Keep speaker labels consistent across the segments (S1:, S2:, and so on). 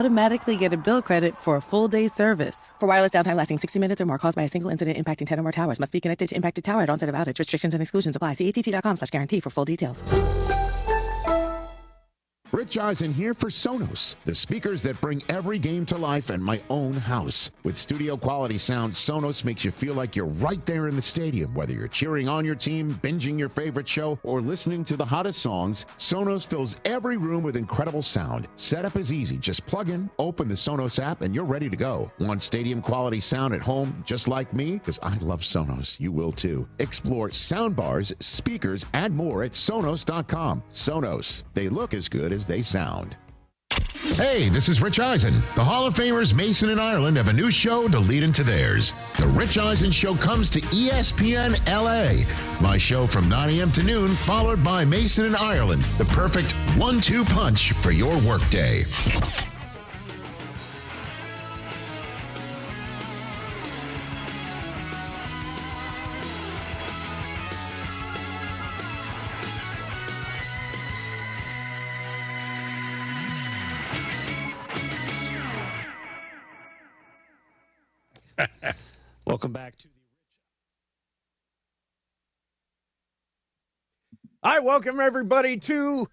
S1: automatically get a bill credit for a full day's service. For wireless downtime lasting 60 minutes or more caused by a single incident impacting 10 or more towers, must be connected to impacted tower at onset of outage. Restrictions and exclusions apply. See att.com/guarantee for full details.
S2: Rich Eisen here for Sonos, the speakers that bring every game to life in my own house. With studio quality sound, Sonos makes you feel like you're right there in the stadium. Whether you're cheering on your team, binging your favorite show, or listening to the hottest songs, Sonos fills every room with incredible sound. Setup is easy. Just plug in, open the Sonos app, and you're ready to go. Want stadium quality sound at home just like me? Because I love Sonos. You will too. Explore soundbars, speakers, and more at Sonos.com. Sonos. They look as good as they sound. Hey, this is Rich Eisen. The Hall of Famers Mason and Ireland have a new show to lead into theirs. The Rich Eisen Show comes to ESPN LA. My show from 9 a.m. to noon, followed by Mason and Ireland, the perfect 1-2 punch for your workday.
S3: Welcome back to the
S4: All right, welcome everybody to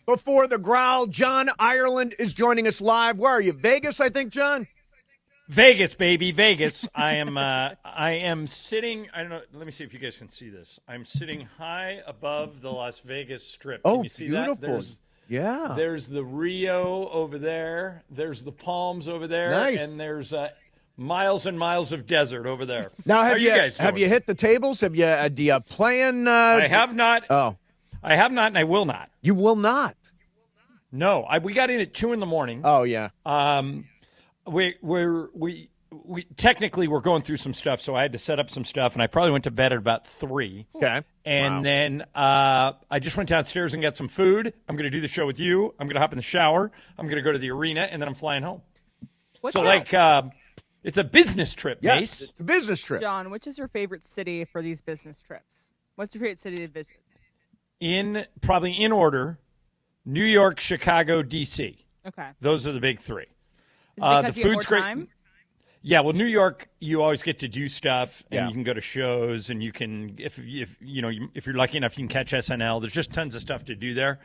S4: Before the Growl. John Ireland is joining us live. Where are you? Vegas, I think, John?
S3: Vegas, baby, Vegas. I am sitting, I don't know, let me see if you guys can see this. I'm sitting high above the Las Vegas Strip. Can you see
S4: beautiful.
S3: That? There's the Rio over there. There's the Palms over there.
S4: Nice.
S3: And there's miles and miles of desert over there.
S4: Now,
S3: have you
S4: hit the tables? Do you plan?
S3: I have not.
S4: Oh.
S3: I have not, and I will not.
S4: You will not?
S3: No. We got in at 2 a.m.
S4: Oh, yeah.
S3: We technically we're going through some stuff, so I had to set up some stuff, and I probably went to bed at about 3.
S4: Okay.
S3: And then I just went downstairs and got some food. I'm going to do the show with you. I'm going to hop in the shower. I'm going to go to the arena, and then I'm flying home. It's a business trip, Mace.
S4: It's a business trip.
S5: John, which is your favorite city for these business trips? What's your favorite city to visit?
S3: Probably in order, New York, Chicago, D.C.
S5: Okay.
S3: Those are the big 3.
S5: Is it because
S3: the
S5: you have
S3: food's
S5: more
S3: great.
S5: time?
S3: Yeah, well, New York, you always get to do stuff, and
S4: Yeah.
S3: you can go to shows, and you can, if you're lucky enough, you can catch SNL. There's just tons of stuff to do there.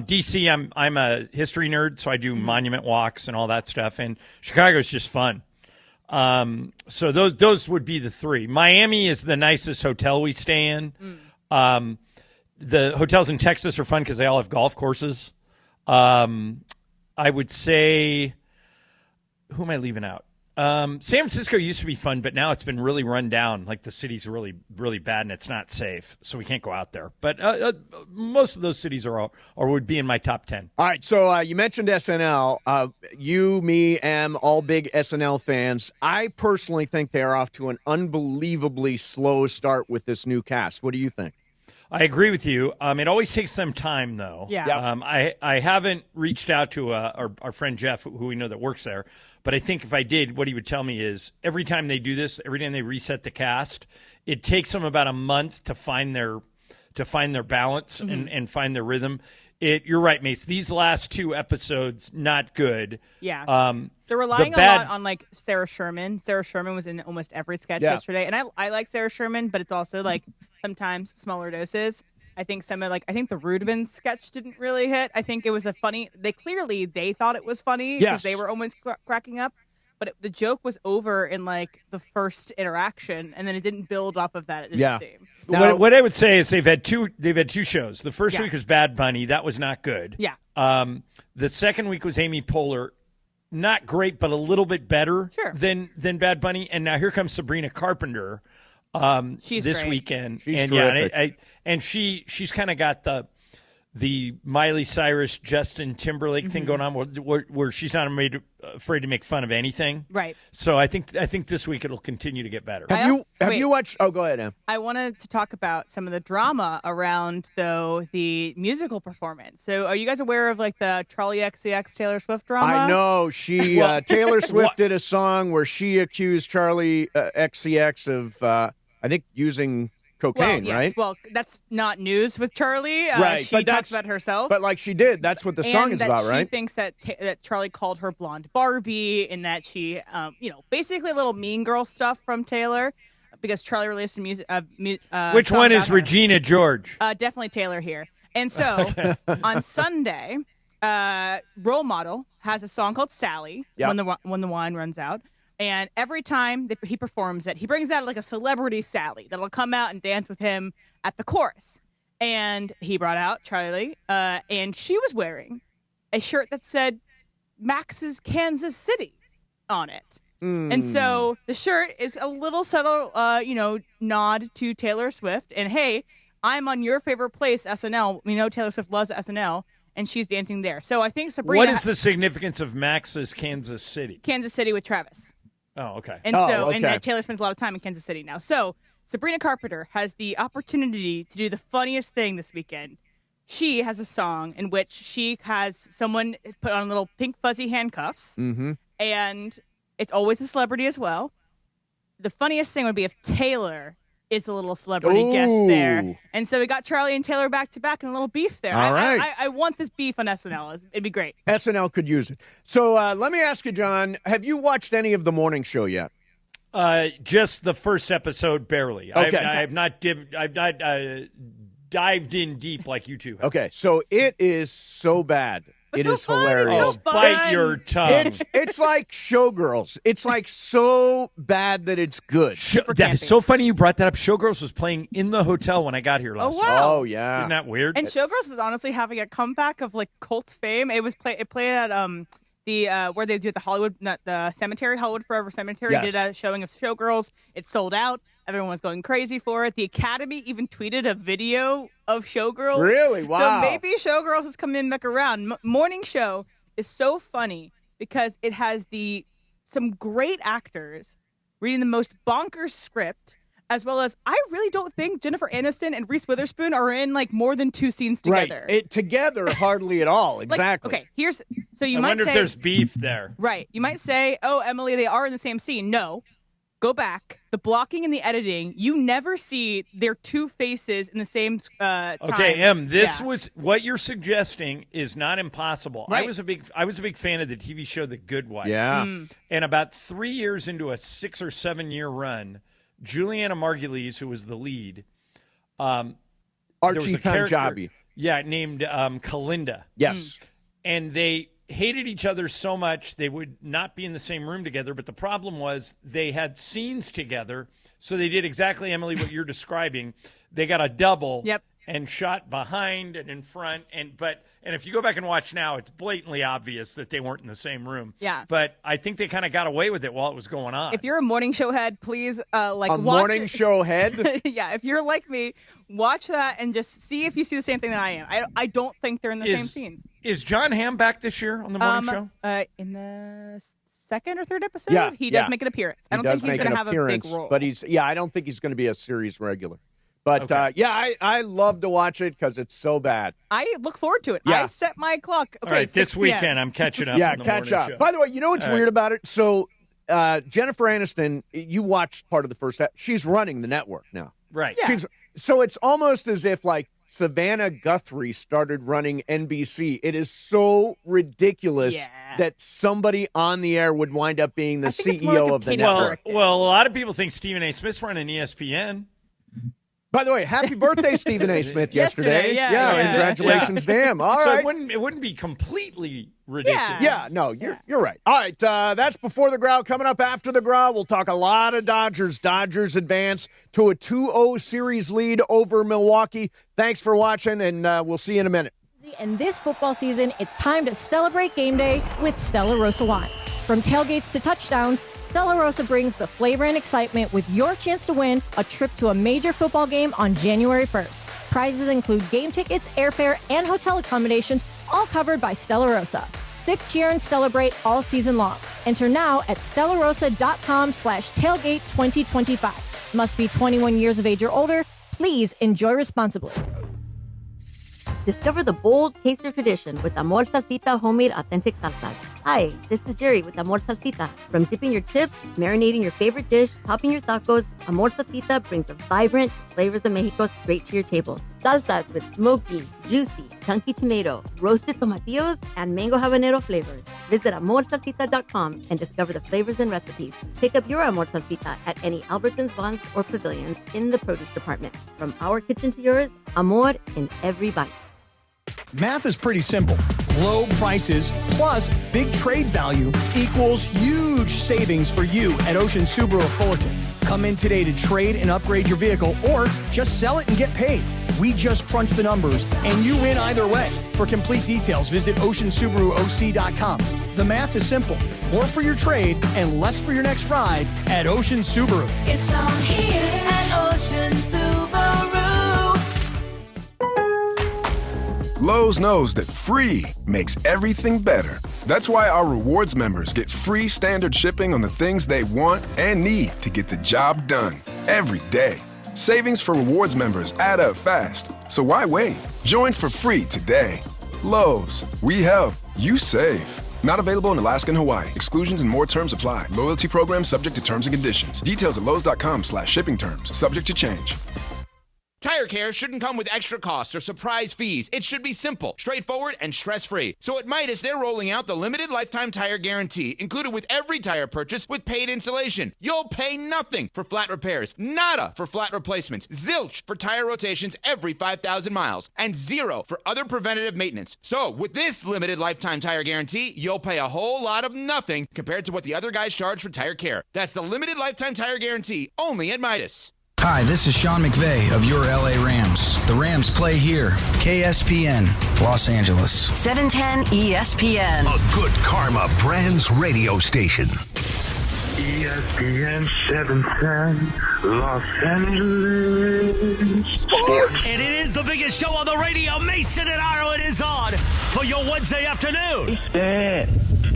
S3: D.C., I'm a history nerd, so I do monument walks and all that stuff, and Chicago's just fun. So those would be the 3. Miami is the nicest hotel we stay in. The hotels in Texas are fun because they all have golf courses. I would say, who am I leaving out? San Francisco used to be fun, but now it's been really run down. Like the city's really, really bad, and it's not safe, so we can't go out there. But most of those cities would be in my top 10.
S4: All right, so you mentioned SNL. You, me, all big SNL fans. I personally think they are off to an unbelievably slow start with this new cast. What do you think?
S3: I agree with you. It always takes some time, though.
S5: Yeah.
S3: I haven't reached out to our friend Jeff, who we know that works there, but I think if I did, what he would tell me is every time they do this, every time they reset the cast, it takes them about a month to find their balance and find their rhythm. You're right, Mace. These last 2 episodes, not good.
S5: Yeah. They're relying a lot on, like, Sarah Sherman. Sarah Sherman was in almost every sketch yesterday. And I like Sarah Sherman, but it's also, like, sometimes smaller doses. I think the Rudman sketch didn't really hit. I think it was they thought it was funny because they were almost cracking up. But the joke was over in, like, the first interaction, and then it didn't build off of that. It didn't seem.
S3: Now, what I would say is they've had two shows. The first week was Bad Bunny. That was not good.
S5: Yeah.
S3: The second week was Amy Poehler. Not great, but a little bit better than Bad Bunny. And now here comes Sabrina Carpenter
S5: she's
S3: this
S5: great.
S3: weekend.
S4: She's
S3: terrific. She's kind of got the Miley Cyrus, Justin Timberlake thing going on where she's not afraid to make fun of anything.
S5: Right.
S3: So I think this week it'll continue to get better.
S4: Have you watched? Oh, go ahead, Em.
S5: I wanted to talk about some of the drama around, though, the musical performance. So are you guys aware of, like, the Charlie XCX Taylor Swift drama?
S4: I know. Taylor Swift did a song where she accused Charlie XCX of, I think, using cocaine,
S5: yes.
S4: right?
S5: Well, that's not news with Charlie.
S4: Right.
S5: She talks about herself.
S4: But like she did. That's what the song is about, right?
S5: She thinks that Charlie called her blonde Barbie and that she, basically a little mean girl stuff from Taylor because Charlie released a music.
S3: Which one is Regina George?
S5: Definitely Taylor here. And so on Sunday, Role Model has a song called Sally when the wine runs out. And every time that he performs it, he brings out like a celebrity Sally that'll come out and dance with him at the chorus. And he brought out Charlie, and she was wearing a shirt that said Max's Kansas City on it. And so the shirt is a little subtle, nod to Taylor Swift. And hey, I'm on your favorite place, SNL. We know Taylor Swift loves SNL, and she's dancing there. So I think Sabrina.
S3: What is the significance of Max's Kansas City?
S5: Kansas City with Travis.
S3: Oh, okay.
S5: And and Taylor spends a lot of time in Kansas City now. So Sabrina Carpenter has the opportunity to do the funniest thing this weekend. She has a song in which she has someone put on little pink fuzzy handcuffs, and it's always a celebrity as well. The funniest thing would be if Taylor is a little celebrity guest there. And so we got Charlie and Taylor back to back and a little beef there.
S4: All right.
S5: I want this beef on SNL. It'd be great.
S4: SNL could use it. So let me ask you, John, have you watched any of the morning show yet?
S3: Just the first episode, barely.
S4: Okay.
S3: I've not dived in deep like you two have.
S4: Okay, so it is so bad. It is hilarious.
S5: So
S3: bite your tongue.
S4: It's like Showgirls. It's like so bad that it's good.
S3: That is so funny you brought that up. Showgirls was playing in the hotel when I got here last
S5: Oh, wow.
S4: Oh, yeah.
S3: Isn't that weird?
S5: And Showgirls is honestly having a comeback of like cult fame. It played at where they do the Hollywood Forever Cemetery.
S4: Yes.
S5: Did a showing of Showgirls. It sold out. Everyone was going crazy for it. The Academy even tweeted a video of Showgirls.
S4: Really? Wow.
S5: So maybe Showgirls is coming back around. Morning Show is so funny because it has some great actors reading the most bonkers script, as well as I really don't think Jennifer Aniston and Reese Witherspoon are in like more than 2 scenes together.
S4: Right. Together, hardly at all. Exactly.
S5: Okay, I
S3: wonder if there's beef there.
S5: Right. You might say, oh, Emily, they are in the same scene. No. Go back. The blocking and the editing, you never see their two faces in the same time.
S3: Okay, was what you're suggesting is not impossible. Right. I was a big fan of the TV show The Good Wife.
S4: Yeah.
S3: And about 3 years into a 6 or 7 year run, Juliana Margulies, who was the lead,
S4: Archie Panjabi.
S3: Yeah, named Kalinda.
S4: Yes.
S3: And they hated each other so much they would not be in the same room together, but the problem was they had scenes together, so they did exactly, Emily, what you're describing. They got a double and shot behind and in front, and if you go back and watch now, it's blatantly obvious that they weren't in the same room.
S5: Yeah.
S3: But I think they kind of got away with it while it was going on.
S5: If you're a morning show head, please watch
S4: morning show head?
S5: Yeah, if you're like me, watch that and just see if you see the same thing that I am. I don't think they're in the same scenes.
S3: Is John Hamm back this year on the morning show?
S5: In the second or third episode, he does make an appearance. I don't think he's going to have a big role.
S4: But I don't think he's going to be a series regular. But, I love to watch it because it's so bad.
S5: I look forward to it.
S4: Yeah.
S5: I set my clock. Okay,
S3: all right, this weekend I'm catching up.
S4: Yeah,
S3: on the
S4: catch
S3: morning
S4: up.
S3: show.
S4: By the way, you know what's weird about it? So Jennifer Aniston, you watched part of the first episode. She's running the network now.
S3: Right.
S5: Yeah.
S4: So it's almost as if, like, Savannah Guthrie started running NBC. It is so ridiculous that somebody on the air would wind up being the CEO of the network.
S3: Well, a lot of people think Stephen A. Smith's running ESPN.
S4: By the way, happy birthday, Stephen A. Smith, yesterday.
S5: Yeah,
S4: congratulations to him. All right.
S3: It wouldn't be completely ridiculous.
S4: Yeah, no, you're right. All right, that's Before the Growl. Coming up after the Growl, we'll talk a lot of Dodgers. Dodgers advance to a 2-0 series lead over Milwaukee. Thanks for watching, and we'll see you in a minute.
S6: And this football season, it's time to celebrate game day with Stella Rosa wines. From tailgates to touchdowns, Stella Rosa brings the flavor and excitement with your chance to win a trip to a major football game on January 1st. Prizes include game tickets, airfare, and hotel accommodations, all covered by Stella Rosa. Sip, cheer, and celebrate all season long. Enter now at stellarosa.com/tailgate2025. Must be 21 years of age or older. Please enjoy responsibly.
S7: Discover the bold taste of tradition with Amor Salsita homemade authentic salsas. Hi, this is Jerry with Amor Salsita. From dipping your chips, marinating your favorite dish, topping your tacos, Amor Salsita brings the vibrant flavors of Mexico straight to your table. Salsas with smoky, juicy, chunky tomato, roasted tomatillos, and mango habanero flavors. Visit amorsalsita.com and discover the flavors and recipes. Pick up your Amor Salsita at any Albertsons, Vons, or Pavilions in the produce department. From our kitchen to yours, Amor in every bite.
S8: Math is pretty simple. Low prices plus big trade value equals huge savings for you at Ocean Subaru of Fullerton. Come in today to trade and upgrade your vehicle or just sell it and get paid. We just crunch the numbers and you win either way. For complete details, visit OceanSubaruOC.com. The math is simple. More for your trade and less for your next ride at Ocean Subaru.
S9: It's all here at Ocean Subaru.
S10: Lowe's knows that free makes everything better. That's why our rewards members get free standard shipping on the things they want and need to get the job done every day. Savings for rewards members add up fast, so why wait? Join for free today. Lowe's, we help, you save. Not available in Alaska and Hawaii. Exclusions and more terms apply. Loyalty program subject to terms and conditions. Details at lowes.com/shipping terms. Subject to change.
S11: Tire care shouldn't come with extra costs or surprise fees. It should be simple, straightforward, and stress-free. So at Midas, they're rolling out the limited lifetime tire guarantee, included with every tire purchase with paid installation. You'll pay nothing for flat repairs, nada for flat replacements, zilch for tire rotations every 5,000 miles, and zero for other preventative maintenance. So with this limited lifetime tire guarantee, you'll pay a whole lot of nothing compared to what the other guys charge for tire care. That's the limited lifetime tire guarantee, only at Midas.
S12: Hi, this is Sean McVay of your LA Rams. The Rams play here. KSPN, Los Angeles.
S9: 710 ESPN.
S13: A good karma brands radio station.
S14: ESPN 710 Los Angeles.
S15: Sports. And it is the biggest show on the radio. Mason and Arlen is on for your Wednesday afternoon.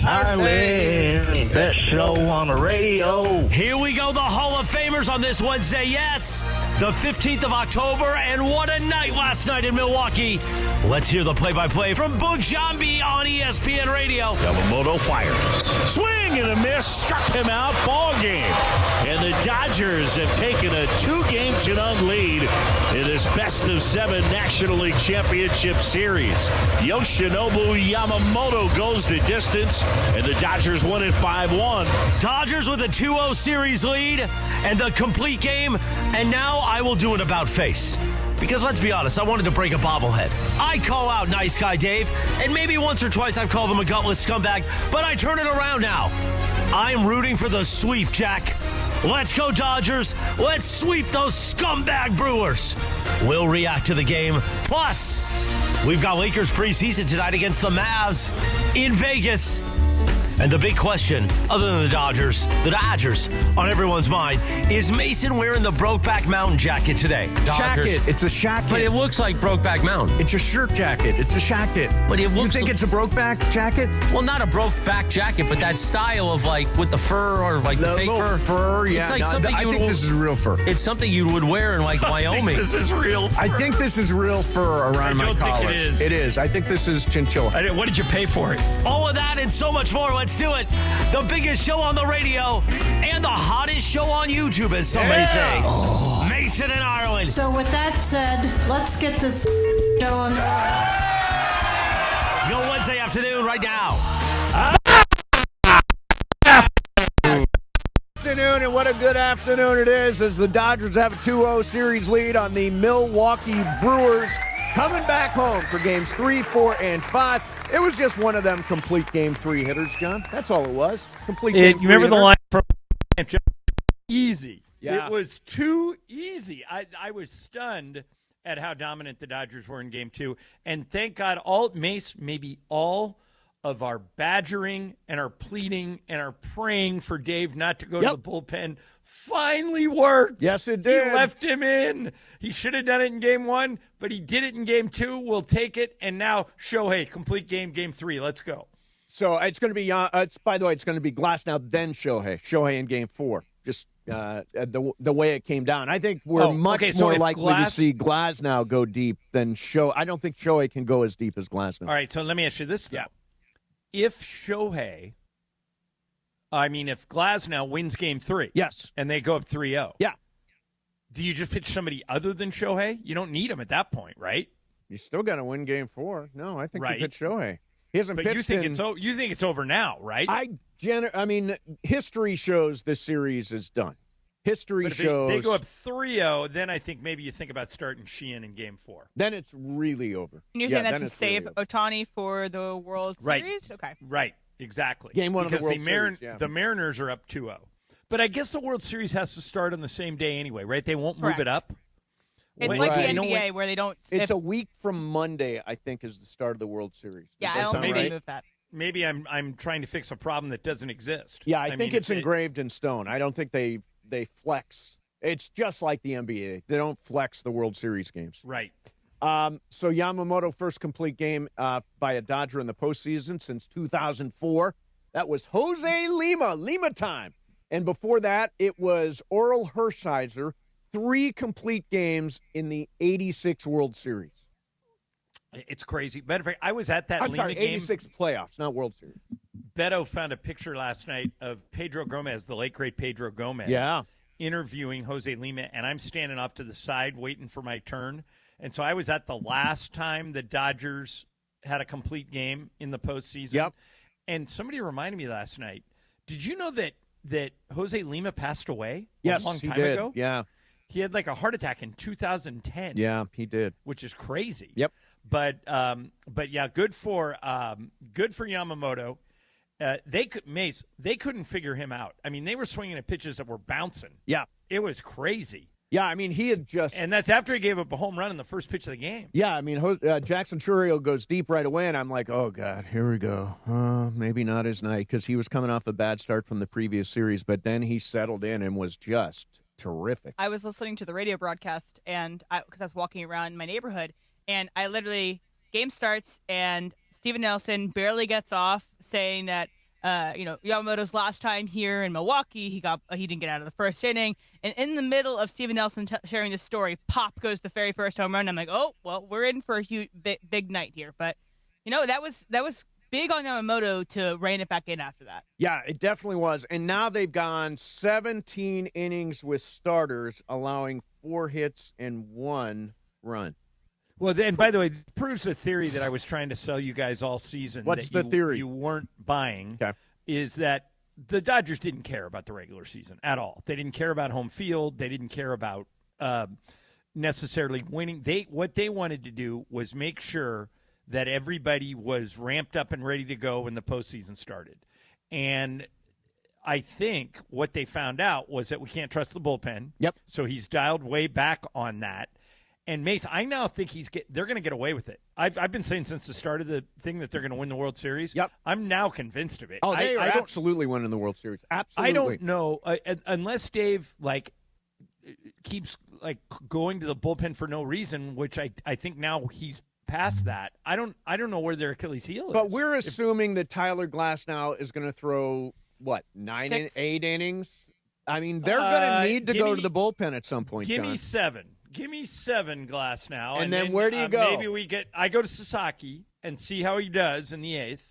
S14: Arlen, best show on the radio.
S15: Here we go, the Hall of Famers on this Wednesday. Yes, the 15th of October, and what a night last night in Milwaukee. Let's hear the play-by-play from Bujambi on ESPN Radio.
S16: Yamamoto fires. Swing and a miss, struck him out, ball game. And the Dodgers have taken a 2-game-to-none lead in this best-of-7 National League Championship Series. Yoshinobu Yamamoto goes the distance, and the Dodgers win it 5-1.
S15: Dodgers with a 2-0 series lead and the complete game. And now I will do an about face. Because let's be honest, I wanted to break a bobblehead. I call out Nice Guy Dave, and maybe once or twice I've called him a gutless scumbag, but I turn it around now. I'm rooting for the sweep, Jack. Let's go, Dodgers. Let's sweep those scumbag Brewers. We'll react to the game. Plus, we've got Lakers preseason tonight against the Mavs in Vegas. And the big question, other than the Dodgers on everyone's mind, is Mason wearing the Brokeback Mountain jacket today?
S4: Jacket. It's a shacket.
S17: But it looks like Brokeback Mountain.
S4: It's a shirt jacket. It's a shacket.
S17: But it looks.
S4: You think it's a Brokeback jacket?
S17: Well, not a Brokeback jacket, but that style of like with the fur or like the fake fur.
S4: Yeah.
S17: It's like
S4: I think this is real fur.
S17: It's something you would wear in like Wyoming.
S3: This is real fur.
S4: I think this is real fur around my collar.
S3: Think it is.
S4: It is. I think this is chinchilla.
S3: What did you pay for it?
S15: All of that and so much more. Let's do it. The biggest show on the radio and the hottest show on YouTube, as some may say. Oh. Mason and Arlen.
S18: So with that said, let's get this show on.
S15: Go Wednesday afternoon right now.
S4: Afternoon, and what a good afternoon it is as the Dodgers have a 2-0 series lead on the Milwaukee Brewers, coming back home for games 3, 4, and 5. It was just one of them complete game 3 hitters, John. That's all it was. Complete game 3
S3: You remember
S4: hitter.
S3: the line from easy.
S4: Yeah.
S3: It was too easy. I was stunned at how dominant the Dodgers were in game 2. And thank God maybe all of our badgering and our pleading and our praying for Dave not to go to the bullpen finally worked.
S4: Yes, it did.
S3: He left him in. He should have done it in game 1, but he did it in game 2. We'll take it. And now Shohei, complete game 3. Let's go.
S4: So it's going to be, by the way, it's going to be Glass now, then Shohei in game 4. Just the way it came down. I think we're much more likely to see Glass now go deep than Shohei. I don't think Shohei can go as deep as Glass now.
S3: All right, so let me ask you this, though.
S4: Yeah.
S3: if Glasnow wins Game 3,
S4: yes,
S3: and they go up 3-0,
S4: yeah,
S3: do you just pitch somebody other than Shohei? You don't need him at that point, right?
S4: You still got to win Game 4. No, I think you pitch Shohei. He hasn't
S3: but
S4: pitched
S3: you think it's over now, right?
S4: History shows this series is done. History shows
S3: they go up 3-0, then I think maybe you think about starting Sheehan in Game 4.
S4: Then it's really over.
S5: And you're saying that's to save Otani for the World Series? Okay.
S3: Right, exactly.
S4: Game 1 of the World Series,
S3: the Mariners are up 2-0. But I guess the World Series has to start on the same day anyway, right? They won't move it up.
S5: It's like the NBA where they don't.
S4: It's a week from Monday, I think, is the start of the World Series.
S5: Yeah, I don't think they move that.
S3: Maybe I'm trying to fix a problem that doesn't exist.
S4: Yeah, I think it's engraved in stone. I don't think they flex. It's just like the NBA. They don't flex the World Series games.
S3: Right.
S4: So Yamamoto, first complete game by a Dodger in the postseason since 2004. That was Jose Lima time. And before that, it was Orel Hershiser, 3 complete games in the 86 World Series.
S3: It's crazy. Matter of fact, I was at that Lima game.
S4: 86 playoffs, not World Series.
S3: Beto found a picture last night of Pedro Gomez, the late, great Pedro Gomez, interviewing Jose Lima, and I'm standing off to the side waiting for my turn. And so I was at the last time the Dodgers had a complete game in the postseason.
S4: Yep.
S3: And somebody reminded me last night, did you know that Jose Lima passed away
S4: a long
S3: time
S4: did.
S3: ago?
S4: Yeah.
S3: He had like a heart attack in 2010.
S4: Yeah, he did.
S3: Which is crazy.
S4: Yep.
S3: But yeah, good for Yamamoto. They couldn't figure him out. I mean, they were swinging at pitches that were bouncing.
S4: Yeah.
S3: It was crazy.
S4: Yeah, I mean, he had just...
S3: And that's after he gave up a home run in the first pitch of the game.
S4: Yeah, I mean, Jackson Chourio goes deep right away, and I'm like, oh, God, here we go. Maybe not his night, because he was coming off a bad start from the previous series, but then he settled in and was just terrific.
S5: I was listening to the radio broadcast, and because I was walking around my neighborhood, and I literally... Game starts, and Steven Nelson barely gets off, saying that Yamamoto's last time here in Milwaukee, he didn't get out of the first inning. And in the middle of Steven Nelson sharing this story, pop goes the very first home run. I'm like, oh well, we're in for a huge big night here. But that was big on Yamamoto to rein it back in after that.
S4: Yeah, it definitely was. And now they've gone 17 innings with starters, allowing 4 hits and 1 run.
S3: Well, then, by the way, it proves a theory that I was trying to sell you guys all season.
S4: What's the theory?
S3: You weren't buying,
S4: okay. Is
S3: that the Dodgers didn't care about the regular season at all. They didn't care about home field. They didn't care about necessarily winning. What they wanted to do was make sure that everybody was ramped up and ready to go when the postseason started. And I think what they found out was that we can't trust the bullpen.
S4: Yep.
S3: So he's dialed way back on that. And Mace, I now think they're going to get away with it. I've been saying since the start of the thing that they're going to win the World Series.
S4: Yep.
S3: I'm now convinced of it.
S4: Oh, they are absolutely winning the World Series. Absolutely.
S3: I don't know unless Dave keeps going to the bullpen for no reason, which I think now he's past that. I don't know where their Achilles heel is.
S4: But we're assuming that Tyler Glasnow is going to throw 8 innings. I mean, they're going to need to go to the bullpen at some point.
S3: Give me 7. Give me 7 Glasnow.
S4: And then where do you go?
S3: Maybe I go to Sasaki and see how he does in the 8th.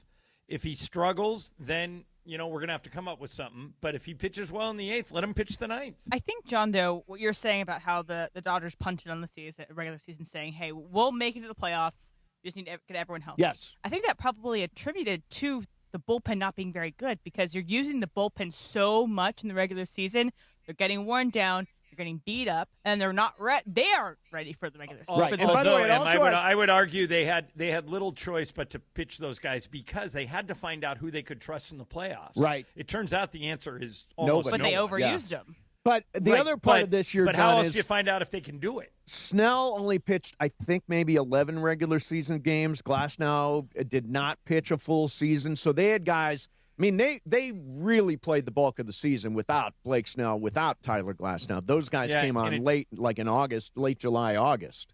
S3: If he struggles, then, we're going to have to come up with something. But if he pitches well in the 8th, let him pitch the 9th.
S5: I think, John, though, what you're saying about how the Dodgers punted on the regular season saying, hey, we'll make it to the playoffs. We just need to get everyone healthy.
S4: Yes.
S5: I think that probably attributed to the bullpen not being very good because you're using the bullpen so much in the regular season. They're getting worn down. Getting beat up, and they're not they aren't ready for the regular season.
S4: Right. And by the way,
S3: I would argue they had little choice but to pitch those guys because they had to find out who they could trust in the playoffs.
S4: Right.
S3: It turns out the answer is almost
S5: but
S3: no
S5: they
S3: one.
S5: overused them.
S4: But the other part of this year,
S3: but
S4: John,
S3: how else
S4: is
S3: do you find out if they can do it?
S4: Snell only pitched, I think, maybe 11 regular season games. Glasnow did not pitch a full season, so they had guys. I mean, they really played the bulk of the season without Blake Snell, without Tyler Glasnow. Those guys came on late, like in August, late July, August.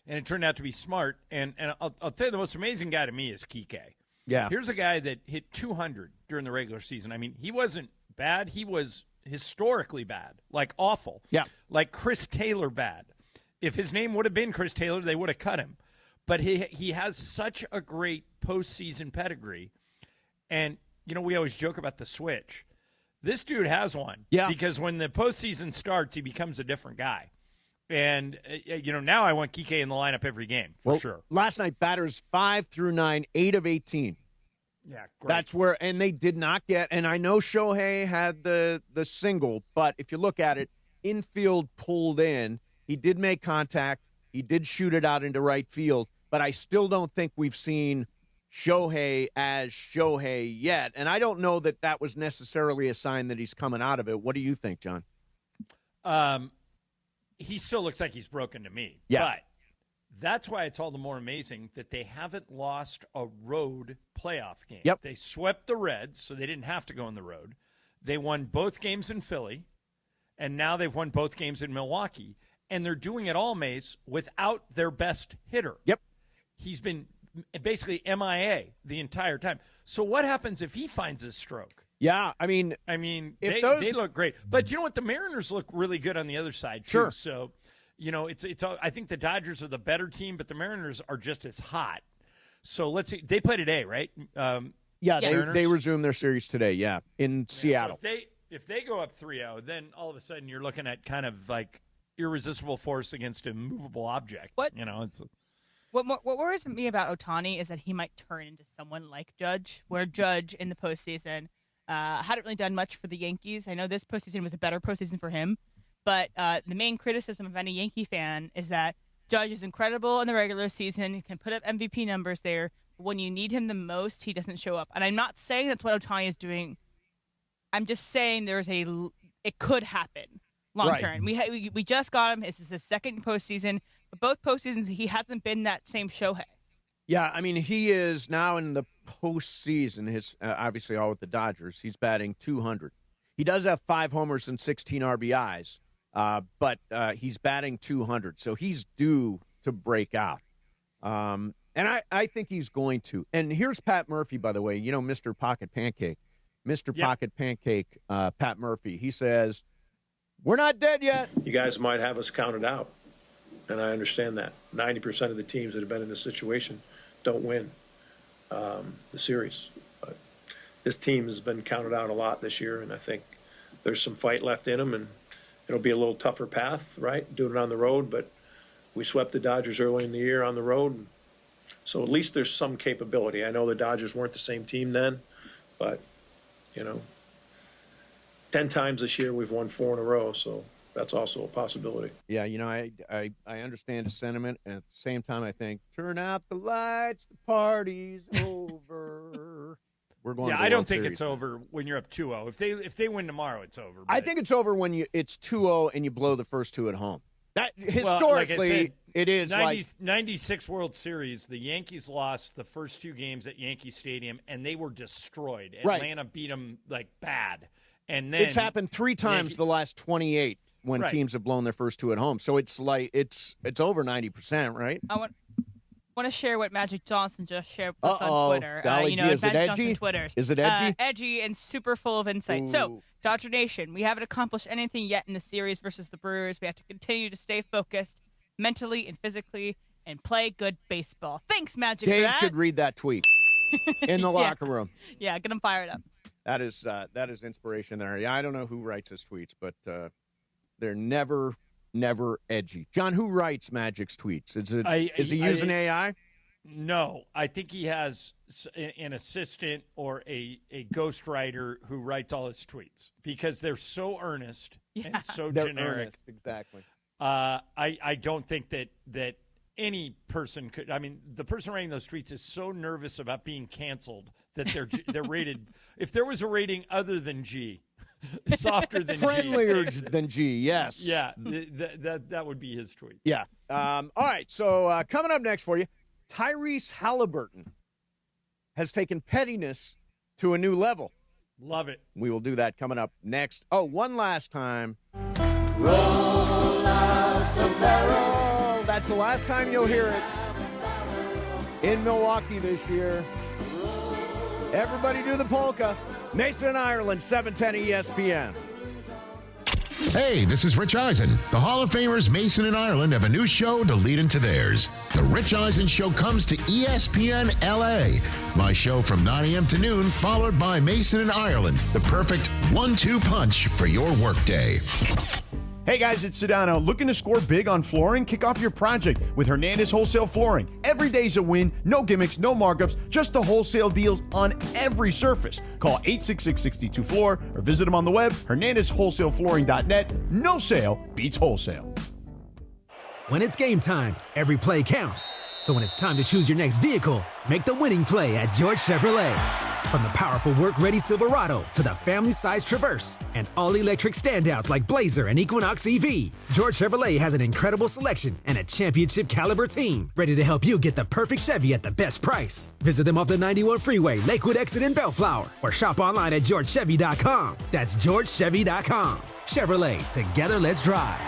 S3: And it turned out to be smart. And I'll tell you, the most amazing guy to me is Kike.
S4: Yeah.
S3: Here's a guy that hit 200 during the regular season. I mean, he wasn't bad. He was historically bad, like awful.
S4: Yeah.
S3: Like Chris Taylor bad. If his name would have been Chris Taylor, they would have cut him. But he has such a great postseason pedigree. And, we always joke about the switch. This dude has one.
S4: Yeah.
S3: Because when the postseason starts, he becomes a different guy. And, now I want Kike in the lineup every game, for sure.
S4: Last night, batters 5 through 9, 8 of 18.
S3: Yeah, great.
S4: That's where, and they did not get, and I know Shohei had the single, but if you look at it, infield pulled in. He did make contact. He did shoot it out into right field, but I still don't think we've seen Shohei as Shohei yet. And I don't know that was necessarily a sign that he's coming out of it. What do you think, John?
S3: He still looks like he's broken to me.
S4: Yeah.
S3: But that's why it's all the more amazing that they haven't lost a road playoff game.
S4: Yep.
S3: They swept the Reds, so they didn't have to go on the road. They won both games in Philly, and now they've won both games in Milwaukee. And they're doing it all, Mace, without their best hitter.
S4: Yep.
S3: He's been basically MIA the entire time. So what happens if he finds his stroke?
S4: Yeah, I mean,
S3: they look great. But you know what? The Mariners look really good on the other side, too.
S4: Sure.
S3: So, it's. I think the Dodgers are the better team, but the Mariners are just as hot. So let's see. They play today, right?
S4: They resume their series today, in Seattle.
S3: So if they go up 3-0, then all of a sudden you're looking at kind of like irresistible force against a movable object.
S5: What?
S3: It's
S5: what worries me about Otani is that he might turn into someone like Judge, where Judge in the postseason hadn't really done much for the Yankees. I know this postseason was a better postseason for him, but the main criticism of any Yankee fan is that Judge is incredible in the regular season. He can put up MVP numbers there. But when you need him the most, he doesn't show up. And I'm not saying that's what Otani is doing. I'm just saying it could happen long term. We just got him. This is his second postseason. But both postseasons, he hasn't been that same Shohei.
S4: Yeah, I mean, he is now in the postseason. His obviously all with the Dodgers. He's batting .200. He does have 5 homers and 16 RBIs, but he's batting .200. So he's due to break out. And I think he's going to. And here's Pat Murphy, by the way, Mr. Pocket Pancake. Pocket Pancake, Pat Murphy. He says, we're not dead yet.
S19: You guys might have us counted out, and I understand that. 90% of the teams that have been in this situation don't win the series. But this team has been counted out a lot this year, and I think there's some fight left in them, and it'll be a little tougher path, right, doing it on the road. But we swept the Dodgers early in the year on the road, so at least there's some capability. I know the Dodgers weren't the same team then, but 10 times this year we've won 4 in a row, so that's also a possibility.
S4: Yeah, I understand the sentiment, and at the same time I think, turn out the lights, the party's over. We're going.
S3: Yeah, I don't think it's over when you're up 2-0. If they win tomorrow, it's over.
S4: I think it's over when it's 2-0 and you blow the first 2 at home. That historically, it is
S3: 96 World Series. The Yankees lost the first 2 games at Yankee Stadium, and they were destroyed. Atlanta beat them like bad, and then
S4: it's happened 3 times the last 28 when teams have blown their first 2 at home. So it's like it's over 90%, right?
S5: I want to share what Magic Johnson just shared with us on Twitter.
S4: Is it edgy? Is it edgy?
S5: Edgy and super full of insight.
S4: Ooh.
S5: So, Dodger Nation, we haven't accomplished anything yet in the series versus the Brewers. We have to continue to stay focused mentally and physically and play good baseball. Thanks, Magic.
S4: Dave should read that tweet in the locker room.
S5: Yeah, get him fired up.
S4: That is inspiration there. Yeah, I don't know who writes his tweets, but they're never edgy. John, who writes Magic's tweets? Is he using AI?
S3: No, I think he has an assistant or a ghostwriter who writes all his tweets because they're so earnest and so generic.
S4: Earnest, exactly.
S3: I don't think that any person could. I mean, the person writing those tweets is so nervous about being canceled that they're rated. If there was a rating other than G. Softer than
S4: friendlier
S3: G.
S4: than G, yes.
S3: Yeah, that would be his tweet.
S4: Yeah. All right, so coming up next for you, Tyrese Haliburton has taken pettiness to a new level.
S3: Love it.
S4: We will do that coming up next. Oh, one last time.
S9: Roll out the barrel.
S4: That's the last time you'll hear it in Milwaukee this year. Everybody do the polka. Mason, Ireland, 710 ESPN.
S2: Hey, this is Rich Eisen. The Hall of Famers Mason and Ireland have a new show to lead into theirs. The Rich Eisen Show comes to ESPN LA. My show from 9 a.m. to noon, followed by Mason and Ireland, the perfect 1-2 punch for your workday.
S20: Hey guys, it's Sedano. Looking to score big on flooring? Kick off your project with Hernandez Wholesale Flooring. Every day's a win, no gimmicks, no markups, just the wholesale deals on every surface. Call 866-62-FLOOR or visit them on the web, hernandezwholesaleflooring.net. No sale beats wholesale.
S21: When it's game time, every play counts. So when it's time to choose your next vehicle, make the winning play at George Chevrolet. From the powerful work-ready Silverado to the family-sized Traverse and all-electric standouts like Blazer and Equinox EV, George Chevrolet has an incredible selection and a championship-caliber team ready to help you get the perfect Chevy at the best price. Visit them off the 91 Freeway, Lakewood Exit in Bellflower, or shop online at GeorgeChevy.com. That's GeorgeChevy.com. Chevrolet, together let's drive.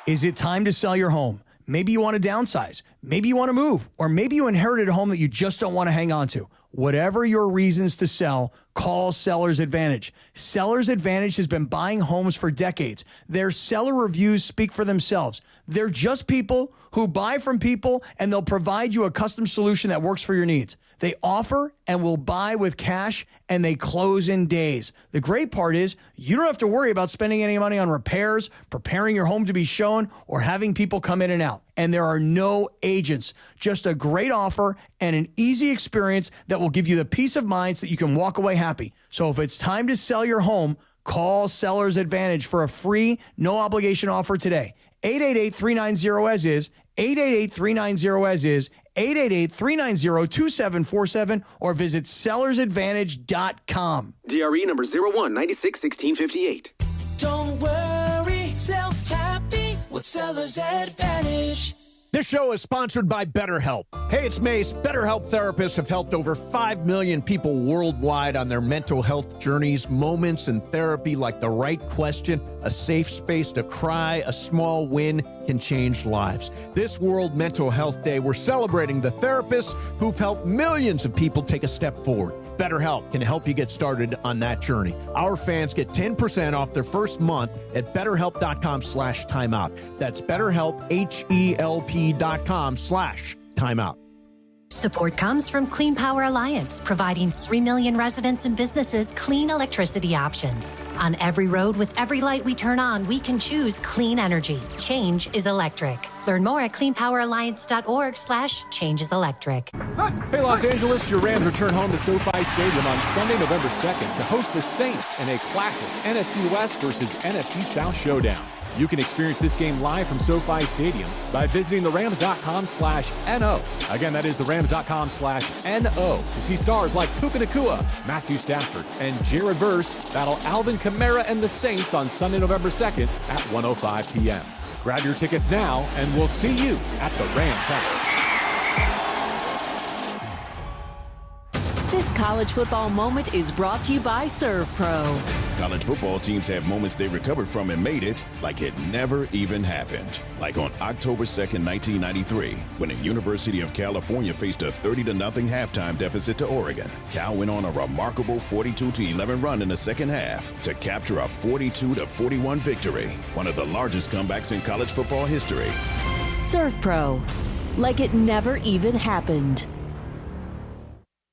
S8: Is it time to sell your home? Maybe you want to downsize. Maybe you want to move. Or maybe you inherited a home that you just don't want to hang on to. Whatever your reasons to sell, call Seller's Advantage. Seller's Advantage has been buying homes for decades. Their seller reviews speak for themselves. They're just people who buy from people, and they'll provide you a custom solution that works for your needs. They offer and will buy with cash, and they close in days. The great part is you don't have to worry about spending any money on repairs, preparing your home to be shown, or having people come in and out. And there are no agents, just a great offer and an easy experience that will give you the peace of mind so that you can walk away happy. So if it's time to sell your home, call Seller's Advantage for a free, no obligation offer today. 888-390-AS-IS, 888-390-AS-IS, 888-390-2747, or visit sellersadvantage.com.
S22: DRE number 01961658.
S9: Don't worry, sell happy with Seller's Advantage.
S4: This show is sponsored by BetterHelp. Hey, it's Mace. BetterHelp therapists have helped over 5 million people worldwide on their mental health journeys. Moments in therapy like the right question, a safe space to cry, a small win can change lives. This World Mental Health Day, we're celebrating the therapists who've helped millions of people take a step forward. BetterHelp can help you get started on that journey. Our fans get 10% off their first month at BetterHelp.com/timeout. That's BetterHelp, HELP.com/timeout.
S23: Support comes from Clean Power Alliance, providing 3 million residents and businesses clean electricity options. On every road with every light we turn on, we can choose clean energy. Change is electric. Learn more at cleanpoweralliance.org/changeeselectric.
S24: Hey, Los Angeles, your Rams return home to SoFi Stadium on Sunday, November 2nd to host the Saints in a classic NFC West versus NFC South showdown. You can experience this game live from SoFi Stadium by visiting therams.com/NO. Again, that is therams.com/NO to see stars like Puka Nacua, Matthew Stafford, and Jared Verse battle Alvin Kamara and the Saints on Sunday, November 2nd at 1:05 p.m. Grab your tickets now, and we'll see you at the Rams house.
S25: This college football moment is brought to you by Serve Pro.
S26: College football teams have moments they recovered from and made it like it never even happened. Like on October 2nd, 1993, when the University of California faced a 30-0 halftime deficit to Oregon. Cal went on a remarkable 42-11 run in the second half to capture a 42-41 victory, one of the largest comebacks in college football history.
S25: Serve Pro, like it never even happened.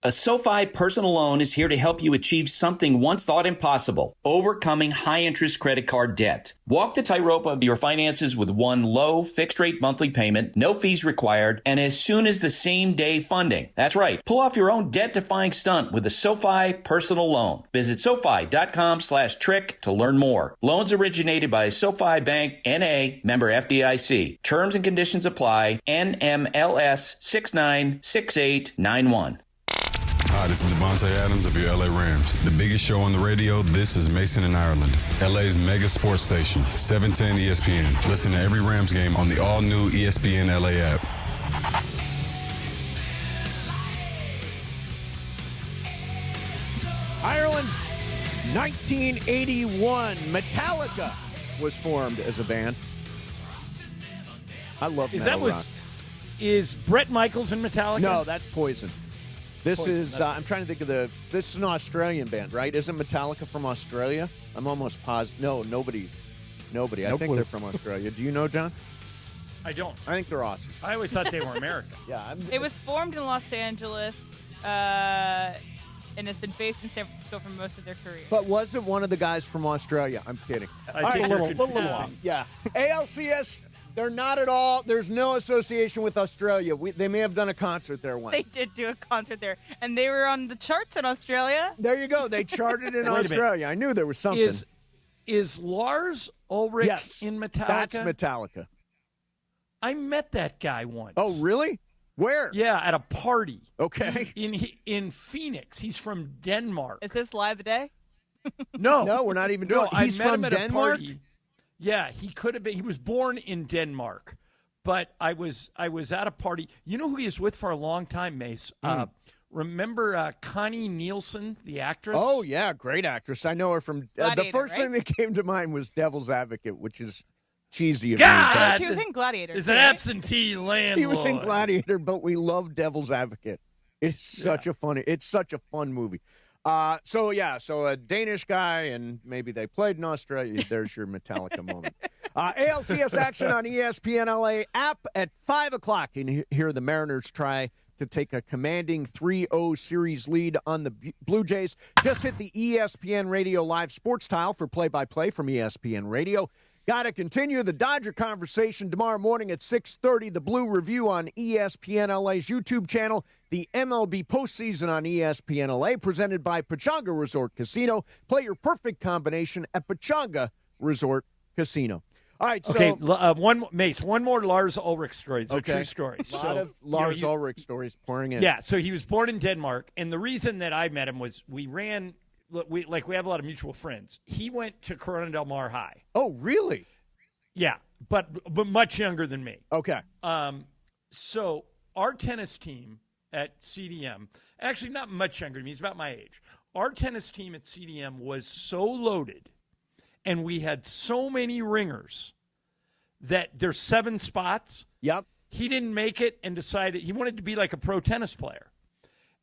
S27: A SoFi personal loan is here to help you achieve something once thought impossible, overcoming high-interest credit card debt. Walk the tightrope of your finances with one low, fixed-rate monthly payment, no fees required, and as soon as the same-day funding. That's right. Pull off your own debt-defying stunt with a SoFi personal loan. Visit SoFi.com/trick to learn more. Loans originated by SoFi Bank, N.A., member FDIC. Terms and conditions apply. NMLS 696891.
S28: Hi, this is Devontae Adams of your LA Rams. The biggest show on the radio, this is Mason and Ireland. LA's mega sports station, 710 ESPN. Listen to every Rams game on the all-new ESPN LA app.
S4: Ireland, 1981. Metallica was formed as a band. I love metal rock.
S3: Is Bret Michaels in Metallica?
S4: No, that's Poison. This is, I'm trying to think of this is an Australian band, right? Isn't Metallica from Australia? I'm almost positive. No, nobody. I think they're from Australia. Do you know, John?
S3: I don't.
S4: I think they're awesome.
S3: I always thought they were American.
S4: Yeah.
S5: It was formed in Los Angeles, and it's been based in San Francisco for most of their career.
S4: But wasn't one of the guys from Australia? I'm kidding.
S3: I think
S4: a little off. Yeah. ALCS, they're not at all. There's no association with Australia. They may have done a concert there once.
S5: They did do a concert there, and they were on the charts in Australia.
S4: There you go. They charted in Australia. I knew there was something.
S3: Is Lars Ulrich in Metallica?
S4: That's Metallica.
S3: I met that guy once.
S4: Oh, really? Where?
S3: Yeah, at a party.
S4: Okay.
S3: In Phoenix. He's from Denmark.
S5: Is this live today?
S3: No.
S4: No, we're not even doing it. He's
S3: I met
S4: from
S3: him at
S4: Denmark?
S3: a party. Yeah, he could have been. He was born in Denmark, but I was at a party. You know who he was with for a long time, Mace? Remember Connie Nielsen, the actress?
S4: Oh, yeah, great actress. I know her from the first thing that came to mind was Devil's Advocate, which is cheesy of me.
S3: God!
S5: She was in Gladiator.
S3: Is an absentee landlord.
S4: She was in Gladiator, but we love Devil's Advocate. It's such a fun movie. So a Danish guy, and maybe they played in Australia. There's your Metallica moment. ALCS action on ESPN LA app at 5 o'clock. You can hear the Mariners try to take a commanding 3-0 series lead on the Blue Jays. Just hit the ESPN Radio Live sports tile for play-by-play from ESPN Radio. Got to continue the Dodger conversation tomorrow morning at 6:30. The Blue Review on ESPN LA's YouTube channel. The MLB postseason on ESPN LA, presented by Pechanga Resort Casino. Play your perfect combination at Pechanga Resort Casino. All right, so
S3: one more Lars Ulrich story. It's a true story.
S4: A lot of Lars Ulrich stories pouring in.
S3: Yeah, so he was born in Denmark, and the reason that I met him was we have a lot of mutual friends. He went to Corona Del Mar High.
S4: Oh, really?
S3: Yeah, but much younger than me.
S4: Okay.
S3: So our tennis team at CDM, actually not much younger than me, he's about my age. Our tennis team at CDM was so loaded, and we had so many ringers that there's 7 spots.
S4: Yep.
S3: He didn't make it and decided he wanted to be like a pro tennis player.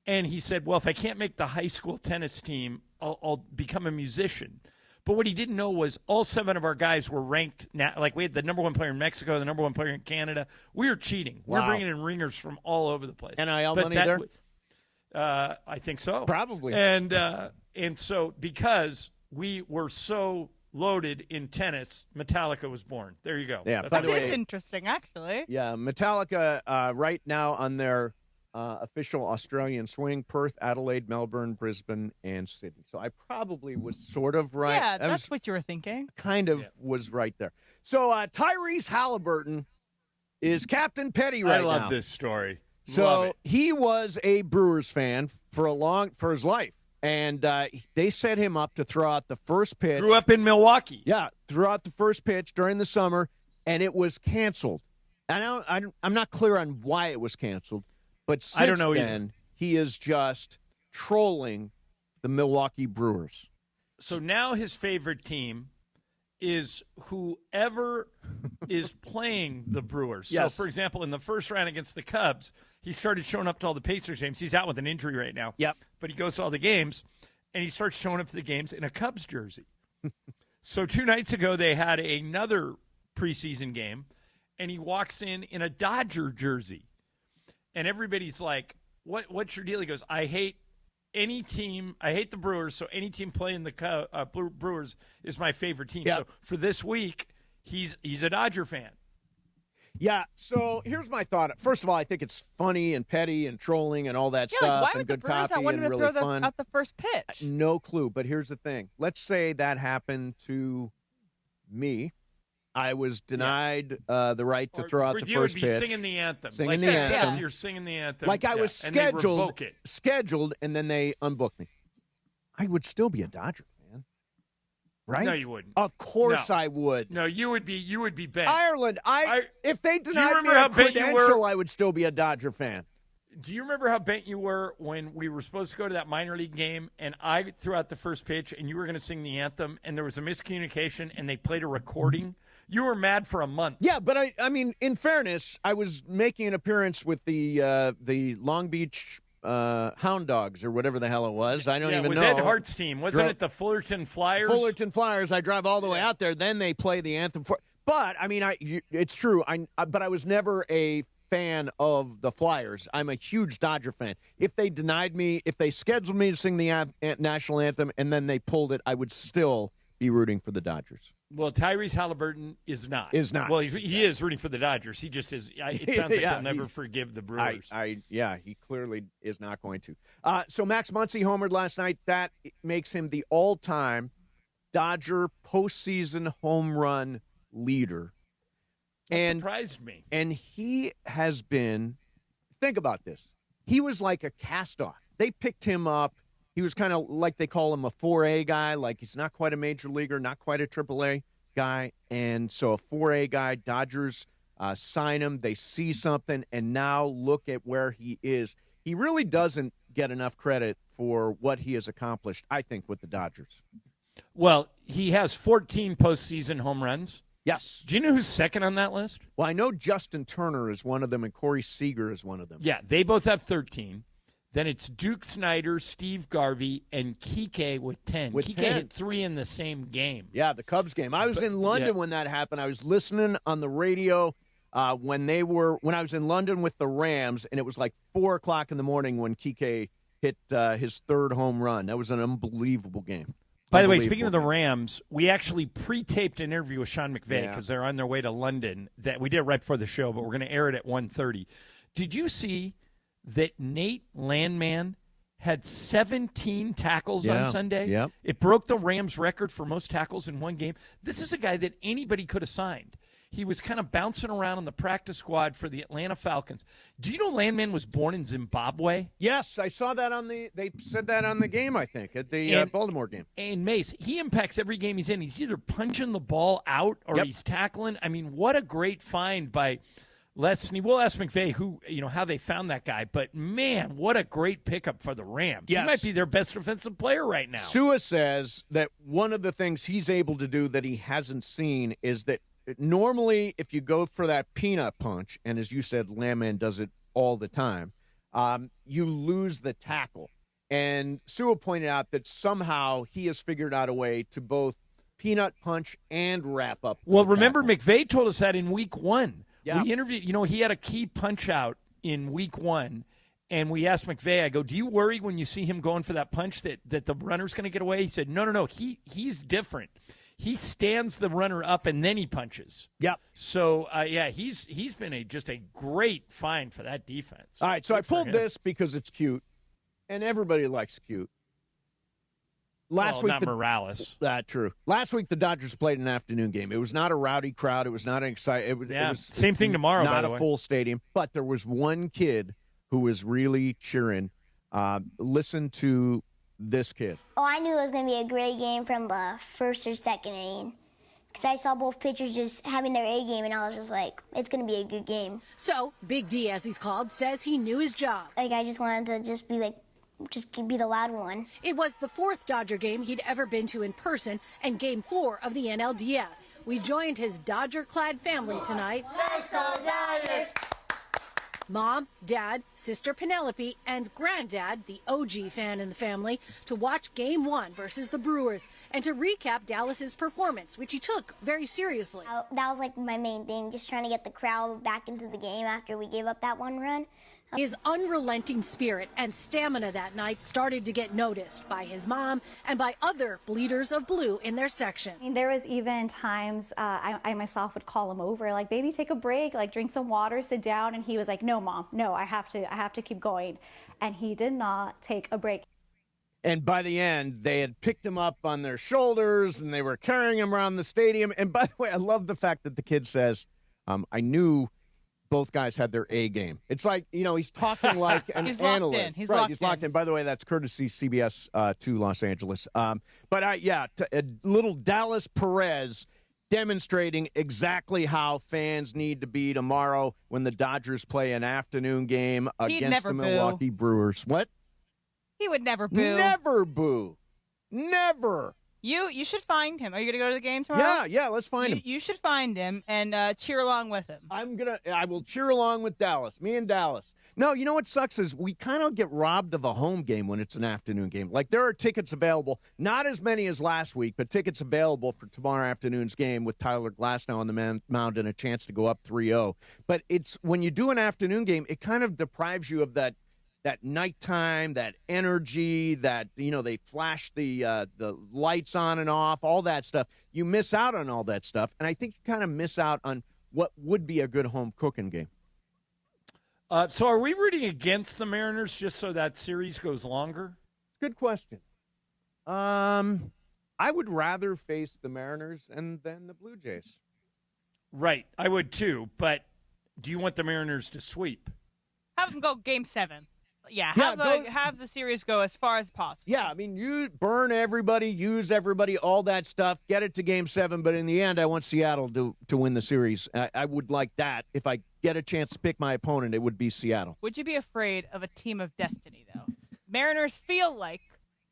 S3: And he said, well, if I can't make the high school tennis team, I'll become a musician. But what he didn't know was all 7 of our guys were ranked. Like we had the number 1 player in Mexico, the number 1 player in Canada. We were cheating.
S4: Wow.
S3: We're bringing in ringers from all over the place.
S4: NIL money there?
S3: I think so.
S4: Probably.
S3: And so because we were so loaded in tennis, Metallica was born. There you go.
S4: Yeah,
S5: by the way, interesting, actually.
S4: Yeah, Metallica right now on their official Australian swing: Perth, Adelaide, Melbourne, Brisbane, and Sydney. So I probably was sort of right.
S5: Yeah, that's what you were thinking.
S4: Kind of was right there. So Tyrese Haliburton is Captain Petty right now.
S3: I love this story.
S4: So he was a Brewers fan for his life. And they set him up to throw out the first pitch.
S3: Grew up in Milwaukee.
S4: Yeah, threw out the first pitch during the summer, and it was canceled. I'm not clear on why it was canceled, but since then, he is just trolling the Milwaukee Brewers.
S3: So now his favorite team is whoever is playing the Brewers.
S4: Yes.
S3: So, for example, in the first round against the Cubs, he started showing up to all the Pacers games. He's out with an injury right now.
S4: Yep.
S3: But he goes to all the games, and he starts showing up to the games in a Cubs jersey. So 2 nights ago, they had another preseason game, and he walks in a Dodger jersey. And everybody's like, what's your deal? He goes, I hate any team. I hate the Brewers, so any team playing the Brewers is my favorite team.
S4: Yep.
S3: So for this week, he's a Dodger fan.
S4: Yeah, so here's my thought. First of all, I think it's funny and petty and trolling and all that stuff,
S5: why
S4: and
S5: would
S4: good
S5: the Brewers
S4: copy
S5: not want
S4: and
S5: to
S4: really
S5: throw
S4: fun.
S5: out the first pitch?
S4: No clue, but here's the thing. Let's say that happened to me. I was denied the right to throw out the first pitch.
S3: You would be singing the anthem.
S4: Singing the anthem.
S3: You're singing the anthem.
S4: Like I was
S3: and they
S4: scheduled,
S3: revoke it.
S4: and then they unbooked me. I would still be a Dodger fan, right?
S3: No, you wouldn't.
S4: Of course I would.
S3: No, you would be bent.
S4: Ireland, if they denied me
S3: how
S4: a
S3: bent you
S4: credential,
S3: were?
S4: I would still be a Dodger fan.
S3: Do you remember how bent you were when we were supposed to go to that minor league game and I threw out the first pitch and you were going to sing the anthem and there was a miscommunication and they played a recording? You were mad for a month.
S4: Yeah, but I mean, in fairness, I was making an appearance with the Long Beach Hound Dogs or whatever the hell it was. I don't even know.
S3: Ed Hart's team. Wasn't it the Fullerton Flyers?
S4: Fullerton Flyers. I drive all the way out there. Then they play the anthem for. But I mean, it's true. But I was never a fan of the Flyers. I'm a huge Dodger fan. If they denied me, if they scheduled me to sing the national anthem and then they pulled it, I would still be rooting for the Dodgers.
S3: Well, Tyrese Haliburton is not.
S4: Well,
S3: he is rooting for the Dodgers. He just is. It sounds like he'll never forgive the Brewers.
S4: He clearly is not going to. So Max Muncy homered last night. That makes him the all-time Dodger postseason home run leader.
S3: That surprised me.
S4: And he has been, think about this. He was like a cast-off. They picked him up. He was kind of like they call him a 4A guy, like he's not quite a major leaguer, not quite a AAA guy. And so a 4A guy, Dodgers sign him. They see something, and now look at where he is. He really doesn't get enough credit for what he has accomplished, I think, with the Dodgers.
S3: Well, he has 14 postseason home runs.
S4: Yes.
S3: Do you know who's second on that list?
S4: Well, I know Justin Turner is one of them, and Corey Seager is one of them.
S3: Yeah, they both have 13. Then it's Duke Snider, Steve Garvey, and Kike with 10. Kike hit 3 in the same game.
S4: Yeah, the Cubs game. I was in London when that happened. I was listening on the radio when I was in London with the Rams, and it was like 4 o'clock in the morning when Kike hit his third home run. That was an unbelievable game.
S3: By the way, speaking of the Rams, we actually pre-taped an interview with Sean McVay because they're on their way to London. That we did it right before the show, but we're going to air it at 1:30. Did you see that Nate Landman had 17 tackles on Sunday?
S4: Yeah.
S3: It broke the Rams record for most tackles in one game. This is a guy that anybody could have signed. He was kind of bouncing around on the practice squad for the Atlanta Falcons. Do you know Landman was born in Zimbabwe?
S4: Yes, I saw that they said that on the game, I think, at the Baltimore game.
S3: And Mace, he impacts every game he's in. He's either punching the ball out or he's tackling. I mean, what a great find by Lesney. We'll ask McVay how they found that guy, but man, what a great pickup for the Rams.
S4: Yes.
S3: He might be their best defensive player right now.
S4: Sua says that one of the things he's able to do that he hasn't seen is that normally if you go for that peanut punch, and as you said, Landman does it all the time, you lose the tackle. And Sua pointed out that somehow he has figured out a way to both peanut punch and wrap up.
S3: Well, remember, McVay told us that in week 1.
S4: Yeah.
S3: We interviewed, he had a key punch out in week 1, and we asked McVay, I go, do you worry when you see him going for that punch that the runner's going to get away? He said, no, he's different. He stands the runner up and then he punches.
S4: Yep.
S3: So, he's been just a great find for that defense.
S4: All right, so I pulled this because it's cute, and everybody likes cute. Last week,
S3: not Morales.
S4: True. Last week, the Dodgers played an afternoon game. It was not a rowdy crowd. It was not an exciting. It was
S3: same thing tomorrow.
S4: Not
S3: by the
S4: a
S3: way.
S4: full stadium, but there was one kid who was really cheering. Listen to this kid.
S1: Oh, I knew it was going to be a great game from the first or second inning because I saw both pitchers just having their A game, and I was just like, it's going to be a good game.
S6: So, Big D, as he's called, says he knew his job.
S1: Like, I just wanted to just be the loud one.
S6: It was the 4th Dodger game he'd ever been to in person and Game 4 of the NLDS. We joined his Dodger-clad family tonight.
S1: Let's go Dodgers!
S6: Mom, Dad, Sister Penelope, and Granddad, the OG fan in the family, to watch Game 1 versus the Brewers and to recap Dallas's performance, which he took very seriously.
S1: That was like my main thing, just trying to get the crowd back into the game after we gave up that one run.
S6: His unrelenting spirit and stamina that night started to get noticed by his mom and by other bleeders of blue in their section.
S7: I mean, there was even times I myself would call him over, like, baby, take a break, like, drink some water, sit down. And he was like, no, Mom, no, I have to keep going. And he did not take a break.
S4: And by the end, they had picked him up on their shoulders and they were carrying him around the stadium. And by the way, I love the fact that the kid says, I knew both guys had their A game. It's like, he's talking like an
S5: he's
S4: analyst.
S5: Locked in. He's
S4: right,
S5: locked
S4: in. By the way, that's courtesy CBS 2 Los Angeles. A little Dallas Perez demonstrating exactly how fans need to be tomorrow when the Dodgers play an afternoon game against the Milwaukee Brewers. What?
S5: He would never boo.
S4: Never boo. Never.
S5: You should find him. Are you going to go to the game tomorrow?
S4: Yeah, let's find him.
S5: You should find him and cheer along with him.
S4: I will cheer along with Dallas. Me and Dallas. No, you know what sucks is we kind of get robbed of a home game when it's an afternoon game. Like, there are tickets available, not as many as last week, but tickets available for tomorrow afternoon's game with Tyler Glasnow on the mound and a chance to go up 3-0. But it's when you do an afternoon game, it kind of deprives you of that nighttime, that energy, that, they flash the lights on and off, all that stuff. You miss out on all that stuff, and I think you kind of miss out on what would be a good home cooking game.
S3: So are we rooting against the Mariners just so that series goes longer?
S4: Good question. I would rather face the Mariners than the Blue Jays.
S3: Right, I would too, but do you want the Mariners to sweep?
S5: Have them go Game 7. Have the series go as far as possible.
S4: Yeah, I mean, you burn everybody, use everybody, all that stuff, get it to Game 7, but in the end, I want Seattle to win the series. I would like that. If I get a chance to pick my opponent, it would be Seattle.
S5: Would you be afraid of a team of destiny, though? Mariners feel like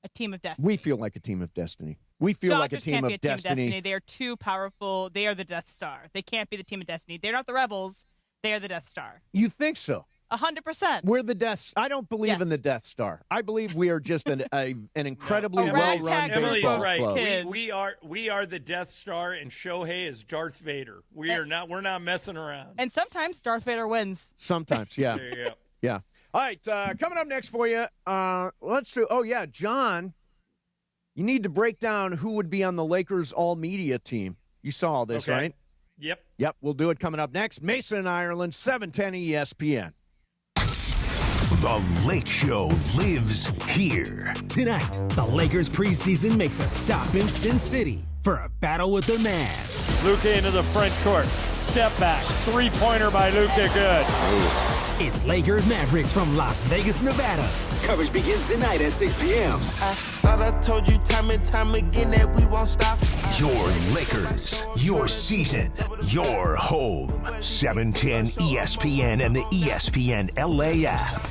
S5: a team of destiny.
S4: We feel like a team of destiny. We feel like a team of destiny.
S5: They are too powerful. They are the Death Star. They can't be the team of destiny. They're not the Rebels. They are the Death Star.
S4: You think so?
S5: 100%.
S4: We're the Death. I don't believe in the Death Star. I believe we are just an incredibly well-run baseball club.
S3: We are the Death Star, and Shohei is Darth Vader. We're not messing around.
S5: And sometimes Darth Vader wins.
S4: Sometimes, yeah.
S3: There you go.
S4: Yeah. All right, coming up next for you. Let's do. Oh yeah, John. You need to break down who would be on the Lakers all-media team. You saw all this, right?
S3: Yep.
S4: We'll do it coming up next. Mason in Ireland, 710 ESPN.
S10: The Lake Show lives here.
S21: Tonight, the Lakers preseason makes a stop in Sin City for a battle with the Mavs.
S3: Luka into the front court. Step back. Three-pointer by Luka. Good.
S21: It's Lakers Mavericks from Las Vegas, Nevada.
S22: Coverage begins tonight at 6 p.m.
S11: I thought I told you time and time again that we won't stop.
S10: Your Lakers, your season, your home. 710 ESPN and the ESPN LA app.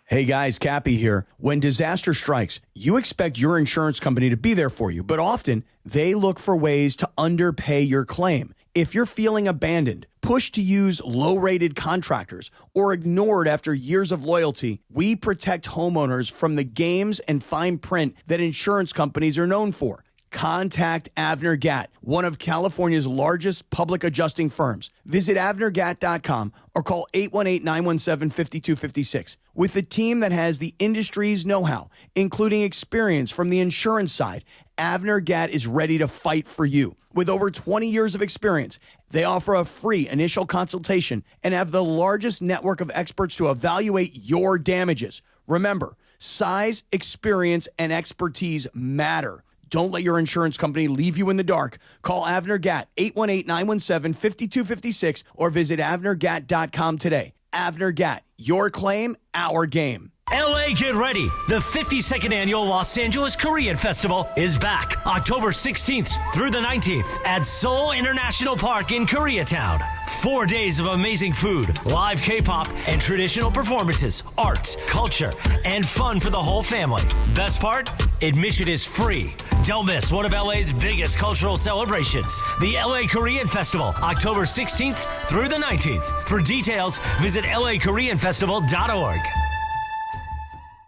S8: Hey guys, Cappy here. When disaster strikes, you expect your insurance company to be there for you, but often they look for ways to underpay your claim. If you're feeling abandoned, pushed to use low-rated contractors, or ignored after years of loyalty, we protect homeowners from the games and fine print that insurance companies are known for. Contact Avner Gatt, one of California's largest public adjusting firms. Visit avnergatt.com or call 818-917-5256. With a team that has the industry's know-how, including experience from the insurance side, Avner Gatt is ready to fight for you. With over 20 years of experience, they offer a free initial consultation and have the largest network of experts to evaluate your damages. Remember, size, experience, and expertise matter. Don't let your insurance company leave you in the dark. Call Avner Gatt, 818-917-5256, or visit avnergatt.com today. Avner Gatt, your claim, our game.
S15: LA, get ready. The 52nd annual Los Angeles Korean Festival is back October 16th through the 19th at Seoul International Park in Koreatown. 4 days of amazing food, live K-pop, and traditional performances, arts, culture, and fun for the whole family. Best part? Admission is free. Don't miss one of LA's biggest cultural celebrations, the LA Korean Festival, October 16th through the 19th. For details, visit lakoreanfestival.org.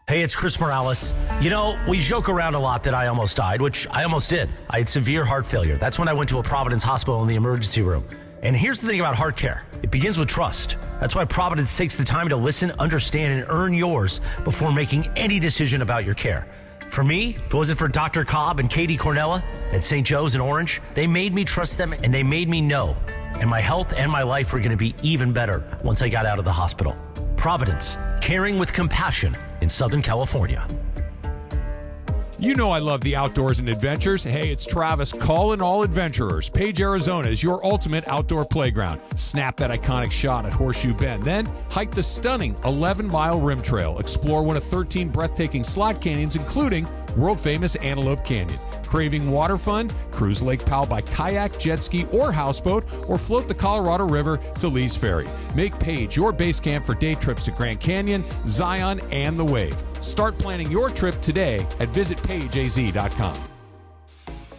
S15: Hey, it's Chris Morales. You know, we joke around a lot that I almost died, which I almost did. I had severe heart failure. That's when I went to a Providence hospital in the emergency room. And here's the thing about heart care. It begins with trust. That's why Providence takes the time to listen, understand, and earn yours before making any decision about your care. For me, if it wasn't for Dr. Cobb and Katie Cornella at St. Joe's in Orange, they made me trust them and they made me know. And my health and my life were going to be even better once I got out of the hospital. Providence, caring with compassion in Southern California.
S24: You know I love the outdoors and adventures. Hey, it's Travis calling all adventurers. Page, Arizona is your ultimate outdoor playground. Snap that iconic shot at Horseshoe Bend. Then hike the stunning 11-mile rim trail. Explore one of 13 breathtaking slot canyons, including world-famous Antelope Canyon. Craving water fun? Cruise Lake Powell by kayak, jet ski, or houseboat, or float the Colorado River to Lee's Ferry. Make Page your base camp for day trips to Grand Canyon, Zion, and the Wave. Start planning your trip today at visitpageaz.com.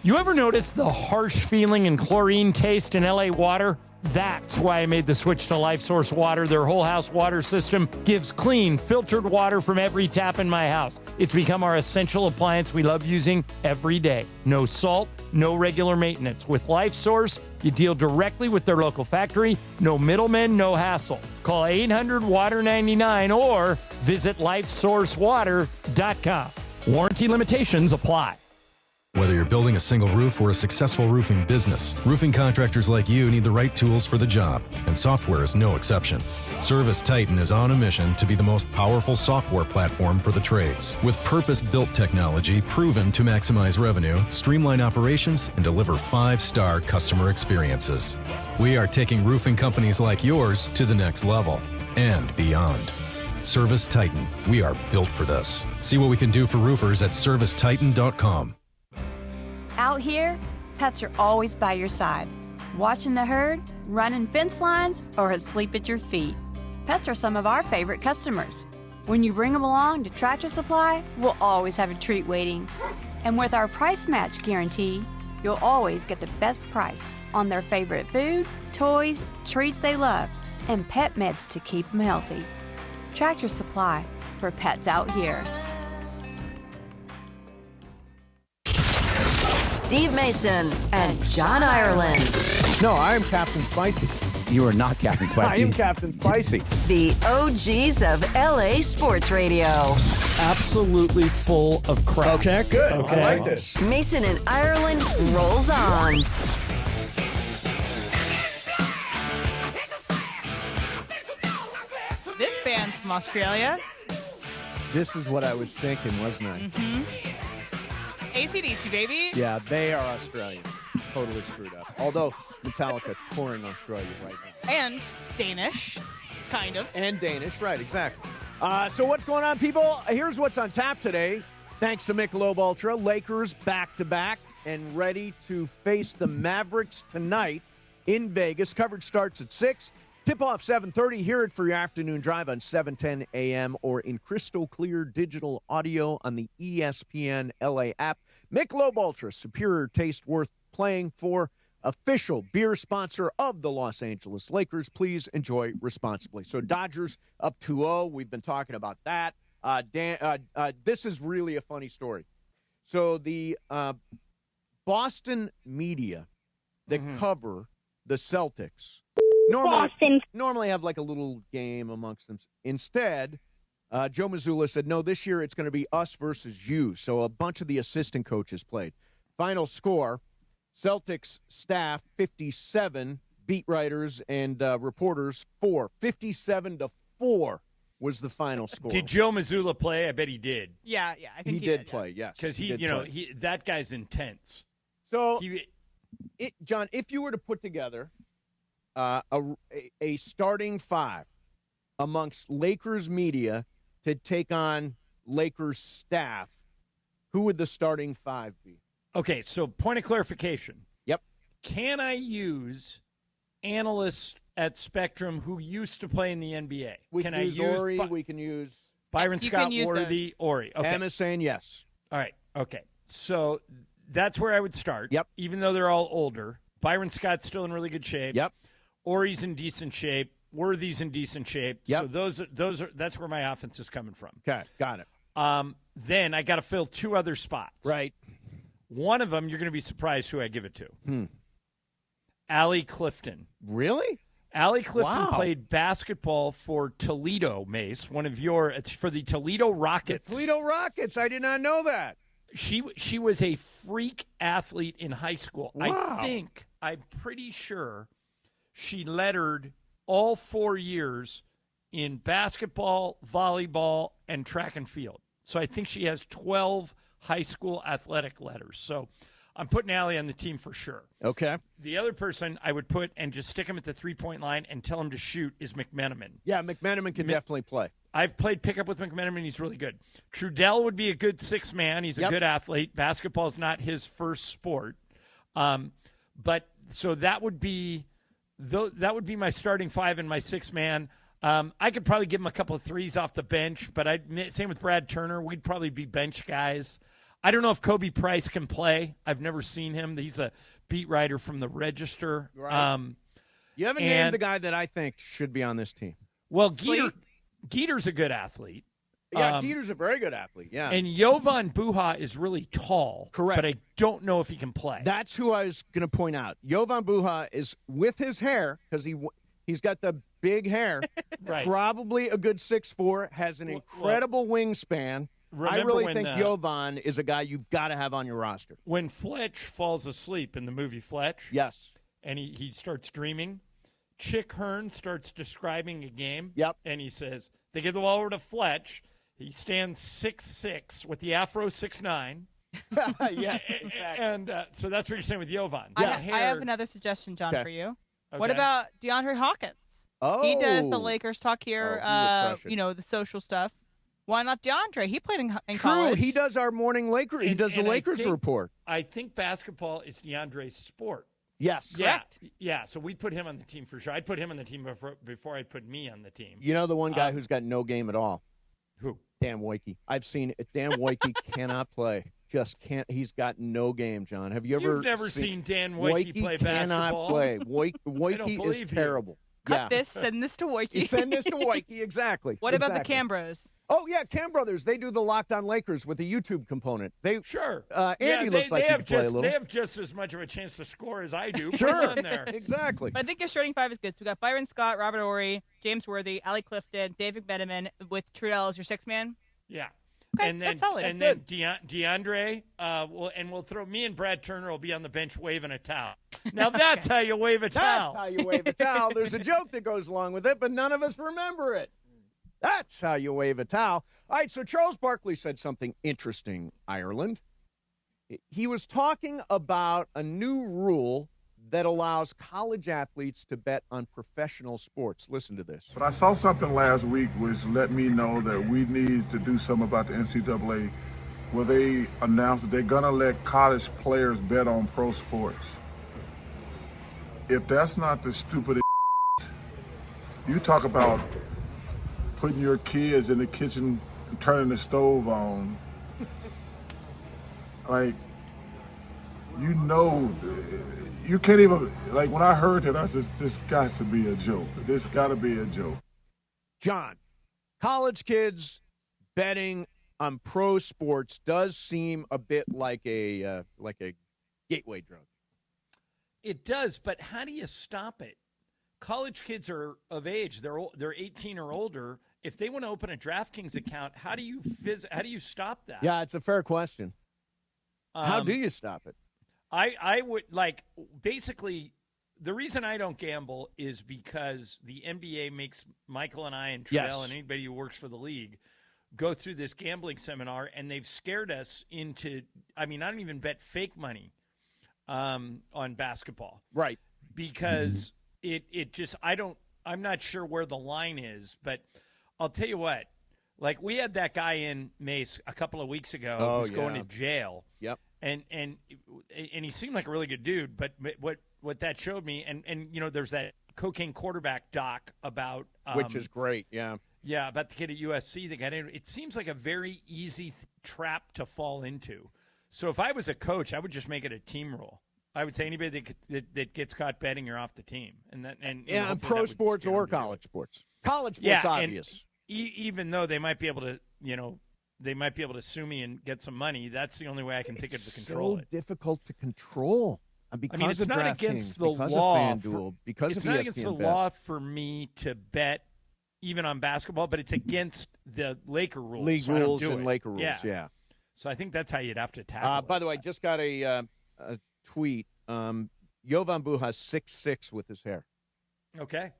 S3: You ever notice the harsh feeling and chlorine taste in LA water? That's why I made the switch to Life Source Water. Their whole house water system gives clean, filtered water from every tap in my house. It's become our essential appliance we love using every day. No salt, no regular maintenance. With Life Source, you deal directly with their local factory. No middlemen, no hassle. Call 800-WATER-99 or visit lifesourcewater.com. Warranty limitations apply.
S2: Whether you're building a single roof or a successful roofing business, roofing contractors like you need the right tools for the job, and software is no exception. Service Titan is on a mission to be the most powerful software platform for the trades, with purpose-built technology proven to maximize revenue, streamline operations, and deliver 5-star customer experiences. We are taking roofing companies like yours to the next level and beyond. Service Titan, we are built for this. See what we can do for roofers at servicetitan.com.
S12: Out here, pets are always by your side, watching the herd, running fence lines, or asleep at your feet. Pets are some of our favorite customers. When you bring them along to Tractor Supply, we'll always have a treat waiting. And with our price match guarantee, you'll always get the best price on their favorite food, toys, treats they love, and pet meds to keep them healthy. Tractor Supply, for pets out here.
S25: Steve Mason and John Ireland.
S4: No, I am Captain Spicy.
S13: You are not Captain Spicy.
S4: I am Captain Spicy.
S25: The OGs of LA Sports Radio.
S3: Absolutely full of crap.
S4: Okay, good.
S3: Okay.
S4: I like this.
S25: Mason and Ireland rolls on.
S5: This band's from Australia.
S4: This is what I was thinking, wasn't I?
S5: Mm-hmm. AC/DC, baby.
S4: Yeah, they are Australian. Totally screwed up. Although Metallica touring Australia right now.
S5: And Danish, kind of.
S4: And Danish, right, exactly. So what's going on, people? Here's what's on tap today. Thanks to Michelob Ultra, Lakers back-to-back and ready to face the Mavericks tonight in Vegas. Coverage starts at 6. Tip-off 7:30. Hear it for your afternoon drive on 710 a.m. or in crystal clear digital audio on the ESPN LA app. Michelob Ultra, superior taste worth playing for. Official beer sponsor of the Los Angeles Lakers. Please enjoy responsibly. So Dodgers up 2-0. We've been talking about that. This is really a funny story. So the Boston media that cover the Celtics normally have like a little game amongst them. Instead, Joe Mazzulla said, no, this year it's going to be us versus you. So a bunch of the assistant coaches played. Final score, Celtics staff 57, beat writers and reporters 4. 57-4 was the final score.
S3: Did Joe Mazzulla play? I bet he did.
S5: Yeah, I think
S4: he did play, yes.
S3: Because that guy's intense.
S4: So, John, if you were to put together a starting five amongst Lakers media to take on Lakers staff, who would the starting five be?
S3: Okay, so point of clarification.
S4: Yep.
S3: Can I use analysts at Spectrum who used to play in the NBA?
S4: We can use Ori. We can use
S3: Byron Scott Worthy. Ori. Okay.
S4: Emma saying yes.
S3: All right. Okay. So that's where I would start.
S4: Yep.
S3: Even though they're all older. Byron Scott's still in really good shape.
S4: Yep.
S3: Ori's in decent shape. Worthy's in decent shape.
S4: Yep.
S3: So that's where my offense is coming from.
S4: Okay. Got it.
S3: Then I got to fill two other spots.
S4: Right.
S3: One of them, you're going to be surprised who I give it to. Allie Clifton.
S4: Really?
S3: Allie Clifton played basketball for Toledo, Mace, for the Toledo Rockets.
S4: The Toledo Rockets. I did not know that.
S3: She was a freak athlete in high school.
S4: Wow.
S3: I'm pretty sure she lettered all 4 years in basketball, volleyball, and track and field. So I think she has 12 high school athletic letters. So I'm putting Allie on the team for sure.
S4: Okay.
S3: The other person I would put and just stick him at the three-point line and tell him to shoot is McMenamin.
S4: Yeah, McMenamin can definitely play.
S3: I've played pickup with McMenamin. He's really good. Trudell would be a good sixth man. He's a good athlete. Basketball's not his first sport. But so that would be my starting five and my sixth man. I could probably give him a couple of threes off the bench, but same with Brad Turner. We'd probably be bench guys. I don't know if Kobe Price can play. I've never seen him. He's a beat writer from the Register.
S4: Right. You haven't named the guy that I think should be on this team.
S3: Well, Geeter's a good athlete.
S4: Yeah, Geeter's a very good athlete, yeah.
S3: And Jovan Buha is really tall.
S4: Correct.
S3: But I don't know if he can play.
S4: That's who I was going to point out. Jovan Buha is, with his hair, because he's got the big hair,
S3: right.
S4: Probably a good 6'4", has an incredible wingspan. I really think Jovan is a guy you've got to have on your roster.
S3: When Fletch falls asleep in the movie Fletch,
S4: yes,
S3: and he starts dreaming, Chick Hearn starts describing a game, and he says, they give the ball over to Fletch. He stands 6'6", with the afro 6'9".
S4: Yes, exactly.
S3: And so that's what you're saying with Jovan.
S5: I have another suggestion, John, for you.
S3: Okay.
S5: What about DeAndre Hawkins?
S4: Oh.
S5: He does the Lakers talk here,
S4: the
S5: social stuff. Why not DeAndre? He played in
S4: True,
S5: college.
S4: he does our morning Lakers. He does the Lakers report.
S3: I think basketball is DeAndre's sport.
S4: Yes.
S5: Correct.
S3: Yeah, so we put him on the team for sure. I'd put him on the team before I'd put me on the team.
S4: You know the one guy who's got no game at all?
S3: Who?
S4: Dan Woike. I've seen it. Dan Woike cannot play. Just can't. He's got no game, John. Have you ever
S3: You've never seen Dan Woike play basketball?
S4: Cannot play. Woike is terrible.
S5: Cut this, send this to Woike.
S4: Send this to Woike, exactly.
S5: What about the Cam Bros?
S4: Oh, yeah, Cam Brothers. They do the Locked On Lakers with the YouTube component.
S3: Sure.
S4: Andy looks like he can play a little.
S3: They have just as much of a chance to score as I do.
S4: Sure.
S3: Put him on there.
S4: Exactly.
S5: But I think your starting five is good. So we got Byron Scott, Robert Horry, James Worthy, Ali Clifton, David Bedeman, with Trudell as your sixth man.
S3: Yeah.
S5: Okay,
S3: and then,
S5: that's solid.
S3: And then DeAndre, we'll throw me and Brad Turner will be on the bench waving a towel. Now that's how you wave a towel.
S4: That's how you wave a towel. There's a joke that goes along with it, but none of us remember it. That's how you wave a towel. All right, so Charles Barkley said something interesting, Ireland. He was talking about a new rule that allows college athletes to bet on professional sports. Listen to this.
S9: But I saw something last week which let me know that we need to do something about the NCAA, where they announced that they're going to let college players bet on pro sports. If that's not the stupidest you talk about putting your kids in the kitchen and turning the stove on, like, you can't even, like, when I heard that, I said, this got to be a joke. This got to be a joke.
S4: John, college kids betting on pro sports does seem a bit like a gateway drug.
S3: It does, but how do you stop it? College kids are of age; they're 18 or older. If they want to open a DraftKings account, how do you stop that?
S4: Yeah, it's a fair question. How do you stop it?
S3: I would basically the reason I don't gamble is because the NBA makes Michael and I and Trudell and anybody who works for the league go through this gambling seminar, and they've scared us into. I mean, I don't even bet fake money on basketball,
S4: right?
S3: Because it just I'm not sure where the line is, but I'll tell you what. Like, we had that guy in Mace a couple of weeks ago who was going to jail.
S4: Yep.
S3: And he seemed like a really good dude, but what that showed me, and you know, there's that cocaine quarterback doc about
S4: which is great, yeah,
S3: about the kid at USC that got in. It seems like a very easy trap to fall into. So if I was a coach, I would just make it a team rule. I would say anybody that gets caught betting, you're off the team. And
S4: pro sports or college sports. College sports, obvious.
S3: Even though they might be able to, sue me and get some money, that's the only way I can think of to control it.
S4: It's so difficult to control. Because
S3: I mean, it's not against the law. It's not against the law for me to bet even on basketball, but it's against the Laker rules.
S4: League rules and Laker rules, yeah.
S3: So I think that's how you'd have to tackle it.
S4: By the way, I just got a tweet. Jovan Buha's 6'6" with his hair.
S3: Okay.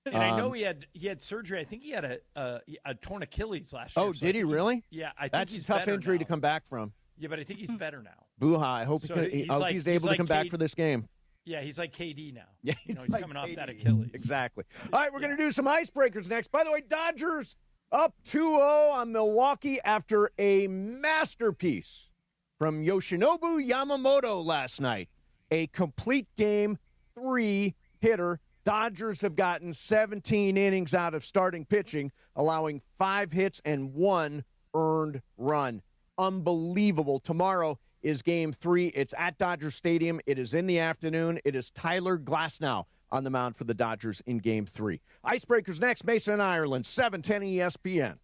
S3: And I know he had surgery. I think he had a torn Achilles last year.
S4: Oh, did he really?
S3: Yeah, I think
S4: that's
S3: he's
S4: a tough
S3: better
S4: injury
S3: now.
S4: to come back from.
S3: Yeah, but I think he's better now.
S4: Buha, I hope he's able to come back for this game.
S3: Yeah, he's like KD now.
S4: Yeah,
S3: he's
S4: like
S3: coming
S4: KD.
S3: off that Achilles.
S4: Exactly. All right, we're going to do some icebreakers next. By the way, Dodgers up 2-0 on Milwaukee after a masterpiece from Yoshinobu Yamamoto last night. A complete game, 3-hitter. Dodgers have gotten 17 innings out of starting pitching, allowing 5 hits and 1 earned run. unbelievable. Tomorrow is Game 3. It's at Dodger Stadium. It is in the afternoon. It is Tyler Glasnow on the mound for the Dodgers in Game 3. Icebreakers next, Mason and Ireland, 710 ESPN.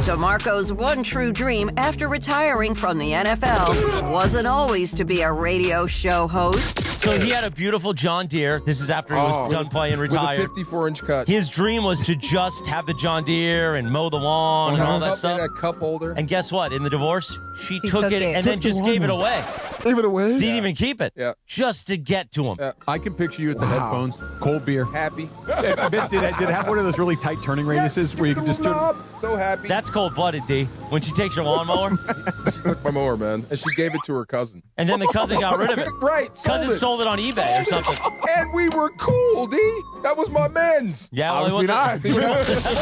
S14: DeMarco's one true dream after retiring from the NFL wasn't always to be a radio show host.
S15: So he had a beautiful John Deere. This is after he was done playing, retired.
S16: With a 54-inch cut.
S15: His dream was to just have the John Deere and mow the lawn and all that stuff.
S16: A cup holder.
S15: And guess what? In the divorce, she took it and then just gave it away.
S16: Gave it away?
S15: Didn't even keep it.
S16: Yeah.
S15: Just to get to him.
S16: Yeah.
S24: I can picture you with the headphones, cold beer.
S16: Happy.
S24: I bet, did it have one of those really tight turning radiuses where you can just do it?
S16: So happy.
S15: That's cold-blooded, D. When she takes your lawnmower.
S16: She took my mower, man. And she gave it to her cousin.
S15: And then the cousin got rid of it.
S16: Right.
S15: Cousin sold it on eBay or something.
S16: And we were cool, D. That was my man's.
S15: Yeah, well,
S16: obviously not.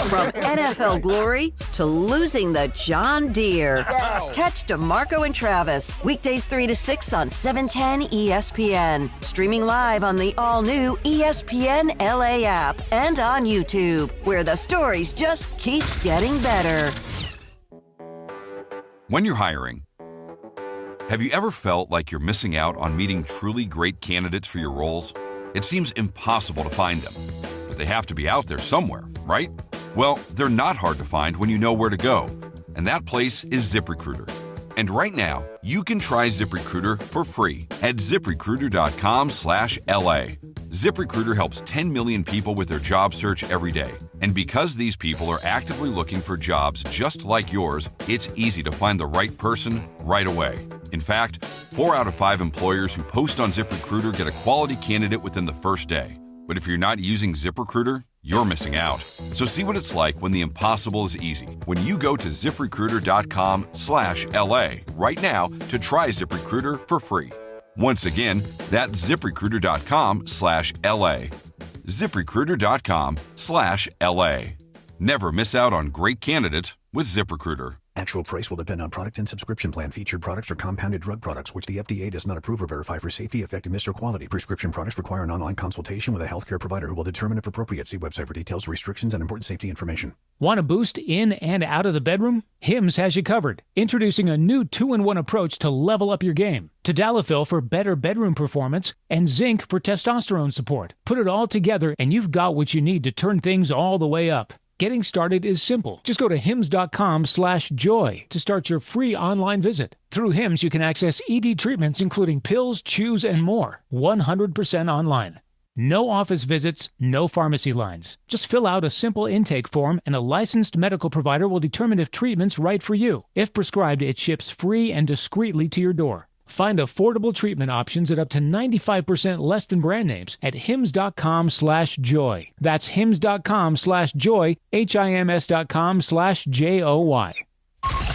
S14: From NFL glory to losing the John Deere.
S16: Wow.
S14: Catch DeMarco and Travis weekdays 3 to 6 on 710 ESPN. Streaming live on the all-new ESPN LA app and on YouTube, where the stories just keep getting better.
S17: When you're hiring, have you ever felt like you're missing out on meeting truly great candidates for your roles? It seems impossible to find them, but they have to be out there somewhere, right? Well, they're not hard to find when you know where to go, and that place is ZipRecruiter. And right now, you can try ZipRecruiter for free at ZipRecruiter.com/LA. ZipRecruiter helps 10 million people with their job search every day. And because these people are actively looking for jobs just like yours, it's easy to find the right person right away. In fact, 4 out of 5 employers who post on ZipRecruiter get a quality candidate within the first day. But if you're not using ZipRecruiter, you're missing out. So see what it's like when the impossible is easy. When you go to ZipRecruiter.com/LA right now to try ZipRecruiter for free. Once again, that's ZipRecruiter.com/LA. ZipRecruiter.com/LA. Never miss out on great candidates with ZipRecruiter.
S18: Actual price will depend on product and subscription plan. Featured products are compounded drug products, which the FDA does not approve or verify for safety, effectiveness, or quality. Prescription products require an online consultation with a healthcare provider who will determine if appropriate. See website for details, restrictions, and important safety information.
S19: Want a boost in and out of the bedroom? Hims has you covered. Introducing a new 2-in-1 approach to level up your game. Tadalafil for better bedroom performance and zinc for testosterone support. Put it all together and you've got what you need to turn things all the way up. Getting started is simple. Just go to hims.com/joy to start your free online visit. Through Hims, you can access ED treatments including pills, chews, and more. 100% online. No office visits, no pharmacy lines. Just fill out a simple intake form and a licensed medical provider will determine if treatment's right for you. If prescribed, it ships free and discreetly to your door. Find affordable treatment options at up to 95% less than brand names at hims.com/joy. That's hims.com/joy, HIMS.com/JOY.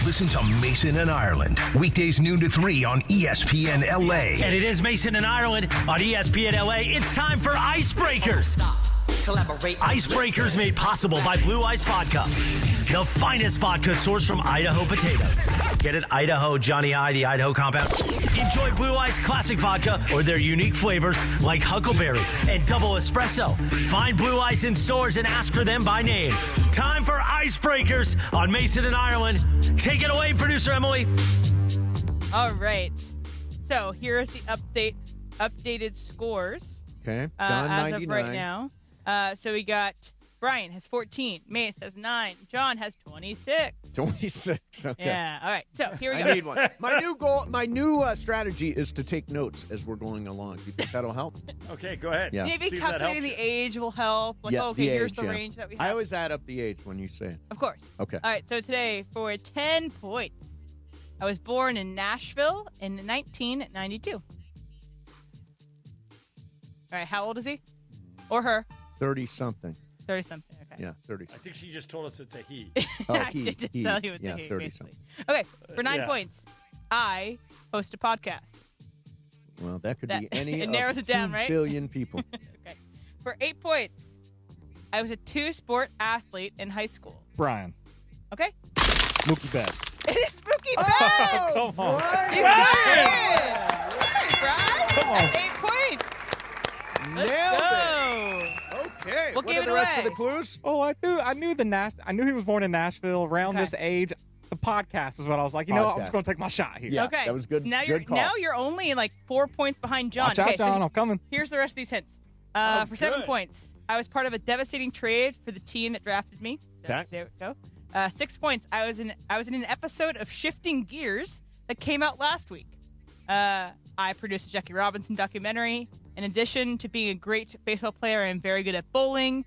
S10: Listen to Mason and Ireland, weekdays noon to 3 on ESPN LA.
S15: And it is Mason and Ireland on ESPN LA. It's time for Icebreakers. Icebreakers made possible by Blue Ice Vodka, the finest vodka sourced from Idaho potatoes. Get it? Idaho, Johnny I, the Idaho compound. Enjoy Blue Ice Classic Vodka or their unique flavors like Huckleberry and Double Espresso. Find Blue Ice in stores and ask for them by name. Time for Icebreakers on Mason and Ireland. Take it away, producer Emily.
S5: All right. So here's the updated scores.
S4: Okay. John,
S5: as
S4: 99.
S5: of right now. So we got Brian has 14, Mace has 9, John has 26.
S4: 26. Okay.
S5: Yeah. All right. So here we go.
S4: I need one. My new strategy is to take notes as we're going along. You think that'll help?
S3: Okay, go ahead.
S4: Yeah.
S5: Maybe calculating the age will help. Like,
S4: Yeah,
S5: okay, here's
S4: age,
S5: the
S4: yeah.
S5: range that we have.
S4: I always add up the age when you say it.
S5: Of course.
S4: Okay.
S5: All right. So today, for 10 points, I was born in Nashville in 1992. All right. How old is he? Or her?
S4: 30-something.
S5: 30-something. Okay.
S4: Yeah, 30.
S3: I think she just told us it's a he.
S5: I did just tell you it's a he,
S4: 30-something.
S5: Okay. For 9
S3: Yeah.
S5: points, I host a podcast.
S4: Well, that could be any
S5: it
S4: of
S5: narrows it down,
S4: 2
S5: right?
S4: billion people.
S5: Okay. For 8 points, I was a 2-sport athlete in high school.
S20: Brian.
S5: Okay.
S20: Mookie Betts.
S5: It is Mookie Betts.
S20: Come on.
S5: You got it. Okay, Brian.
S20: Come on.
S5: That's 8 points. Let's
S4: Nailed
S5: go.
S4: it. Okay.
S5: What
S4: What
S5: gave
S4: are the
S5: it
S4: rest
S5: away?
S4: of the clues?
S1: Oh, I knew he was born in Nashville around
S5: Okay.
S1: this age. The podcast is what I was like. I'm just going to take my shot here.
S4: Yeah,
S5: Okay.
S4: that was good.
S5: Now
S4: good call.
S5: you're only like 4 points behind John.
S1: Watch out,
S5: okay,
S1: John. I'm coming.
S5: Here's the rest of these hints. For 7
S3: good.
S5: points, I was part of a devastating trade for the team that drafted me. So
S4: Okay.
S5: there we go. 6 points. I was in an episode of Shifting Gears that came out last week. I produced a Jackie Robinson documentary. In addition to being a great baseball player, I am very good at bowling.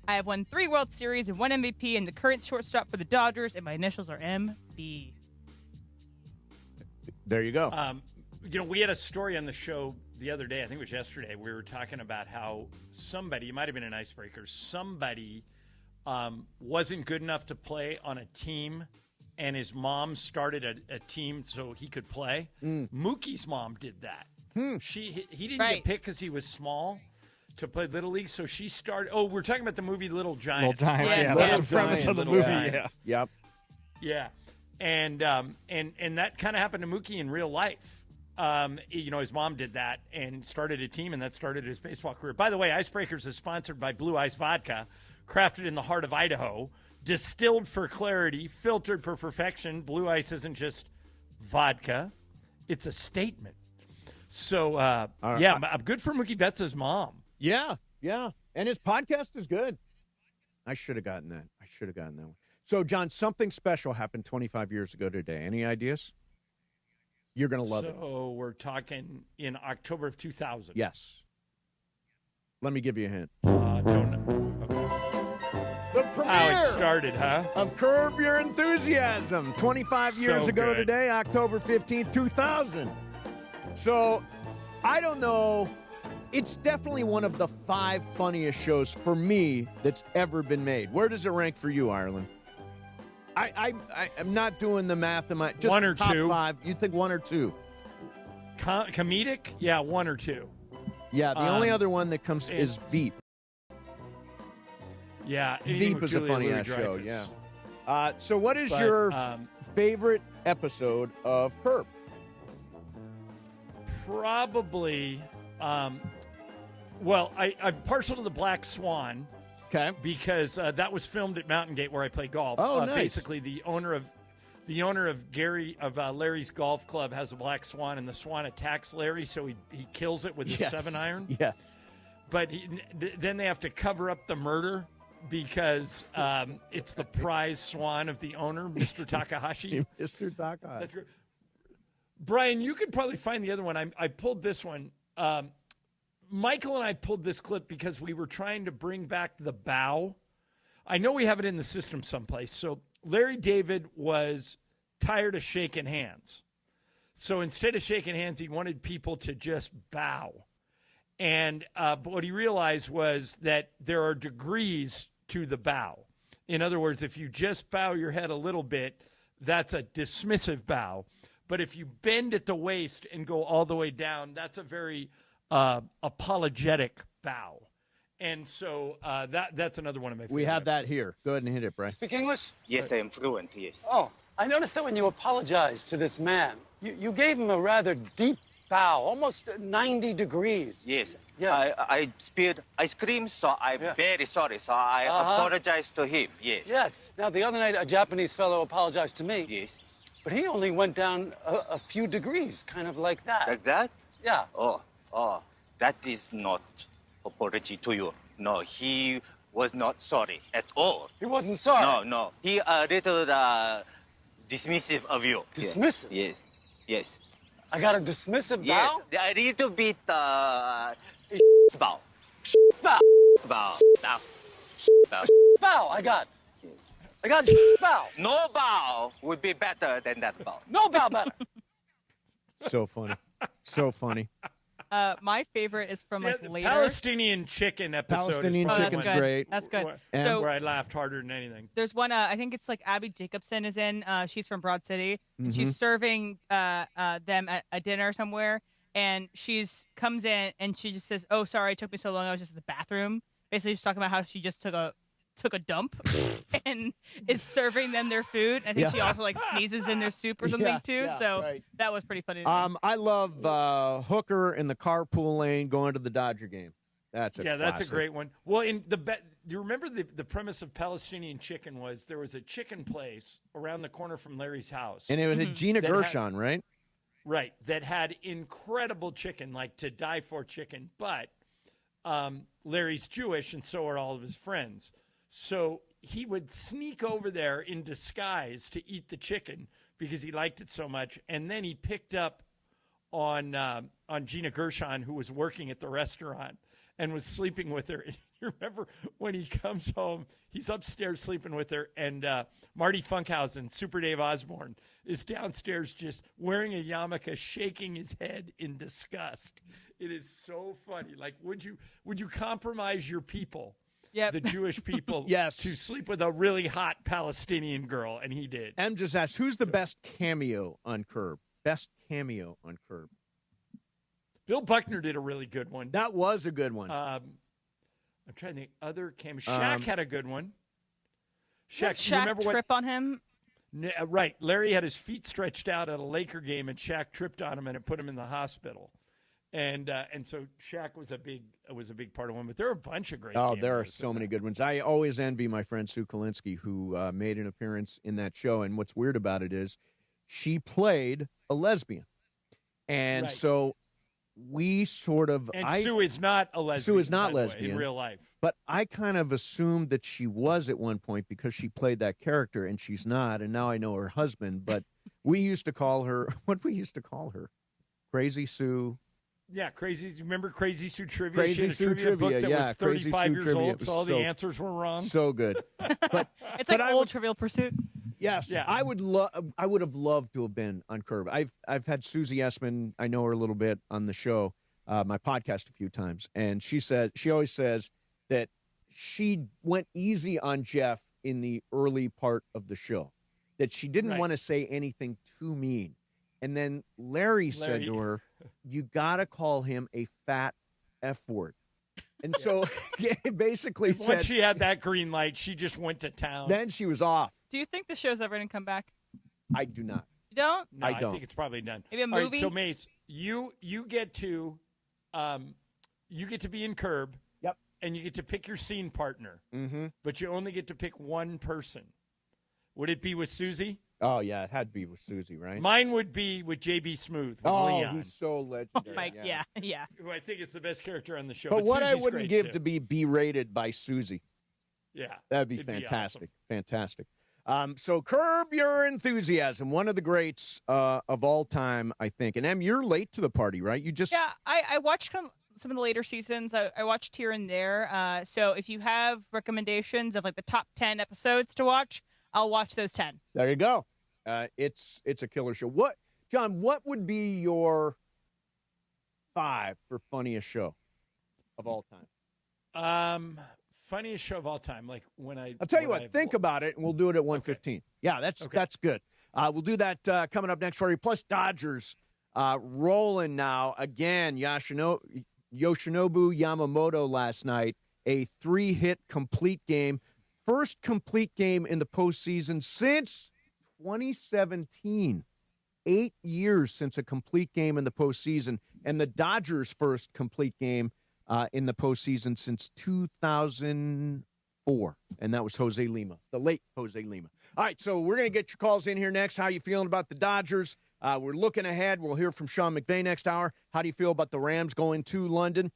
S5: I have won 3 World Series and 1 MVP, and the current shortstop for the Dodgers, and my initials are MB.
S4: There you go.
S3: We had a story on the show the other day, I think it was yesterday, we were talking about how somebody, it might have been an icebreaker, somebody wasn't good enough to play on a team, and his mom started a team so he could play. Mookie's mom did that. He didn't get picked because he was small to play Little League, so she started. Oh, we're talking about the movie Little Giants.
S1: Little Giants,
S5: Yes.
S1: yeah.
S5: Yes.
S1: That's the premise of the movie, yeah.
S4: Yep.
S3: Yeah, and that kind of happened to Mookie in real life. His mom did that and started a team, and that started his baseball career. By the way, Icebreakers is sponsored by Blue Ice Vodka, crafted in the heart of Idaho, distilled for clarity, filtered for perfection. Blue Ice isn't just vodka; it's a statement. So, I'm good for Mookie Betts' mom.
S4: Yeah. And his podcast is good. I should have gotten that. one. So, John, something special happened 25 years ago today. Any ideas? You're going to love it.
S3: So we're talking in October of 2000.
S4: Yes. Let me give you a hint.
S3: Don't know. Okay.
S4: The premiere
S3: How it started, huh?
S4: of Curb Your Enthusiasm 25 years
S3: So
S4: ago
S3: good.
S4: today, October 15th, 2000. So, I don't know. It's definitely one of the 5 funniest shows for me that's ever been made. Where does it rank for you, Ireland? I'm not doing the math. Just
S3: 1 or
S4: top
S3: 2.
S4: 5. You think 1 or 2?
S3: Comedic? Yeah, 1 or 2.
S4: Yeah, the only other one that comes is Veep.
S3: Yeah.
S4: Veep is a funny-ass show, yeah. So what is your favorite episode of Curb?
S3: Probably, I'm partial to the Black Swan.
S4: Okay.
S3: Because that was filmed at Mountain Gate where I play golf.
S4: Oh, nice.
S3: Basically, the owner of Larry's golf club has a black swan, and the swan attacks Larry, so he kills it with his 7-iron.
S4: Yes.
S3: But then they have to cover up the murder because it's the prize swan of the owner, Mr. Takahashi.
S4: Mr. Takahashi.
S3: That's great. Brian, you could probably find the other one. I pulled this one. Michael and I pulled this clip because we were trying to bring back the bow. I know we have it in the system someplace. So Larry David was tired of shaking hands. So instead of shaking hands, he wanted people to just bow. And but what he realized was that there are degrees to the bow. In other words, if you just bow your head a little bit, that's a dismissive bow. But if you bend at the waist and go all the way down, that's a very apologetic bow. And so that's another one of my favorites.
S4: We have that here. Go ahead and hit it, Bryce.
S6: Speak English?
S7: Yes, I am fluent, yes.
S6: Oh, I noticed that when you apologized to this man, you gave him a rather deep bow, almost 90 degrees.
S7: Yes.
S6: Yeah.
S7: I spilled ice cream, so I'm very sorry. So I apologize to him, yes.
S6: Yes. Now, the other night, a Japanese fellow apologized to me.
S7: Yes.
S6: But he only went down a few degrees, kind of like that.
S7: Like that?
S6: Yeah.
S7: Oh, that is not apology to you. No, he was not sorry at all.
S6: He wasn't sorry?
S7: No. He a little dismissive of you.
S6: Dismissive?
S7: Yes.
S6: I got a dismissive
S7: Yes,
S6: bow?
S7: a little bit bow.
S6: Bow.
S7: Bow.
S6: Bow, I got.
S7: Yes.
S6: I got bow.
S7: No bow would be better than that bow.
S6: No bow better.
S4: So funny. So funny.
S5: My favorite is from later.
S3: Palestinian chicken episode.
S4: Palestinian chicken's great.
S5: That's good.
S3: Where I laughed harder than anything.
S5: There's one, I think it's like Abby Jacobson is in. She's from Broad City.
S4: Mm-hmm.
S5: She's serving them at a dinner somewhere. And comes in and she just says, "Oh, sorry, it took me so long. I was just in the bathroom." Basically, she's talking about how she just took a dump and is serving them their food. I think she also like sneezes in their soup or something too. So that was pretty funny.
S4: I love Hooker in the carpool lane going to the Dodger game. That's a
S3: that's a great one. Well, do you remember the premise of Palestinian Chicken was there was a chicken place around the corner from Larry's house.
S4: And it was Gina Gershon, right?
S3: Right, that had incredible chicken, like to die for chicken. But Larry's Jewish, and so are all of his friends. So he would sneak over there in disguise to eat the chicken because he liked it so much. And then he picked up on Gina Gershon, who was working at the restaurant and was sleeping with her. And you remember when he comes home, he's upstairs sleeping with her, and Marty Funkhausen, Super Dave Osborne, is downstairs just wearing a yarmulke, shaking his head in disgust. It is so funny. Like, would you compromise your people, the Jewish people, to sleep with a really hot Palestinian girl? And he did.
S4: M just asked, who's the best cameo on Curb? Best cameo on Curb.
S3: Bill Buckner did a really good one.
S4: That was a good one.
S3: I'm trying to think. Other cameo. Shaq had a good one.
S5: Shaq remember trip on him?
S3: Right. Larry had his feet stretched out at a Laker game, and Shaq tripped on him, and it put him in the hospital. And so Shaq was a big part of one. But there are a bunch of great.
S4: Oh, there are so many good ones. I always envy my friend Sue Kalinsky, who made an appearance in that show. And what's weird about it is she played a lesbian, and so we sort of.
S3: And Sue is not a lesbian.
S4: Sue is not lesbian
S3: in real life.
S4: But I kind of assumed that she was at one point because she played that character, and she's not. And now I know her husband. But we used to call her what we used to call her, Crazy Sue.
S3: Yeah, Crazy. Remember Crazy Sue Trivia?
S4: Crazy
S3: she had a
S4: Sue
S3: trivia book that was 35
S4: Crazy Sue
S3: years
S4: Trivia.
S3: old, so all the answers were wrong.
S4: So good. But
S5: it's like old Trivial Pursuit.
S4: Yes, yeah. I would have loved to have been on Curb. I've had Susie Essman. I know her a little bit on the show, my podcast a few times, and she always says that she went easy on Jeff in the early part of the show, that she didn't want to say anything too mean, and then Larry said to her, "You got to call him a fat F word." And so basically
S3: once she had that green light, she just went to town.
S4: Then she was off.
S5: Do you think the show's ever going to come back?
S4: I do not.
S5: You don't?
S3: No,
S4: I don't.
S3: I think it's probably done.
S5: Maybe a movie?
S3: All right, so Mace, you get to be in Curb.
S4: Yep.
S3: And you get to pick your scene partner.
S4: Mm-hmm.
S3: But you only get to pick one person. Would it be with Susie?
S4: Oh, yeah, it had to be with Susie, right?
S3: Mine would be with J.B. Smooth. With Leon.
S4: He's so legendary.
S5: Yeah.
S3: Who I think is the best character on the show.
S4: But what
S3: Susie's
S4: I wouldn't give
S3: too.
S4: to be berated by Susie.
S3: Yeah.
S4: That'd be
S3: it'd
S4: fantastic.
S3: Be awesome.
S4: Fantastic. So Curb Your Enthusiasm, one of the greats of all time, I think. And Em, you're late to the party, right? You just
S5: I watched some of the later seasons. I watched here and there. So if you have recommendations of like the top 10 episodes to watch, I'll watch those 10.
S4: There you go. It's a killer show. John, what would be your 5 for funniest show of all time?
S3: Funniest show of all time. Like
S4: I'll tell you what, think about it, and we'll do it at 1:15. Yeah, that's good. We'll do that coming up next for you. Plus, Dodgers rolling now. Again, Yoshinobu Yamamoto last night, a 3-hit complete game. First complete game in the postseason since 2017. 8 years since a complete game in the postseason, and the Dodgers' first complete game in the postseason since 2004, and that was Jose Lima, the late Jose Lima. All right, so we're going to get your calls in here next. How you feeling about the Dodgers? We're looking ahead. We'll hear from Sean McVay next hour. How do you feel about the Rams going to London?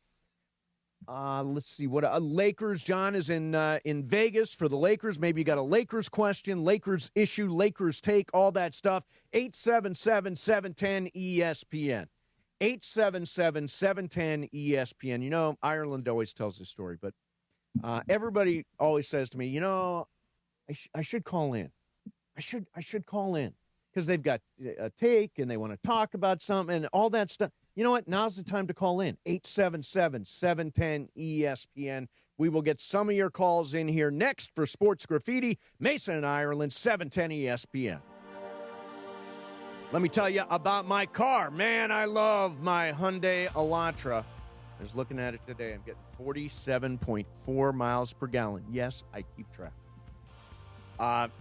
S4: Let's see what Lakers. John is in Vegas for the Lakers. Maybe you got a Lakers question, Lakers issue, Lakers take, all that stuff. 877-710-ESPN. 877-710-ESPN. You know, Ireland always tells this story, but everybody always says to me, you know, I should call in. I should call in because they've got a take and they want to talk about something and all that stuff. You know what? Now's the time to call in. 877-710-ESPN. We will get some of your calls in here next for Sports Graffiti. Mason and Ireland, 710 ESPN. Let me tell you about my car. Man, I love my Hyundai Elantra. I was looking at it today. I'm getting 47.4 miles per gallon. Yes, I keep track.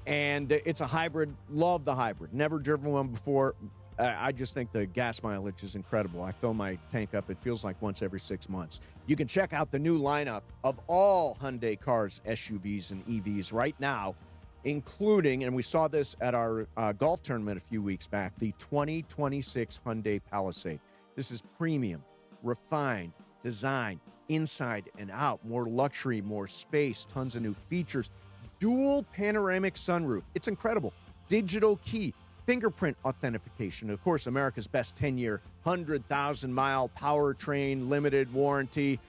S4: And it's a hybrid. Love the hybrid. Never driven one before. I just think the gas mileage is incredible. I fill my tank up, it feels like once every 6 months. You can check out the new lineup of all Hyundai cars, SUVs, and EVs right now, including, and we saw this at our golf tournament a few weeks back, the 2026 Hyundai Palisade. This is premium, refined, design, inside and out, more luxury, more space, tons of new features, dual panoramic sunroof. It's incredible. Digital key, fingerprint authentication. Of course, America's best 10-year, 100,000-mile powertrain limited warranty.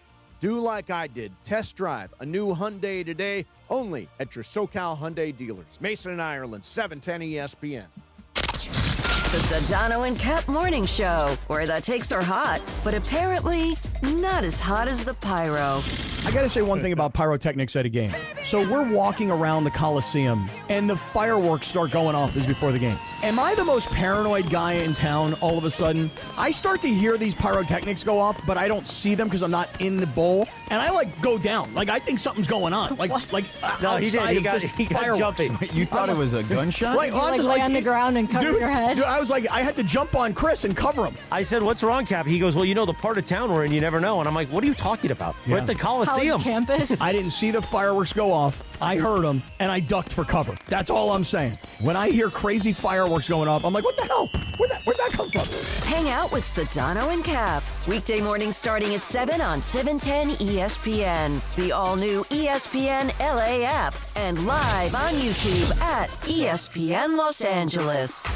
S4: Do like I did. Test drive a new Hyundai today, only at your SoCal Hyundai dealers. Mason and Ireland, 710 ESPN.
S14: The Sedano and Cap Morning Show, where the takes are hot, but apparently not as hot as the pyro.
S8: I got to say one thing about pyrotechnics at a game. So we're walking around the Coliseum, and the fireworks start going off as before the game. Am I the most paranoid guy in town all of a sudden? I start to hear these pyrotechnics go off, but I don't see them because I'm not in the bowl, and I go down. I think something's going on.
S15: No, he did. He got jumping.
S13: You thought it was a gunshot?
S8: Right,
S11: Did you lay on the ground and cover your head?
S8: Dude, I was I had to jump on Chris and cover him.
S15: I said, "What's wrong, Cap?" He goes, "Well, the part of town we're in, you never know." And I'm like, "What are you talking about?
S8: Yeah.
S15: We're at the Coliseum."
S11: College campus.
S8: I didn't see the fireworks go off. I heard them, and I ducked for cover. That's all I'm saying. When I hear crazy fireworks going off, I'm like, what the hell? Where'd that come from?
S14: Hang out with Sedano and Cap. Weekday mornings starting at 7 on 710 ESPN. The all-new ESPN LA app. And live on YouTube at ESPN Los Angeles.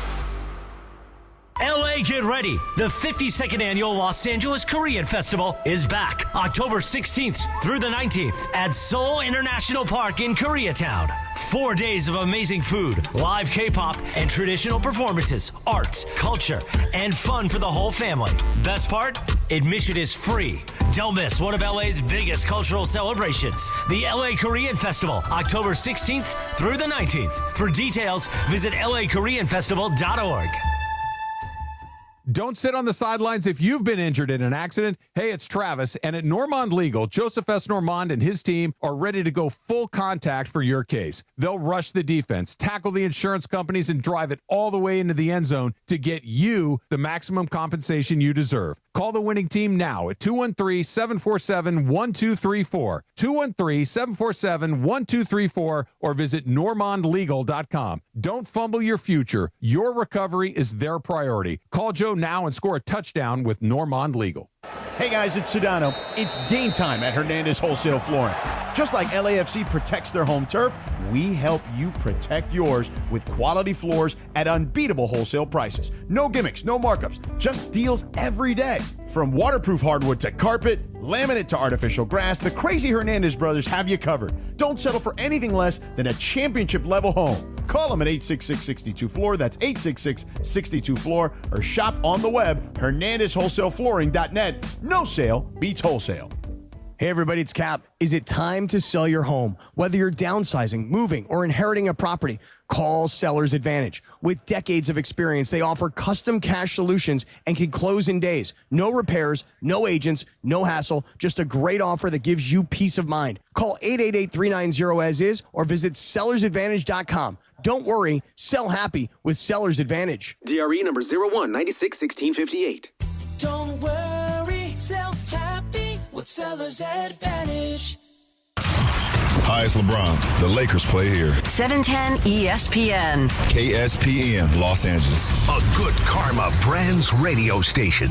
S15: LA, get ready. The 52nd annual Los Angeles Korean Festival is back October 16th through the 19th at Seoul International Park in Koreatown. 4 days of amazing food, live K-pop, and traditional performances, arts, culture, and fun for the whole family. Best part? Admission is free. Don't miss one of LA's biggest cultural celebrations, the LA Korean Festival, October 16th through the 19th. For details, visit lakoreanfestival.org.
S24: Don't sit on the sidelines if you've been injured in an accident. Hey, it's Travis, and at Normand Legal, Joseph S. Normand and his team are ready to go full contact for your case. They'll rush the defense, tackle the insurance companies, and drive it all the way into the end zone to get you the maximum compensation you deserve. Call the winning team now at 213-747-1234, 213-747-1234, or visit normandlegal.com. Don't fumble your future. Your recovery is their priority. Call Joe now and score a touchdown with Normand Legal.
S8: Hey guys, it's Sedano. It's game time at Hernandez Wholesale Flooring. Just like LAFC protects their home turf, we help you protect yours with quality floors at unbeatable wholesale prices. No gimmicks, no markups, just deals every day. From waterproof hardwood to carpet, laminate to artificial grass, the crazy Hernandez brothers have you covered. Don't settle for anything less than a championship-level home. Call them at 866-62-FLOOR, that's 866-62-FLOOR, or shop on the web, hernandezwholesaleflooring.net. No sale beats wholesale. Hey everybody, it's Cap. Is it time to sell your home? Whether you're downsizing, moving, or inheriting a property, call Seller's Advantage. With decades of experience, they offer custom cash solutions and can close in days. No repairs, no agents, no hassle, just a great offer that gives you peace of mind. Call 888-390-AS-IS or visit sellersadvantage.com. Don't worry, sell happy with Seller's Advantage.
S20: DRE number 01961658.
S21: Don't worry, sell happy with Seller's Advantage.
S22: Hi, it's LeBron. The Lakers play here.
S14: 710 ESPN.
S22: KSPN, Los Angeles.
S10: A good karma brands radio station.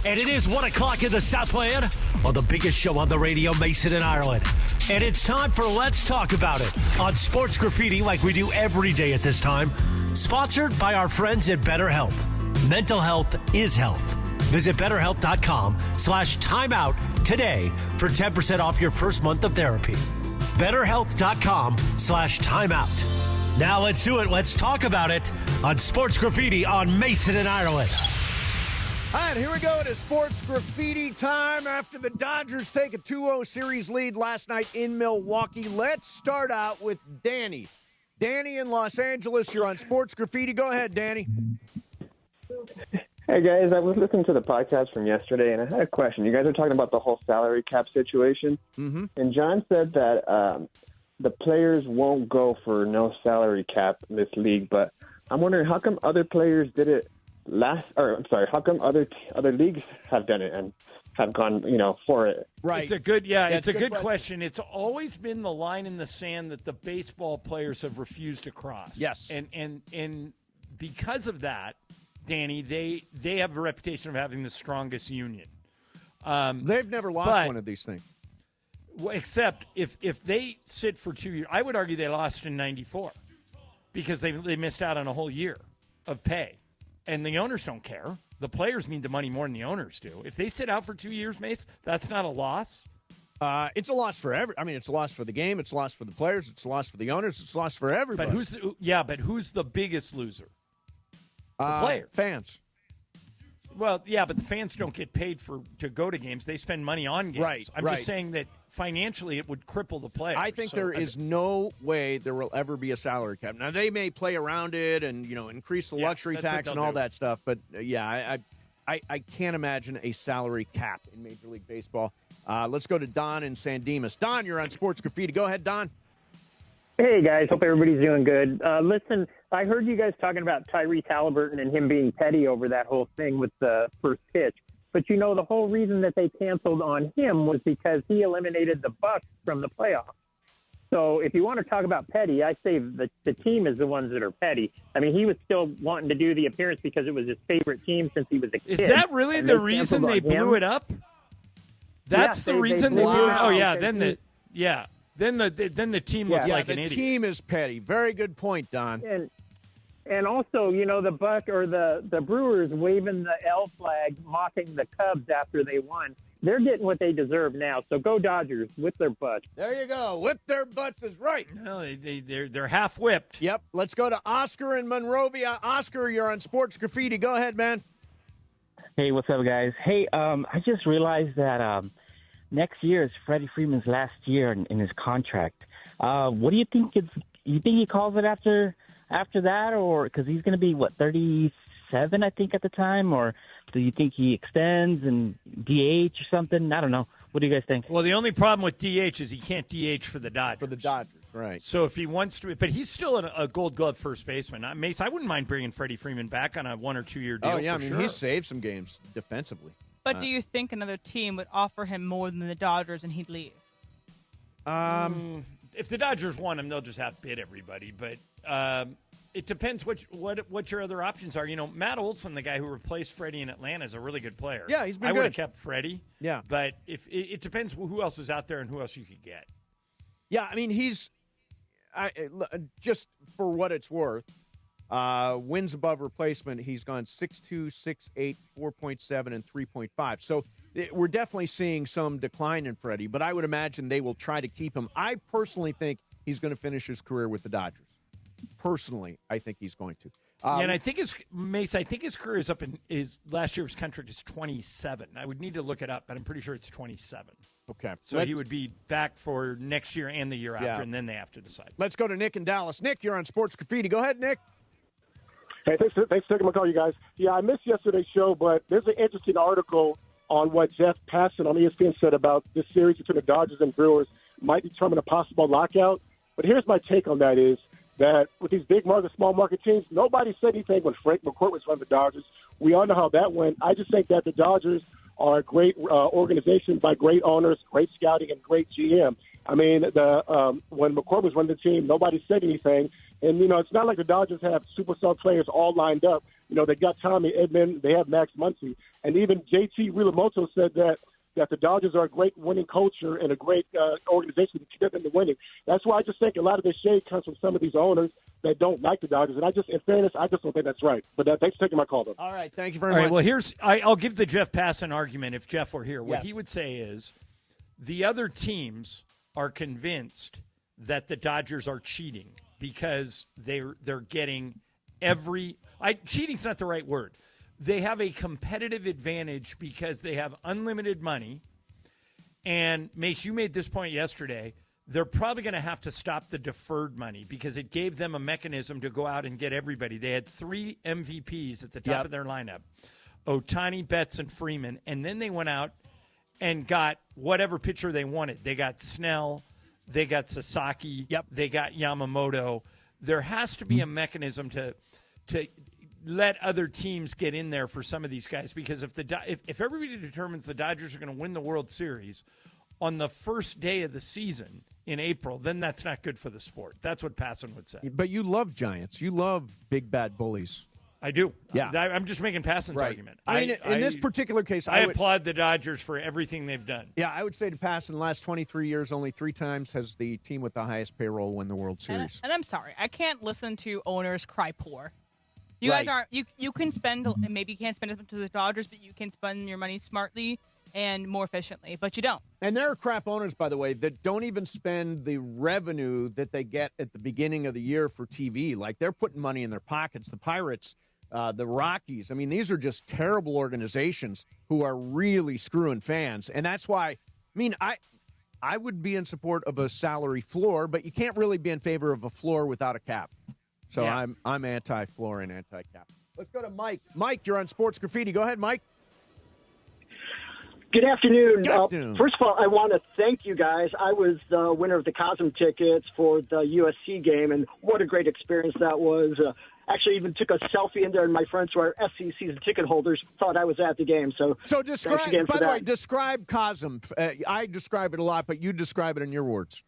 S15: And it is 1 o'clock in the Southland on the biggest show on the radio, Mason and Ireland. And it's time for Let's Talk About It on Sports Graffiti, like we do every day at this time. Sponsored by our friends at BetterHelp. Mental health is health. Visit BetterHelp.com/timeout today for 10% off your first month of therapy. BetterHelp.com/timeout. Now let's do it. Let's talk about it on Sports Graffiti on Mason and Ireland.
S4: All right, here we go to Sports Graffiti time after the Dodgers take a 2-0 series lead last night in Milwaukee. Let's start out with Danny. Danny in Los Angeles, you're on Sports Graffiti. Go ahead, Danny.
S23: Hey, guys, I was listening to the podcast from yesterday, and I had a question. You guys are talking about the whole salary cap situation, and John said that the players won't go for no salary cap in this league, but I'm wondering how come other players did it how come other leagues have done it and have gone, for it?
S3: Right. It's a good question. It's always been the line in the sand that the baseball players have refused to cross.
S4: Yes.
S3: And because of that, Danny, they have a reputation of having the strongest union.
S4: They've never lost one of these things.
S3: Well, except if they sit for 2 years. I would argue they lost in 94 because they missed out on a whole year of pay. And the owners don't care. The players need the money more than the owners do. If they sit out for 2 years, Mace, that's not a loss.
S4: It's a loss for it's a loss for the game. It's a loss for the players. It's a loss for the owners. It's a loss for everybody.
S3: But who's the biggest loser? The players.
S4: Fans.
S3: Well, yeah, but the fans don't get paid to go to games. They spend money on games.
S4: Right,
S3: I'm just saying that financially it would cripple the players.
S4: I think there is no way there will ever be a salary cap. Now, they may play around it and, increase the luxury tax and all that stuff. But, I can't imagine a salary cap in Major League Baseball. Let's go to Don in San Dimas. Don, you're on Sports Graffiti. Go ahead, Don.
S2: Hey, guys. Hope everybody's doing good. Listen, I heard you guys talking about Tyrese Haliburton and him being petty over that whole thing with the first pitch. But, the whole reason that they canceled on him was because he eliminated the Bucks from the playoffs. So if you want to talk about petty, I say the team is the ones that are petty. I mean, he was still wanting to do the appearance because it was his favorite team since he was a kid.
S3: Is that really the reason they blew it up? That's the reason they blew it up? Oh, yeah. Then the team looks like an idiot.
S4: The team is petty. Very good point, Don.
S2: And also, the Buck or the Brewers waving the L flag, mocking the Cubs after they won. They're getting what they deserve now. So go Dodgers, whip their butts.
S4: There you go. Whip their butts is right.
S3: No, they're half whipped.
S4: Yep. Let's go to Oscar in Monrovia. Oscar, you're on Sports Graffiti. Go ahead, man.
S9: Hey, what's up, guys? Hey, I just realized that next year is Freddie Freeman's last year in his contract. What do you think? You think he calls it after that, or because he's going to be 37, I think, at the time, or do you think he extends and DH or something? I don't know. What do you guys think?
S3: Well, the only problem with DH is he can't DH for the Dodgers.
S4: For the Dodgers, right.
S3: So if he wants to, but he's still a Gold Glove first baseman. Mace, I wouldn't mind bringing Freddie Freeman back on a 1 or 2 year deal.
S4: Oh yeah,
S3: sure.
S4: He saved some games defensively.
S5: But do you think another team would offer him more than the Dodgers and he'd leave?
S3: If the Dodgers want him, they'll just have to bid everybody. But it depends what your other options are. Matt Olson, the guy who replaced Freddie in Atlanta, is a really good player.
S4: Yeah, he's been good.
S3: I would have kept Freddie.
S4: Yeah.
S3: But if it depends who else is out there and who else you could get.
S4: Yeah, I mean, just for what it's worth, wins above replacement, he's gone 6.2, 6.8, 4.7, and 3.5. So we're definitely seeing some decline in Freddie, but I would imagine they will try to keep him. I personally think he's going to finish his career with the Dodgers. Personally, I think he's going to.
S3: And I think his career is up his last year's contract is 27. I would need to look it up, but I'm pretty sure it's 27.
S4: Okay.
S3: So he would be back for next year and the year after, and then they have to decide.
S4: Let's go to Nick in Dallas. Nick, you're on Sports Graffiti. Go ahead, Nick.
S12: Hey, thanks for taking my call, you guys. Yeah, I missed yesterday's show, but there's an interesting article on what Jeff Passan on ESPN said about this series between the Dodgers and Brewers might determine a possible lockout. But here's my take on that is that with these big market, small market teams, nobody said anything when Frank McCourt was running the Dodgers. We all know how that went. I just think that the Dodgers are a great organization by great owners, great scouting, and great GM. I mean, when McCourt was running the team, nobody said anything. And, it's not like the Dodgers have superstar players all lined up. They got Tommy Edman, they have Max Muncy. And even JT Realmuto said that the Dodgers are a great winning culture and a great organization to keep them to winning. That's why I just think a lot of this shade comes from some of these owners that don't like the Dodgers. And in fairness, I just don't think that's right. But thanks for taking my call, though.
S4: All right. Thank you very much.
S3: Well, I'll give the Jeff Passan argument if Jeff were here. What he would say is the other teams are convinced that the Dodgers are cheating because they're getting cheating's not the right word. They have a competitive advantage because they have unlimited money. And, Mace, you made this point yesterday. They're probably going to have to stop the deferred money because it gave them a mechanism to go out and get everybody. They had 3 MVPs at the top of their lineup, Otani, Betts, and Freeman. And then they went out and got whatever pitcher they wanted. They got Snell. They got Sasaki. They got Yamamoto. There has to be a mechanism to let other teams get in there for some of these guys, because if everybody determines the Dodgers are going to win the World Series on the first day of the season in April, then that's not good for the sport. That's what Passan would say.
S4: But you love Giants. You love big bad bullies.
S3: I do.
S4: Yeah.
S3: I'm just making Passan's argument.
S4: I mean, in this particular case,
S3: I applaud the Dodgers for everything they've done.
S4: Yeah, I would say to Passan, in the last 23 years, only 3 times has the team with the highest payroll win the World Series.
S5: And I'm sorry, I can't listen to owners cry poor. You guys aren't. You can spend, maybe you can't spend as much as the Dodgers, but you can spend your money smartly and more efficiently, but you don't.
S4: And there are crap owners, by the way, that don't even spend the revenue that they get at the beginning of the year for TV. Like, they're putting money in their pockets. The Pirates, the Rockies. I mean, these are just terrible organizations who are really screwing fans. And that's why, I mean, I would be in support of a salary floor, but you can't really be in favor of a floor without a cap. So yeah. I'm anti-floor and anti-cap. Let's go to Mike. Mike, you're on Sports Graffiti. Go ahead, Mike.
S16: Good afternoon.
S4: Good afternoon.
S16: First of all, I want to thank you guys. I was the winner of the Cosm tickets for the USC game, and what a great experience that was. Actually, even took a selfie in there, and my friends who are SC season ticket holders thought I was at the game. So
S4: describe,
S16: thanks again for
S4: by the
S16: that.
S4: way, describe Cosm. I describe it a lot, but you describe it in your words.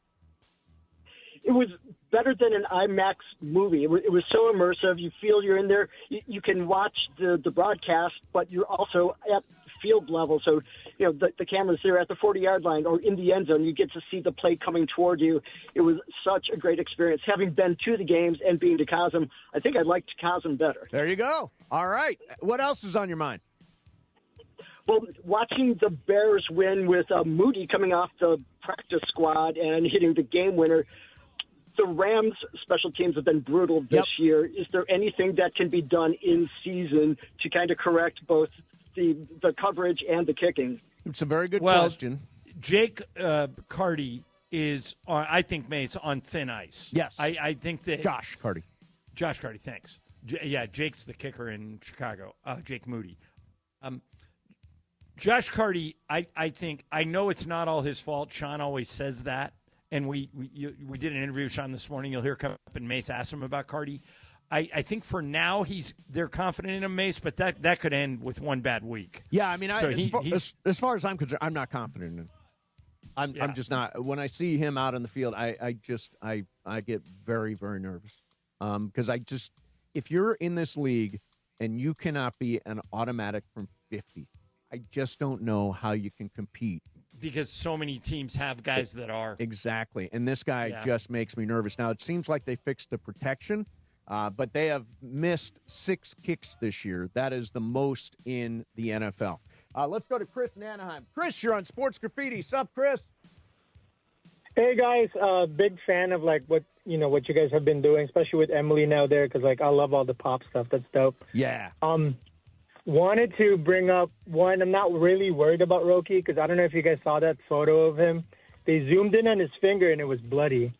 S16: It was better than an IMAX movie. It was so immersive. You feel you're in there. You can watch the broadcast, but you're also at field level. So, you know, the camera's there at the 40-yard line or in the end zone. You get to see the play coming toward you. It was such a great experience. Having been to the games and being to Cosm, I think I liked Cosm better.
S4: There you go. All right. What else is on your mind?
S16: Well, watching the Bears win with Moody coming off the practice squad and hitting the game winner, the Rams' special teams have been brutal this year. Is there anything that can be done in season to kind of correct both the coverage and the kicking?
S4: It's a very good question.
S3: Jake Carty is, I think, Mace, on thin ice.
S4: Yes.
S3: I think that
S4: Josh Carty,
S3: thanks. Jake's the kicker in Chicago. Jake Moody. Josh Carty, I think, I know it's not all his fault. Sean always says that. And we did an interview with Sean this morning. You'll hear come up, and Mace asked him about Carty. I think for now they're confident in him, Mace, but that could end with one bad week.
S4: Yeah, I mean, as far as I'm concerned, I'm not confident in him. I'm just not. When I see him out on the field, I get very, very nervous because if you're in this league and you cannot be an automatic from 50, I just don't know how you can compete.
S3: Because so many teams have guys that are.
S4: Exactly. And this guy just makes me nervous. Now, it seems like they fixed the protection, but they have missed 6 kicks this year. That is the most in the NFL. Let's go to Chris in Anaheim. Chris, you're on Sports Graffiti. Sup, Chris?
S17: Hey, guys. Big fan of, what you guys have been doing, especially with Emily now there, because, I love all the pop stuff. That's dope.
S4: Yeah.
S17: Wanted to bring up one. I'm not really worried about Roki because I don't know if you guys saw that photo of him. They zoomed in on his finger and it was bloody.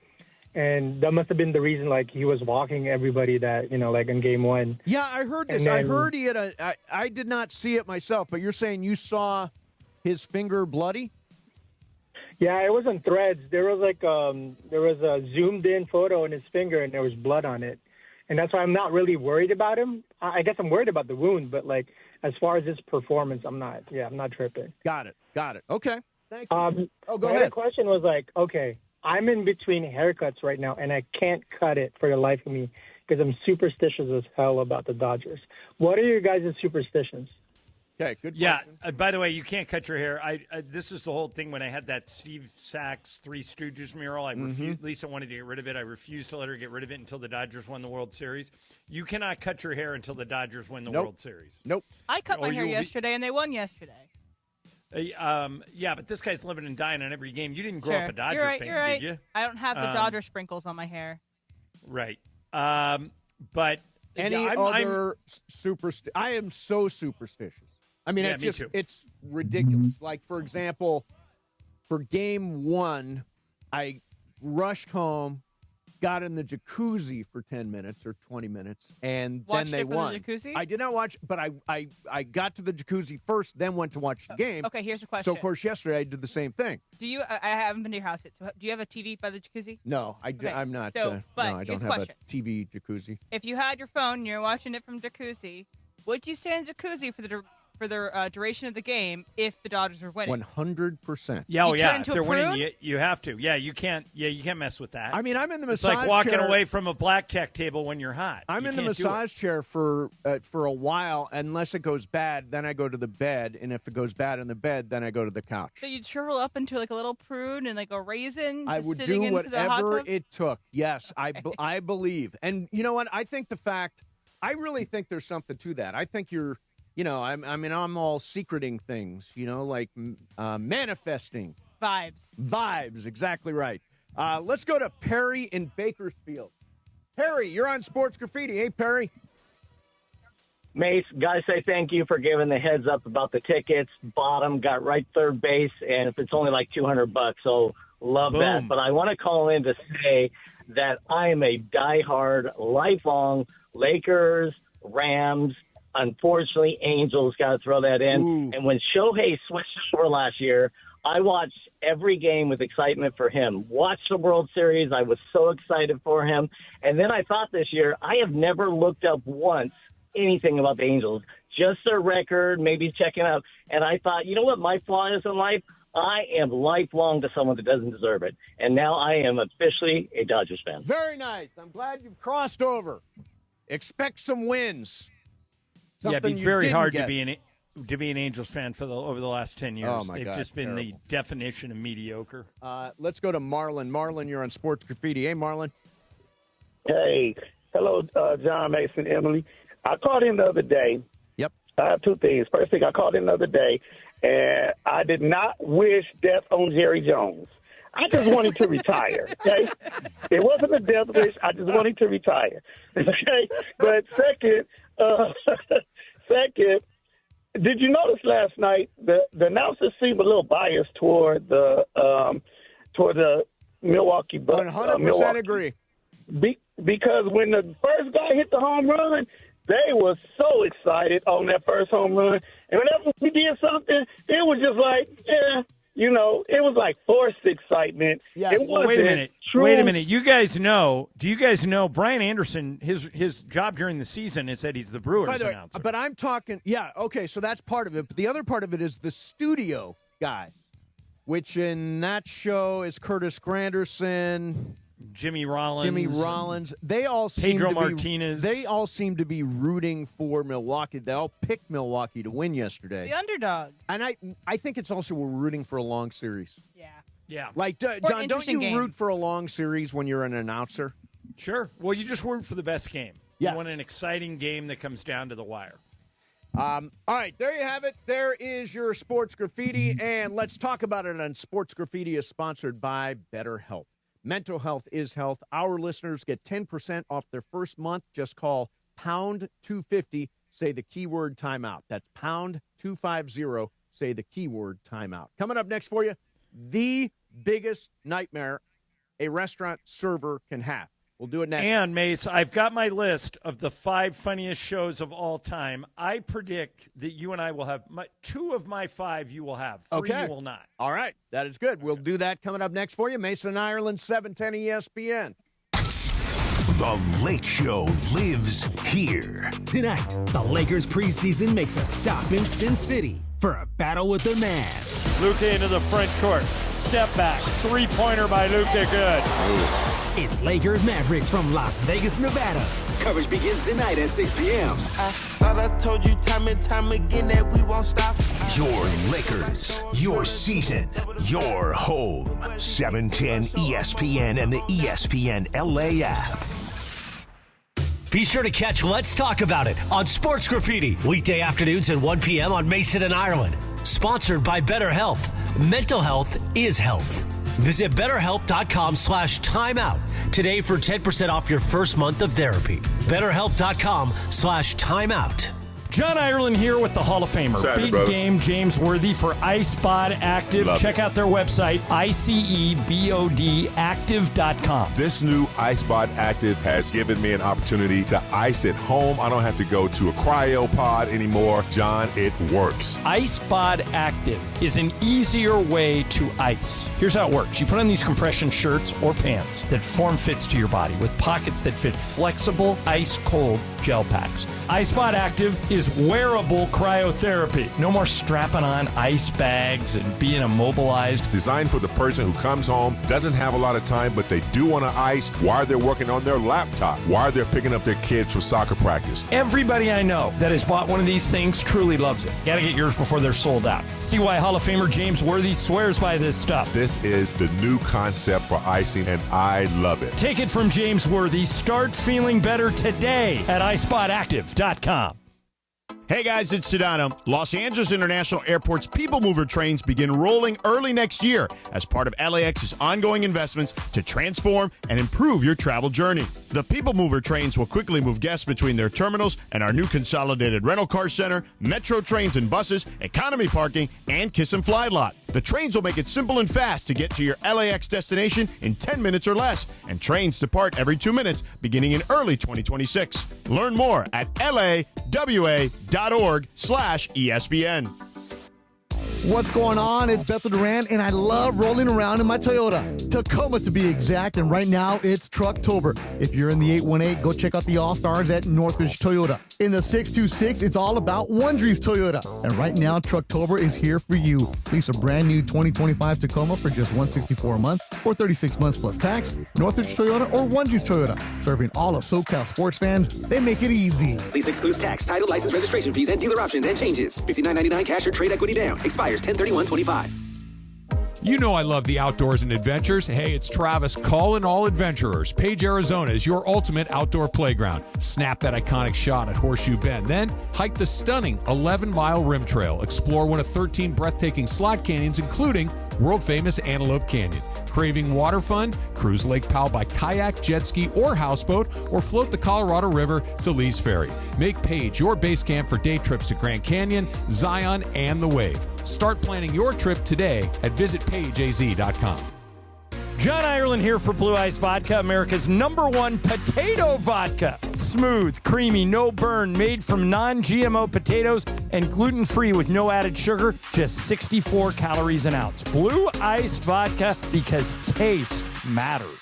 S17: And that must have been the reason, he was walking everybody that, in game 1.
S4: Yeah, I heard this. I heard he had I did not see it myself, but you're saying you saw his finger bloody?
S17: Yeah, it was on Threads. There was a zoomed in photo in his finger and there was blood on it. And that's why I'm not really worried about him. I guess I'm worried about the wound, but as far as his performance, I'm not tripping.
S4: Got it. Okay. Thank you. Go ahead.
S17: The question was okay, I'm in between haircuts right now, and I can't cut it for the life of me because I'm superstitious as hell about the Dodgers. What are your guys' superstitions?
S4: Okay, good
S3: question. Yeah, by the way, you can't cut your hair. This is the whole thing when I had that Steve Sachs Three Stooges mural. I refused. Lisa wanted to get rid of it. I refused to let her get rid of it until the Dodgers won the World Series. You cannot cut your hair until the Dodgers win the World Series.
S4: Nope.
S5: I cut my hair yesterday, and they won yesterday.
S3: Yeah, but this guy's living and dying on every game. You didn't grow up a Dodger fan, did you?
S5: I don't have the Dodger sprinkles on my hair.
S3: Right. But
S4: other superstition? I am so superstitious. I mean, it's ridiculous. Like, for example, for game 1, I rushed home, got in the jacuzzi for 10 minutes or 20 minutes, and
S5: Watched
S4: then they
S5: it from
S4: won.
S5: the jacuzzi?
S4: I did not watch, but I got to the jacuzzi first, then went to watch the game.
S5: Okay, here's a question.
S4: So, of course, yesterday I did the same thing.
S5: Do you? I haven't been to your house yet. So do you have a TV by the jacuzzi?
S4: No,
S5: Okay,
S4: I'm not.
S5: so, but
S4: no, I
S5: here's
S4: don't
S5: the
S4: have
S5: question.
S4: a TV jacuzzi.
S5: If you had your phone and you're watching it from jacuzzi, would you stay in jacuzzi for the duration of the game if the Dodgers were winning?
S4: 100%.
S3: Yeah,
S5: You turn
S3: yeah. If
S5: into a
S3: they're winning,
S5: prune?
S3: you have to. Yeah, you can't. Yeah, you can't mess with that.
S4: I mean, I'm in the
S3: It's
S4: massage
S3: like walking
S4: chair.
S3: away from a blackjack table when you're hot.
S4: I'm
S3: You
S4: in the
S3: can't do it.
S4: massage chair for a while, unless it goes bad. Then I go to the bed, and if it goes bad in the bed, then I go to the couch.
S5: So you'd shrivel up into like a little prune and like a raisin.
S4: I
S5: just
S4: would
S5: sitting
S4: do
S5: into the hot
S4: whatever
S5: tub?
S4: it took. Yes, I believe. And you know what? I think I really think there's something to that. I think you're, I'm all secreting things, like manifesting. Vibes, exactly right. Let's go to Perry in Bakersfield. Perry, you're on Sports Graffiti. Hey, Perry.
S1: Mace, guys, say thank you for giving the heads up about the tickets. Bottom got right third base, and if it's only like $200, so love
S3: Boom.
S1: that. But I want to call in to say that I am a diehard, lifelong Lakers, Rams, unfortunately Angels. Got to throw that in.
S4: Ooh.
S1: And when Shohei switched over last year, I watched every game with excitement for him. Watched the World Series. I was so excited for him. And then I thought this year, I have never looked up once anything about the Angels, just their record, maybe checking out. And I thought, you know what my flaw is in life? I am lifelong to someone that doesn't deserve it. And now I am officially a Dodgers fan.
S4: Very nice. I'm glad you've crossed over. Expect some wins.
S3: Yeah, it'd
S4: Something
S3: be
S4: you
S3: very
S4: didn't
S3: hard
S4: get.
S3: to be an Angels fan over the last 10 years.
S4: Oh, my
S3: They've
S4: God,
S3: just been the
S4: terrible.
S3: definition of mediocre.
S4: Let's go to Marlon. Marlon, you're on Sports Graffiti. Hey, Marlon.
S7: Hey, hello, John, Mason, Emily. I called in the other day.
S4: Yep.
S7: I have two things. First thing, I called in the other day, and I did not wish death on Jerry Jones. I just wanted to retire, okay? It wasn't a death wish. I just wanted to retire, okay? But second, did you notice last night the announcers seemed a little biased toward the Milwaukee Bucks?
S4: 100% agree.
S7: Because when the first guy hit the home run, they were so excited on that first home run. And whenever we did something, it was just like, it was like forced excitement.
S4: Yeah.
S7: It wasn't
S3: Wait a minute.
S7: true.
S3: Wait a minute. Do you guys know Brian Anderson, his job during the season is that he's the Brewers
S4: By the way,
S3: announcer.
S4: but I'm talking, okay, so that's part of it. But the other part of it is the studio guy, which in that show is Curtis Granderson,
S3: Jimmy Rollins.
S4: They all seem
S3: Pedro
S4: to
S3: Martinez.
S4: They all seem to be rooting for Milwaukee. They all picked Milwaukee to win yesterday.
S5: The underdog.
S4: And I think it's also we're rooting for a long series.
S3: Yeah.
S4: Like, John, don't
S5: interesting
S4: you
S5: game.
S4: root for a long series when you're an announcer?
S3: Sure. Well, you just root for the best game.
S4: Yeah.
S3: You want an exciting game that comes down to the wire.
S4: All right, there you have it. There is your Sports Graffiti, and let's talk about it on Sports Graffiti is sponsored by BetterHelp. Mental health is health. Our listeners get 10% off their first month. Just call pound 250, say the keyword timeout. That's pound 250, say the keyword timeout. Coming up next for you, the biggest nightmare a restaurant server can have. We'll do it next.
S3: And, Mace, I've got my list of the 5 funniest shows of all time. I predict that you and I will have 2 of my 5 you will have. 3
S4: Okay.
S3: you will not.
S4: All right. That is good. We'll do that coming up next for you. Mason, Ireland, 710 ESPN.
S10: The Lake Show lives here.
S8: Tonight, the Lakers preseason makes a stop in Sin City for a battle with the Mavs.
S3: Luka into the front court. Step back. 3-pointer by Luka. Good.
S8: It's Lakers Mavericks from Las Vegas, Nevada. Coverage begins tonight at 6 p.m.
S21: I thought I told you time and time again that we won't stop.
S10: Your Lakers, your season, your home. 710 ESPN and the ESPN LA app.
S15: Be sure to catch Let's Talk About It on Sports Graffiti, weekday afternoons at 1 p.m. on Mason and Ireland. Sponsored by BetterHelp. Mental health is health. Visit BetterHelp.com/timeout today for 10% off your first month of therapy. BetterHelp.com/timeout.
S3: John Ireland here with the Hall of Famer.
S22: Saturday,
S3: Big
S22: brother.
S3: game James Worthy for iSpot Active.
S22: Love
S3: Check out their website, ICEBODactive.com.
S22: This new iSpot Active has given me an opportunity to ice at home. I don't have to go to a cryo pod anymore. John, it works.
S3: iSpot Active is an easier way to ice. Here's how it works. You put on these compression shirts or pants that form fits to your body with pockets that fit flexible, ice-cold gel packs. iSpot Active is wearable cryotherapy. No more strapping on ice bags and being immobilized.
S22: It's designed for the person who comes home, doesn't have a lot of time, but they do want to ice while they're working on their laptop, while they're picking up their kids from soccer practice.
S3: Everybody I know that has bought one of these things truly loves it. Gotta get yours before they're sold out. See why Hall of Famer James Worthy swears by this stuff.
S22: This is the new concept for icing, and I love it.
S3: Take it from James Worthy. Start feeling better today at iSpotActive.com.
S4: Hey guys, it's Sedano. Los Angeles International Airport's People Mover trains begin rolling early next year as part of LAX's ongoing investments to transform and improve your travel journey. The People Mover trains will quickly move guests between their terminals and our new consolidated rental car center, metro trains and buses, economy parking, and Kiss and Fly lot. The trains will make it simple and fast to get to your LAX destination in 10 minutes or less, and trains depart every 2 minutes beginning in early 2026. Learn more at lawa.org/ESPN.
S6: What's going on? It's Bethel Duran, and I love rolling around in my Toyota. Tacoma, to be exact, and right now it's Trucktober. If you're in the 818, go check out the All-Stars at Northridge Toyota. In the 626, it's all about Wondries Toyota. And right now, Trucktober is here for you. Lease a brand new 2025 Tacoma for just $164 a month or 36 months plus tax. Northridge Toyota or Wondries Toyota. Serving all of SoCal sports fans, they make it easy.
S20: Lease excludes tax, title, license, registration fees, and dealer options and changes. $59.99 cash or trade equity down. Expires 10/31/25.
S24: You know I love the outdoors and adventures. Hey, it's Travis calling all adventurers. Page, Arizona is your ultimate outdoor playground. Snap that iconic shot at Horseshoe Bend. Then hike the stunning 11-mile rim trail. Explore one of 13 breathtaking slot canyons, including world-famous Antelope Canyon. Craving water fun? Cruise Lake Powell by kayak, jet ski, or houseboat, or float the Colorado River to Lee's Ferry. Make Page your base camp for day trips to Grand Canyon, Zion, and the Wave. Start planning your trip today at visitpageaz.com.
S3: John Ireland here for Blue Ice Vodka, America's #1 potato vodka. Smooth, creamy, no burn, made from non-GMO potatoes and gluten-free with no added sugar, just 64 calories an ounce. Blue Ice Vodka, because taste matters.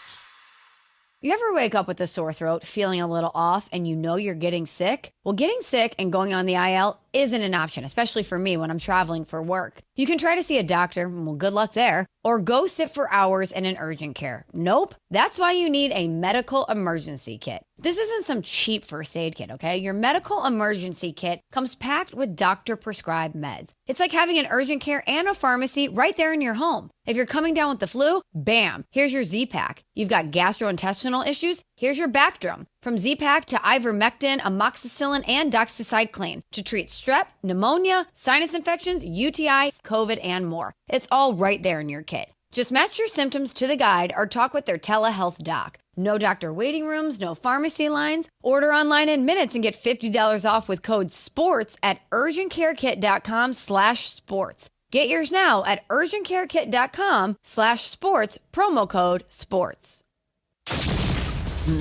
S13: You ever wake up with a sore throat, feeling a little off, and you know you're getting sick? Well, getting sick and going on the IL isn't an option, especially for me when I'm traveling for work. You can try to see a doctor, well, good luck there, or go sit for hours in an urgent care. Nope. That's why you need a medical emergency kit. This isn't some cheap first aid kit, okay? Your medical emergency kit comes packed with doctor-prescribed meds. It's like having an urgent care and a pharmacy right there in your home. If you're coming down with the flu, bam, here's your Z-Pack. You've got gastrointestinal issues, here's your Bactrim. From Z-Pack to ivermectin, amoxicillin, and doxycycline to treat strep, pneumonia, sinus infections, UTIs, COVID, and more. It's all right there in your kit. Just match your symptoms to the guide or talk with their telehealth doc. No doctor waiting rooms, no pharmacy lines. Order online in minutes and get $50 off with code SPORTS at urgentcarekit.com/sports. Get yours now at urgentcarekit.com/sports, promo code SPORTS.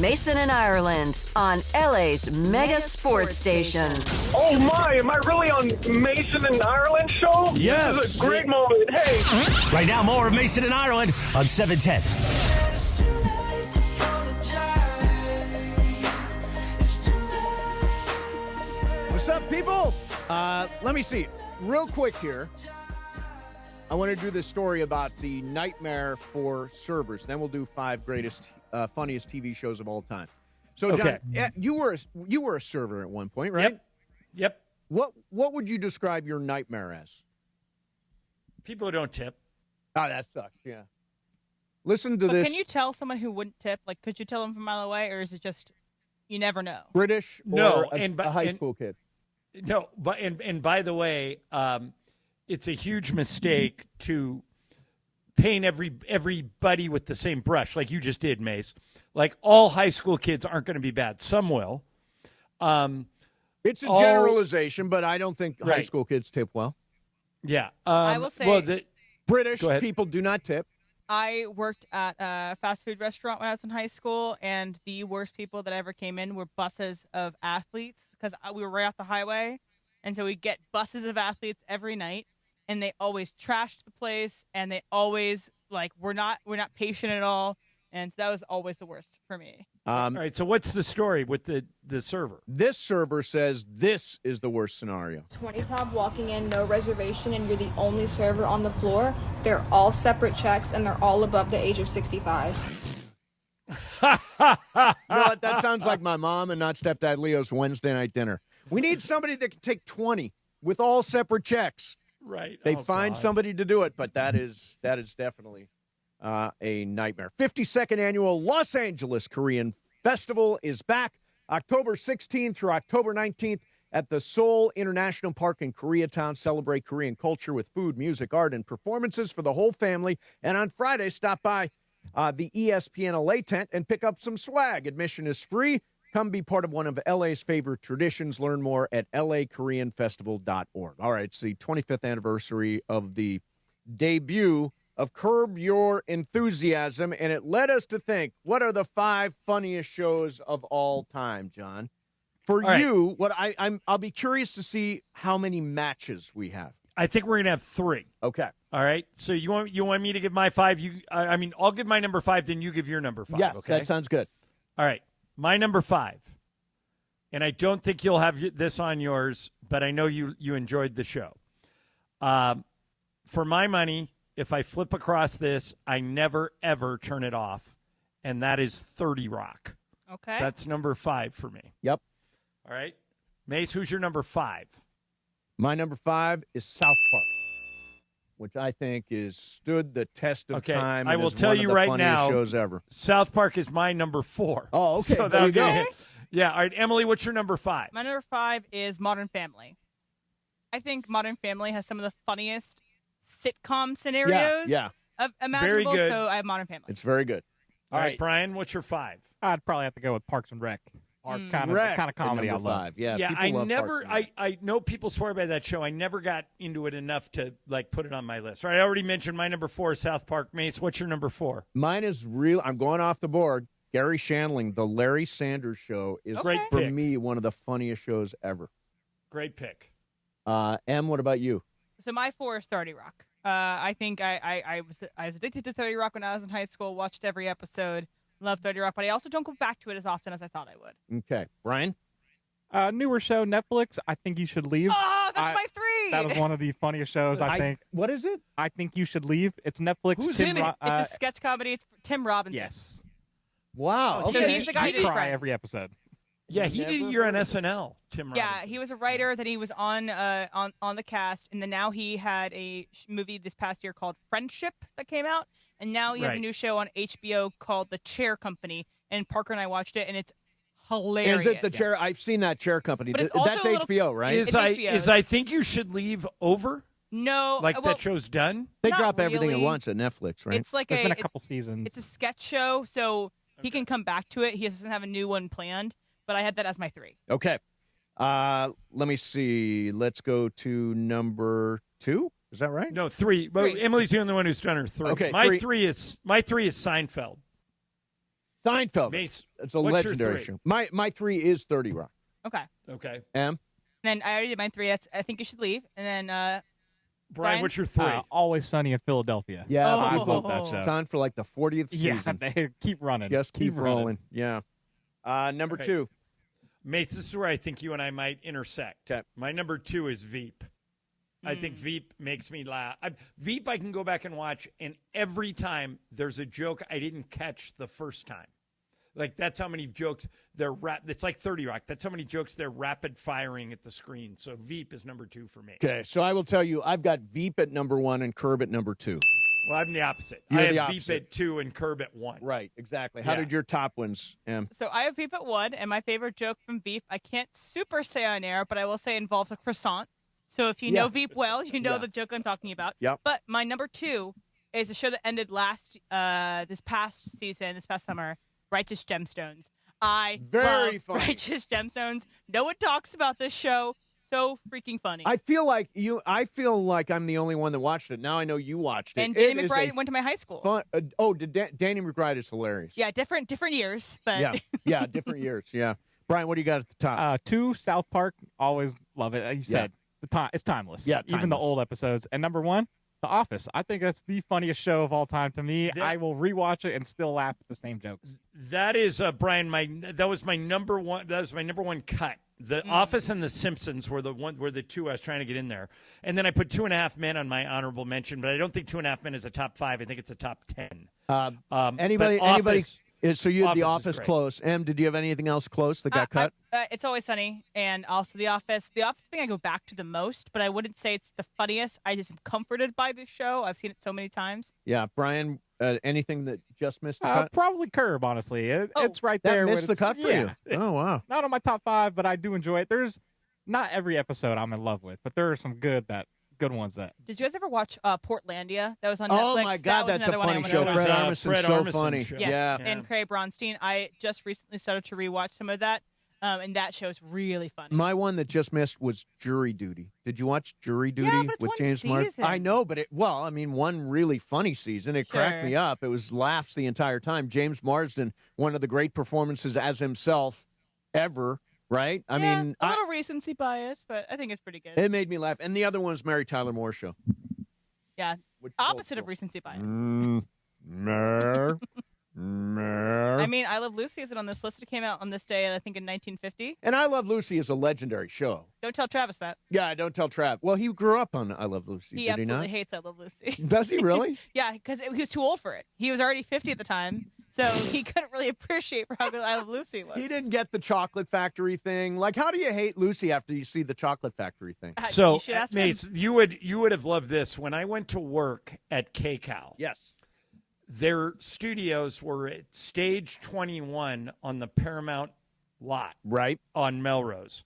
S14: Mason and Ireland on LA's mega sports station.
S18: Oh my, am I really on Mason and Ireland show?
S4: Yes.
S18: This is a great moment. Hey.
S15: Right now, more of Mason and Ireland on 710.
S4: What's up, people? Let me see. Real quick here. I want to do this story about the nightmare for servers. Then we'll do 5 greatest, funniest TV shows of all time. So, John, you were a server at one point, right?
S3: Yep.
S4: What would you describe your nightmare as?
S3: People who don't tip.
S4: Oh, that sucks. Yeah. Listen to this.
S5: Can you tell someone who wouldn't tip? Like, could you tell them from a mile away, or is it just you never know?
S4: British or
S3: no,
S4: a high school kid?
S3: No, but and by the way, it's a huge mistake to paint everybody with the same brush like you just did, Mace. Like, all high school kids aren't going to be bad. Some will.
S4: Yeah, It's a generalization, but I don't think high school kids tip well.
S3: Yeah.
S5: I will say
S4: British people do not tip.
S5: I worked at a fast food restaurant when I was in high school, and the worst people that ever came in were buses of athletes because we were right off the highway, and so we get buses of athletes every night, and they always trashed the place, and they always we're not patient at all, and so that was always the worst for me.
S3: All right, so what's the story with the server?
S4: This server says this is the worst scenario.
S2: 20 tab walking in, no reservation, and you're the only server on the floor. They're all separate checks, and they're all above the age of 65.
S4: You know what? That sounds like my mom and not stepdad Leo's Wednesday night dinner. We need somebody that can take 20 with all separate checks.
S3: Right.
S4: They find somebody to do it, but that is definitely a nightmare. 52nd annual Los Angeles Korean Festival is back October 16th through October 19th at the Seoul International Park in Koreatown. Celebrate Korean culture with food, music, art, and performances for the whole family. And on Friday, stop by the ESPN LA tent and pick up some swag. Admission is free. Come be part of one of LA's favorite traditions. Learn more at lakoreanfestival.org. All right, it's the 25th anniversary of the debut of Curb Your Enthusiasm, and it led us to think, what are the 5 funniest shows of all time, John? For you, what I'll be curious to see how many matches we have.
S3: I think we're gonna have 3.
S4: Okay.
S3: All right. So you want me to give my 5? I'll give my number 5, then you give your number 5.
S4: Yes,
S3: okay?
S4: that sounds good.
S3: All right. My number 5, and I don't think you'll have this on yours, but I know you enjoyed the show. For my money, if I flip across this, I never, ever turn it off, and that is 30 Rock.
S5: Okay.
S3: That's number 5 for me.
S4: Yep.
S3: All right. Mace, who's your number 5?
S4: My number 5 is South Park, which I think is stood the test of time.
S3: I
S4: and
S3: will
S4: is
S3: tell
S4: one
S3: you
S4: of the
S3: right
S4: funniest
S3: now,
S4: shows ever.
S3: South Park is my number 4.
S4: Oh, okay.
S3: So
S4: there you go.
S3: Yeah. All right, Emily, what's your number 5?
S5: My number 5 is Modern Family. I think Modern Family has some of the funniest sitcom scenarios imaginable,
S3: Very good.
S5: so I have Modern Family.
S4: It's very good.
S3: All right, Brian, what's your 5?
S11: I'd probably have to go with Parks and Rec. Or kind of comedy I love.
S4: 5. Yeah,
S3: I never. I know people swear by that show. I never got into it enough to put it on my list. All right, I already mentioned my number 4 is South Park. Mace, what's your number 4?
S4: Mine is real. I'm going off the board. Gary Shandling, The Larry Sanders Show, is for me one of the funniest shows ever.
S3: Great pick.
S4: Em, what about you?
S5: So my 4 is 30 Rock. I think I was addicted to 30 Rock when I was in high school. Watched every episode. Love 30 Rock, but I also don't go back to it as often as I thought I would.
S4: Okay. Brian?
S11: Newer show, Netflix, I Think You Should Leave.
S5: Oh, that's my 3!
S11: That was one of the funniest shows, I think.
S4: What is it?
S11: I Think You Should Leave. It's Netflix.
S5: Who's in it? It's a sketch comedy. It's Tim Robinson.
S11: Yes.
S4: Wow.
S5: So he's the guy who
S11: cry every episode.
S3: Yeah, he did a year on SNL, Tim Robinson.
S5: Yeah, he was a writer, then he was on the cast, and then now he had a movie this past year called Friendship that came out, and now he has a new show on HBO called The Chair Company, and Parker and I watched it, and it's hilarious.
S4: Is it The Chair? I've seen that Chair Company.
S5: But
S4: That's HBO, right?
S3: Is I Think You Should Leave over?
S5: No.
S3: That show's done?
S4: They
S5: Not
S4: drop everything at
S5: really.
S4: once at Netflix, right?
S5: It's like
S11: There's been a couple seasons.
S5: It's a sketch show, so he can come back to it. He doesn't have a new one planned, but I had that as my 3.
S4: Okay. Let me see. Let's go to number 2. Is that right?
S3: No, 3. Well, Emily's the only one who's done her 3.
S4: Okay,
S3: my 3 is Seinfeld.
S4: Seinfeld.
S3: Mace,
S4: it's a
S3: what's your
S4: legendary
S3: 3?
S4: show. My 3 is 30 Rock.
S5: Okay.
S4: Em?
S5: Then I already did my 3. That's I Think You Should Leave. And then Brian,
S3: what's your 3?
S11: Always Sunny in Philadelphia.
S4: Yeah,
S11: I love that show.
S4: It's on for like the 40th season.
S11: Yeah, they keep running.
S4: Just keep rolling.
S11: running.
S4: Yeah. Number 2.
S3: Mace, this is where I think you and I might intersect.
S4: Okay.
S3: My number 2 is Veep. I think Veep makes me laugh. Veep I can go back and watch, and every time there's a joke I didn't catch the first time. Like, that's how many jokes they're it's like 30 Rock. That's how many jokes they're rapid firing at the screen. So Veep is number 2 for me.
S4: Okay, so I will tell you, I've got Veep at number 1 and Curb at number 2.
S3: Well, I'm the opposite.
S4: You're
S3: I have
S4: the
S3: Veep
S4: opposite.
S3: at 2 and Curb at 1.
S4: Right, exactly. How did your top ones, Em?
S5: So I have Veep at 1, and my favorite joke from Veep, I can't super say on air, but I will say involves a croissant. So if you know Veep well, you know the joke I'm talking about.
S4: Yep.
S5: But my number 2 is a show that ended this past summer, Righteous Gemstones. I
S4: Very
S5: love
S4: funny.
S5: Righteous Gemstones. No one talks about this show. So freaking funny.
S4: I feel like I'm the only one that watched it. Now I know you watched it.
S5: And Danny McBride went to my high school.
S4: Fun, Danny McBride is hilarious.
S5: Yeah, different years, but
S4: yeah, different years. Yeah, Brian, what do you got at the top?
S11: 2, South Park. Always love it. He said it's timeless.
S4: Yeah,
S11: even the old episodes. And number 1, The Office. I think that's the funniest show of all time to me. I will rewatch it and still laugh at the same jokes.
S3: That is Brian. That was my number one. That was my number one cut. The Office and The Simpsons were the two I was trying to get in there, and then I put 2.5 Men on my honorable mention. But I don't think 2.5 Men is a top 5. I think it's a top 10.
S4: Anybody? So you had The Office close. Em, did you have anything else close that got cut?
S5: It's Always Sunny, and also The Office. The Office thing I go back to the most, but I wouldn't say it's the funniest. I just am comforted by this show. I've seen it so many times.
S4: Yeah, Brian. Anything that just missed the cut?
S11: Probably Curb, honestly. It's right there.
S4: That missed the cut for you? Oh, wow.
S11: Not on my top 5, but I do enjoy it. There's not every episode I'm in love with, but there are some good ones that.
S5: Did you guys ever watch Portlandia? That was on Netflix.
S4: Oh, my God, that's a funny show. Fred Armisen's so funny.
S5: Yes,
S4: yeah.
S5: And Craig Bronstein. I just recently started to rewatch some of that. And that show's really funny.
S4: My one that just missed was Jury Duty. Did you watch Jury Duty with James Marsden? I know, but one really funny season. It cracked me up. It was laughs the entire time. James Marsden, one of the great performances as himself ever, right? I mean,
S5: a little recency bias, but I think it's pretty good.
S4: It made me laugh. And the other one was Mary Tyler Moore Show.
S5: Yeah, opposite of recency bias. I mean, I Love Lucy isn't on this list. It came out on this day, I think, in 1950.
S4: And I Love Lucy is a legendary show.
S5: Don't tell Travis that.
S4: Yeah, don't tell Trav. Well, he grew up on I Love Lucy.
S5: He
S4: did
S5: absolutely
S4: he not?
S5: hates I Love Lucy.
S4: Does he really?
S5: Yeah, because he was too old for it. He was already 50 at the time, so he couldn't really appreciate how good I Love Lucy was.
S4: He didn't get the Chocolate Factory thing. Like, how do you hate Lucy after you see the Chocolate Factory thing?
S3: So, Mace, you would have loved this. When I went to work at KCAL.
S4: Yes.
S3: Their studios were at Stage 21 on the Paramount lot.
S4: Right.
S3: On Melrose.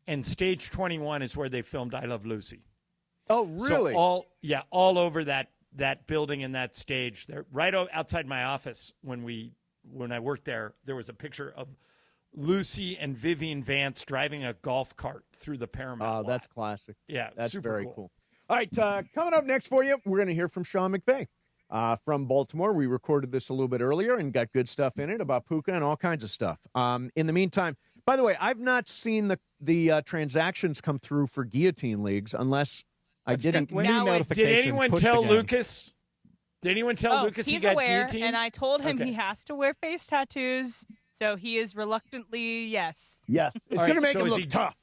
S3: And Stage 21 is where they filmed I Love Lucy.
S4: Oh, really?
S3: So all over that building and that stage. There, right outside my office when I worked there was a picture of Lucy and Vivian Vance driving a golf cart through the Paramount lot.
S4: That's classic.
S3: Yeah,
S4: that's
S3: super
S4: very
S3: cool.
S4: cool. All right, coming up next for you, we're going to hear from Sean McVay. From Baltimore. We recorded this a little bit earlier and got good stuff in it about Puka and all kinds of stuff. In the meantime, by the way, I've not seen the transactions come through for guillotine leagues unless I didn't.
S3: Did anyone tell Lucas? Did anyone tell Lucas
S5: he's
S3: he got
S5: aware,
S3: guillotined?
S5: and I told him he has to wear face tattoos, so he is reluctantly yes.
S4: Yes, it's going to make him look tough.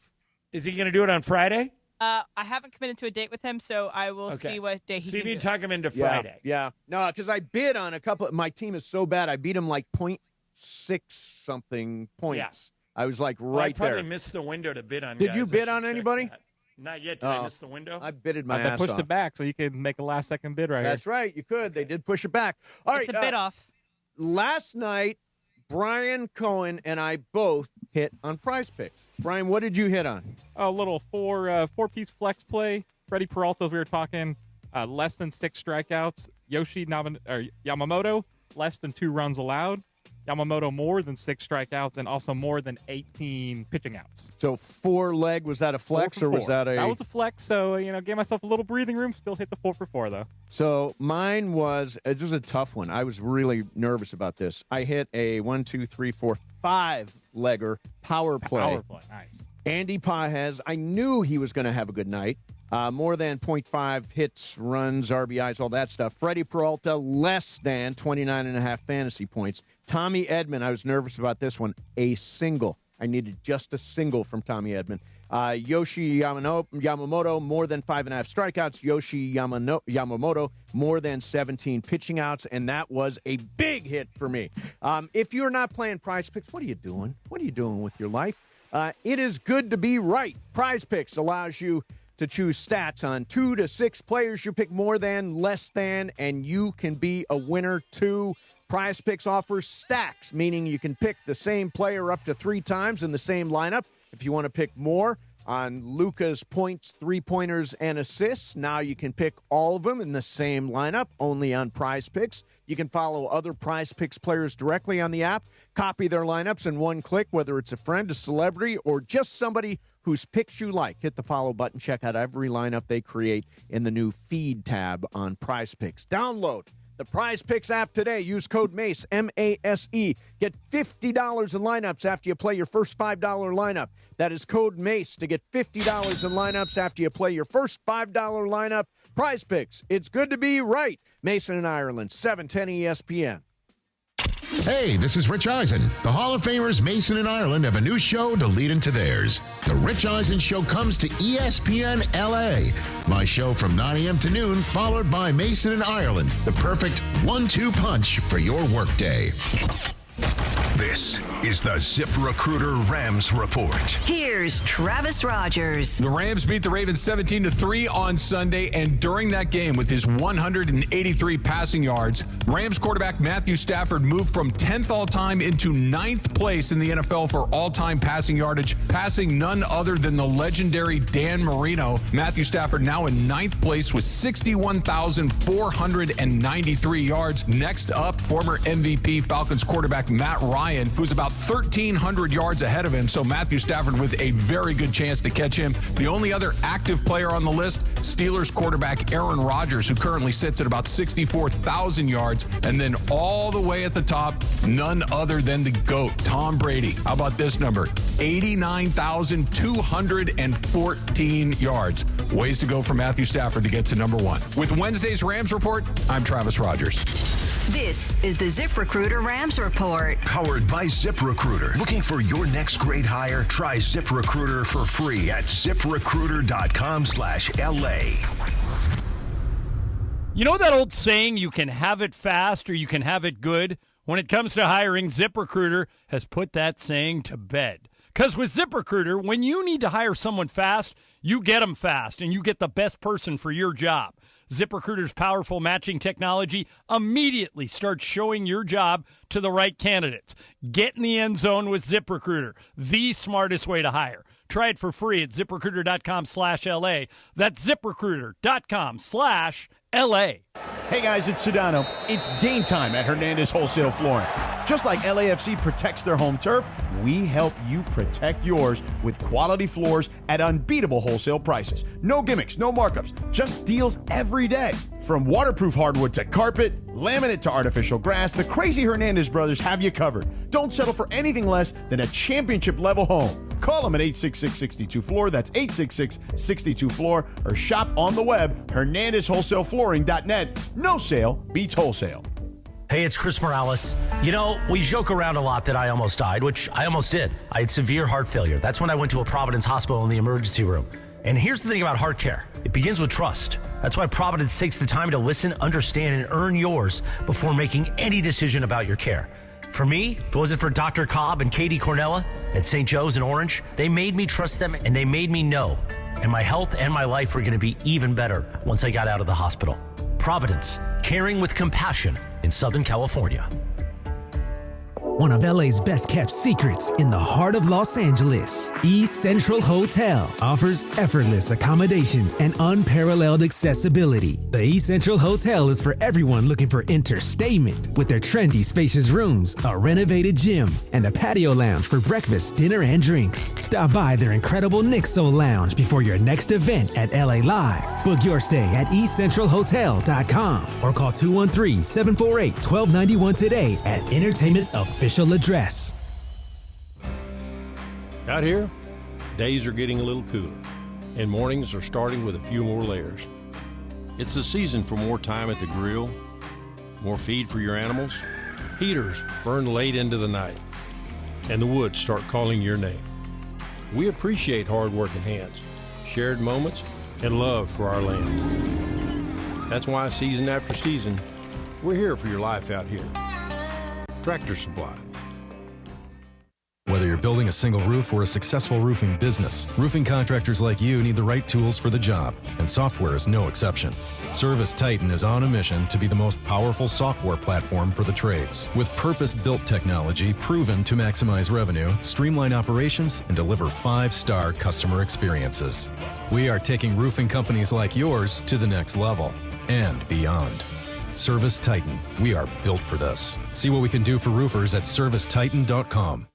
S3: Is he going to do it on Friday?
S5: I haven't committed to a date with him, so I will see what day he
S3: see
S5: can
S3: if you
S5: do.
S3: talk him into Friday.
S4: Yeah. No, because I bid on a couple. My team is so bad. I beat him like 0.6 something points. Yeah. I was like right
S3: there. I probably
S4: there.
S3: missed the window to bid on.
S4: Did you bid on anybody?
S3: Not yet. Did I miss the window?
S4: I bidded my
S11: I
S4: ass
S11: pushed
S4: off.
S11: it back so you could make a last-second bid right here.
S4: That's right. You could. They did push it back. All right.
S5: It's a bid off.
S4: Last night, Brian Cohen and I both hit on Prize Picks. Brian, what did you hit on?
S11: A little four-piece flex play. Freddie Peralta, we were talking less than 6 strikeouts. Yamamoto, less than 2 runs allowed. Yamamoto, more than 6 strikeouts, and also more than 18 pitching outs.
S4: So 4-leg, was that a flex or was that a...
S11: That was a flex, so, gave myself a little breathing room. Still hit the 4 for 4, though.
S4: So mine was, it was a tough one. I was really nervous about this. I hit a 5-legger power play.
S11: Power play, nice.
S4: Andy Pages, I knew he was going to have a good night. More than 0.5 hits, runs, RBIs, all that stuff. Freddie Peralta, less than 29.5 fantasy points. Tommy Edman, I was nervous about this one. A single. I needed just a single from Tommy Edman. Yoshi Yamamoto, more than 5.5 strikeouts. Yoshi Yamamoto, more than 17 pitching outs, and that was a big hit for me. If you're not playing Prize Picks, what are you doing? What are you doing with your life? It is good to be right. Prize Picks allows you to choose stats on 2 to 6 players. You pick more than, less than, and you can be a winner too. Prize Picks offers stacks, meaning you can pick the same player up to 3 times in the same lineup. If you want to pick more, on Luka's points, three-pointers, and assists. Now you can pick all of them in the same lineup, only on Prize Picks. You can follow other Prize Picks players directly on the app, copy their lineups in one click, whether it's a friend, a celebrity, or just somebody whose picks you like. Hit the follow button. Check out every lineup they create in the new Feed tab on Prize Picks. Download the Prize Picks app today. Use code MACE, M-A-S-E. Get $50 in lineups after you play your first $5 lineup. That is code MACE to get $50 in lineups after you play your first $5 lineup. Prize Picks. It's good to be right. Mason and Ireland, 710 ESPN.
S9: Hey, this is Rich Eisen. The Hall of Famers Mason and Ireland have a new show to lead into theirs. The Rich Eisen Show comes to ESPN LA. My show from 9 a.m. to noon, followed by Mason and Ireland. The perfect 1-2 punch for your workday.
S10: This is the ZipRecruiter Rams Report.
S14: Here's Travis Rogers.
S8: The Rams beat the Ravens 17-3 on Sunday, and during that game, with his 183 passing yards, Rams quarterback Matthew Stafford moved from 10th all-time into 9th place in the NFL for all-time passing yardage, passing none other than the legendary Dan Marino. Matthew Stafford now in 9th place with 61,493 yards. Next up, former MVP Falcons quarterback Matt Ryan, who's about 1,300 yards ahead of him, so Matthew Stafford with a very good chance to catch him. The only other active player on the list, Steelers quarterback Aaron Rodgers, who currently sits at about 64,000 yards. And then all the way at the top, none other than the GOAT, Tom Brady. How about this number? 89,214 yards. Ways to go for Matthew Stafford to get to number one. With Wednesday's Rams Report, I'm Travis Rogers.
S14: This is the ZipRecruiter Rams Report.
S10: Powered by ZipRecruiter. Looking for your next great hire? Try ZipRecruiter for free at ZipRecruiter.com/LA.
S3: You know that old saying, you can have it fast or you can have it good? When it comes to hiring, ZipRecruiter has put that saying to bed. Because with ZipRecruiter, when you need to hire someone fast, you get them fast and you get the best person for your job. ZipRecruiter's powerful matching technology immediately starts showing your job to the right candidates. Get in the end zone with ZipRecruiter, the smartest way to hire. Try it for free at ZipRecruiter.com/LA. That's ZipRecruiter.com/LA.
S12: Hey guys, it's Sedano. It's game time at Hernandez Wholesale Flooring. Just like LAFC protects their home turf, we help you protect yours with quality floors at unbeatable wholesale prices. No gimmicks, no markups, just deals every day. From waterproof hardwood to carpet, laminate to artificial grass, the crazy Hernandez brothers have you covered. Don't settle for anything less than a championship-level home. Call them at 866-62-FLOOR, that's 866-62-FLOOR, or shop on the web, HernandezWholesaleFlooring.net. No sale beats wholesale.
S15: Hey, it's Chris Morales. You know, we joke around a lot that I almost died, which I almost did. I had severe heart failure. That's when I went to a Providence hospital in the emergency room. And here's the thing about heart care. It begins with trust. That's why Providence takes the time to listen, understand, and earn yours before making any decision about your care. For me, if it wasn't for Dr. Cobb and Katie Cornella at St. Joe's in Orange, they made me trust them and they made me know. And my health and my life were going to be even better once I got out of the hospital. Providence, caring with compassion in Southern California.
S19: One of LA's best kept secrets in the heart of Los Angeles, East Central Hotel offers effortless accommodations and unparalleled accessibility. The East Central Hotel is for everyone looking for entertainment with their trendy spacious rooms, a renovated gym, and a patio lounge for breakfast, dinner, and drinks. Stop by their incredible Nixo Lounge before your next event at LA Live. Book your stay at eastcentralhotel.com or call 213-748-1291 today at Entertainment's official address.
S23: Out here, days are getting a little cooler, and mornings are starting with a few more layers. It's the season for more time at the grill, more feed for your animals. Heaters burn late into the night, and the woods start calling your name. We appreciate hard-working hands, shared moments, and love for our land. That's why season after season, we're here for your life out here. Tractor Supply.
S1: Whether you're building a single roof or a successful roofing business, roofing contractors like you need the right tools for the job, and software is no exception. Service Titan is on a mission to be the most powerful software platform for the trades, with purpose-built technology proven to maximize revenue, streamline operations, and deliver 5-star customer experiences. We are taking roofing companies like yours to the next level and beyond. Service Titan. We are built for this. See what we can do for roofers at servicetitan.com.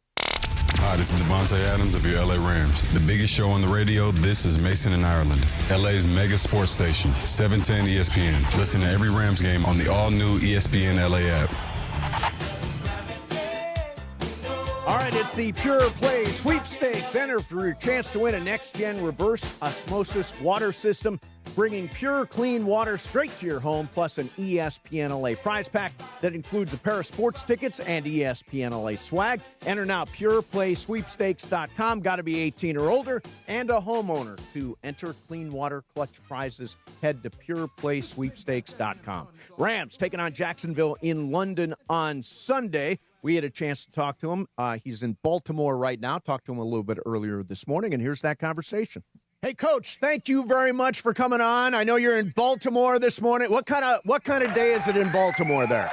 S7: Hi, this is Devontae Adams of your LA Rams. The biggest show on the radio, this is Mason in Ireland. LA's mega sports station, 710 ESPN. Listen to every Rams game on the all-new ESPN LA app.
S4: All right, it's the Pure Play Sweepstakes. Enter for your chance to win a next-gen reverse osmosis water system, bringing pure, clean water straight to your home, plus an ESPN LA prize pack that includes a pair of sports tickets and ESPN LA swag. Enter now, pureplaysweepstakes.com. Got to be 18 or older and a homeowner to enter clean water clutch prizes. Head to pureplaysweepstakes.com. Rams taking on Jacksonville in London on Sunday. We had a chance to talk to him. He's in Baltimore right now. Talked to him a little bit earlier this morning, and here's that conversation. Hey, Coach, thank you very much for coming on. I know you're in Baltimore this morning. What kind of day is it in Baltimore there?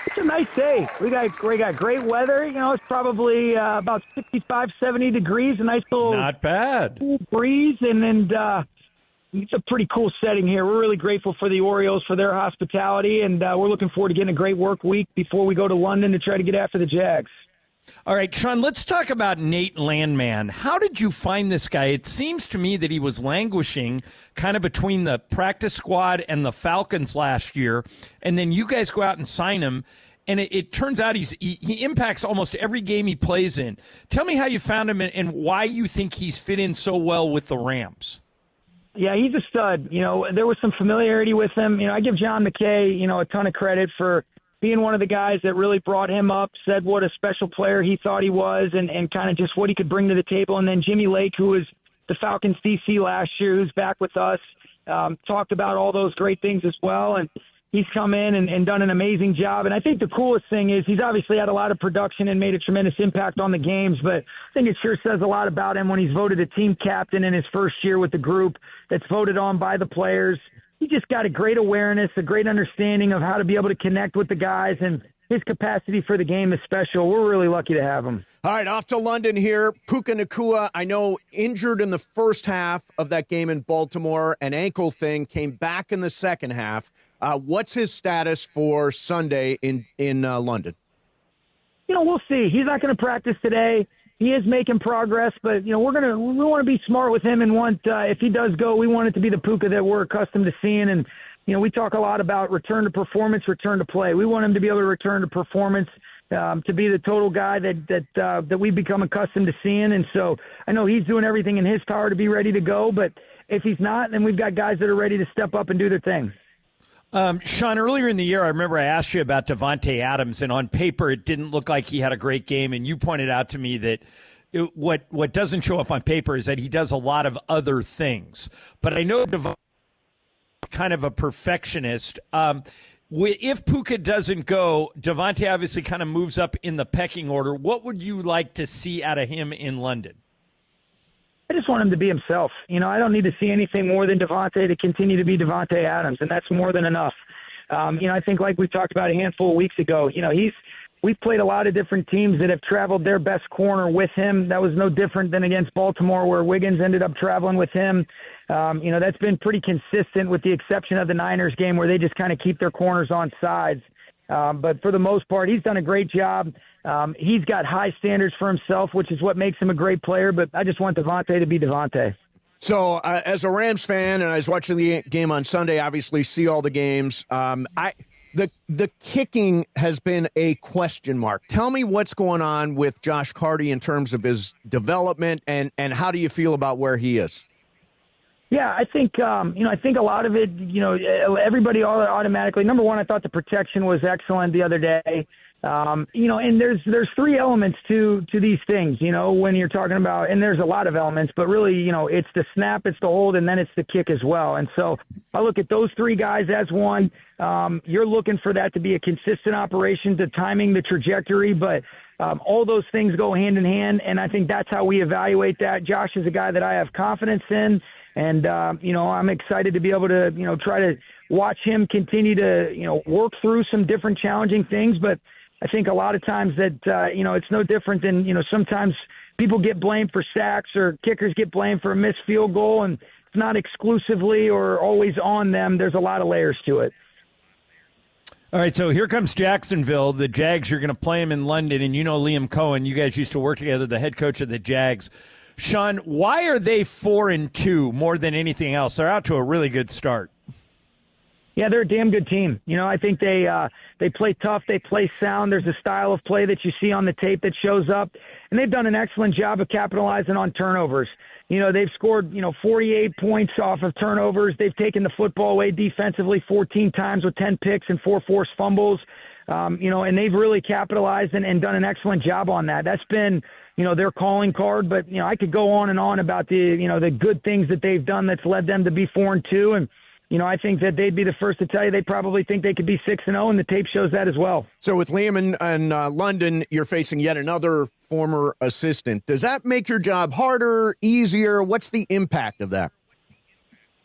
S16: It's a nice day. We got great weather. You know, it's probably about 65, 70 degrees. A nice little
S3: not bad
S16: cool breeze, and it's a pretty cool setting here. We're really grateful for the Orioles for their hospitality, and we're looking forward to getting a great work week before we go to London to try to get after the Jags.
S3: All right, Sean, let's talk about Nate Landman. How did you find this guy? It seems to me that he was languishing kind of between the practice squad and the Falcons last year, and then you guys go out and sign him, and it turns out he impacts almost every game he plays in. Tell me how you found him and why you think he's fit in so well with the Rams.
S16: Yeah, he's a stud. You know, there was some familiarity with him. You know, I give John McKay, a ton of credit for being one of the guys that really brought him up, said what a special player he thought he was, and kind of just what he could bring to the table. And then Jimmy Lake, who was the Falcons DC last year, who's back with us, talked about all those great things as well. And he's come in and done an amazing job. And I think the coolest thing is he's obviously had a lot of production and made a tremendous impact on the games, but I think it sure says a lot about him when he's voted a team captain in his first year with the group that's voted on by the players. He just got a great awareness, a great understanding of how to be able to connect with the guys, and his capacity for the game is special. We're really lucky to have him.
S4: All right, off to London here. Puka Nacua, I know, injured in the first half of that game in Baltimore, an ankle thing, came back in the second half. What's his status for Sunday in London?
S16: We'll see. He's not going to practice today. He is making progress, but we want to be smart with him and want if he does go, we want it to be the Puka that we're accustomed to seeing. And we talk a lot about return to performance, return to play. We want him to be able to return to performance, to be the total guy that we've become accustomed to seeing. And so I know he's doing everything in his power to be ready to go, but if he's not, then we've got guys that are ready to step up and do their thing.
S3: Sean, earlier in the year, I remember I asked you about Davante Adams, and on paper it didn't look like he had a great game, and you pointed out to me that what doesn't show up on paper is that he does a lot of other things. But I know Davante is kind of a perfectionist. If Puka doesn't go, Davante obviously kind of moves up in the pecking order. What would you like to see out of him in London?
S16: I just want him to be himself. I don't need to see anything more than Davante to continue to be Davante Adams, and that's more than enough. I think like we talked about a handful of weeks ago, we've played a lot of different teams that have traveled their best corner with him. That was no different than against Baltimore where Wiggins ended up traveling with him. That's been pretty consistent with the exception of the Niners game where they just kind of keep their corners on sides. But for the most part, he's done a great job. He's got high standards for himself, which is what makes him a great player. But I just want Davante to be Davante.
S4: So as a Rams fan, and I was watching the game on Sunday, obviously see all the games. The kicking has been a question mark. Tell me what's going on with Josh Carty in terms of his development, and how do you feel about where he is?
S16: Yeah, I think I think a lot of it, everybody automatically. Number one, I thought the protection was excellent the other day. And there's three elements to these things, when you're talking about, and there's a lot of elements, but really, it's the snap, it's the hold, and then it's the kick as well. And so I look at those three guys as one. You're looking for that to be a consistent operation, to timing the trajectory, but All those things go hand in hand, and I think that's how we evaluate that. Josh is a guy that I have confidence in, and, I'm excited to be able to, try to watch him continue to, work through some different challenging things. But I think a lot of times that, it's no different than, sometimes people get blamed for sacks or kickers get blamed for a missed field goal, and it's not exclusively or always on them. There's a lot of layers to it.
S3: All right, so here comes Jacksonville. The Jags, you're going to play them in London, and Liam Cohen. You guys used to work together, the head coach of the Jags. Sean, why are they 4-2 more than anything else? They're out to a really good start.
S16: Yeah, they're a damn good team. I think they play tough. They play sound. There's a style of play that you see on the tape that shows up, and they've done an excellent job of capitalizing on turnovers. They've scored, 48 points off of turnovers. They've taken the football away defensively 14 times with 10 picks and 4 forced fumbles. And they've really capitalized and done an excellent job on that. That's been, their calling card. But, I could go on and on about the good things that they've done that's led them to be 4-2. And, I think that they'd be the first to tell you they probably think they could be 6-0, and the tape shows that as well.
S4: So with Liam in London, you're facing yet another former assistant. Does that make your job harder, easier? What's the impact of that?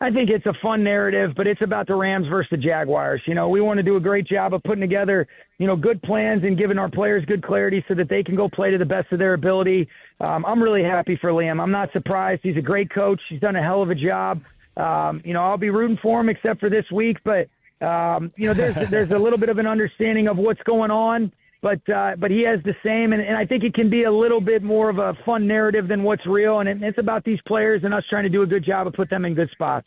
S16: I think it's a fun narrative, but it's about the Rams versus the Jaguars. We want to do a great job of putting together, good plans and giving our players good clarity so that they can go play to the best of their ability. I'm really happy for Liam. I'm not surprised. He's a great coach. He's done a hell of a job. I'll be rooting for him except for this week, but there's a little bit of an understanding of what's going on, but he has the same, and I think it can be a little bit more of a fun narrative than what's real, and it's about these players and us trying to do a good job of put them in good spots.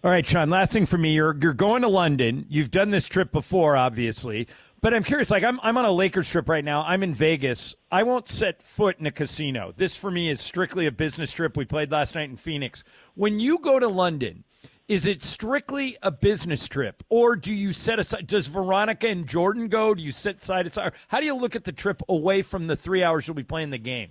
S3: All right, Sean, last thing for me, you're going to London. You've done this trip before, obviously. But I'm curious, I'm on a Lakers trip right now. I'm in Vegas. I won't set foot in a casino. This, for me, is strictly a business trip. We played last night in Phoenix. When you go to London, is it strictly a business trip? Or do you set aside – does Veronica and Jordan go? Do you set side aside? How do you look at the trip away from the 3 hours you'll be playing the game?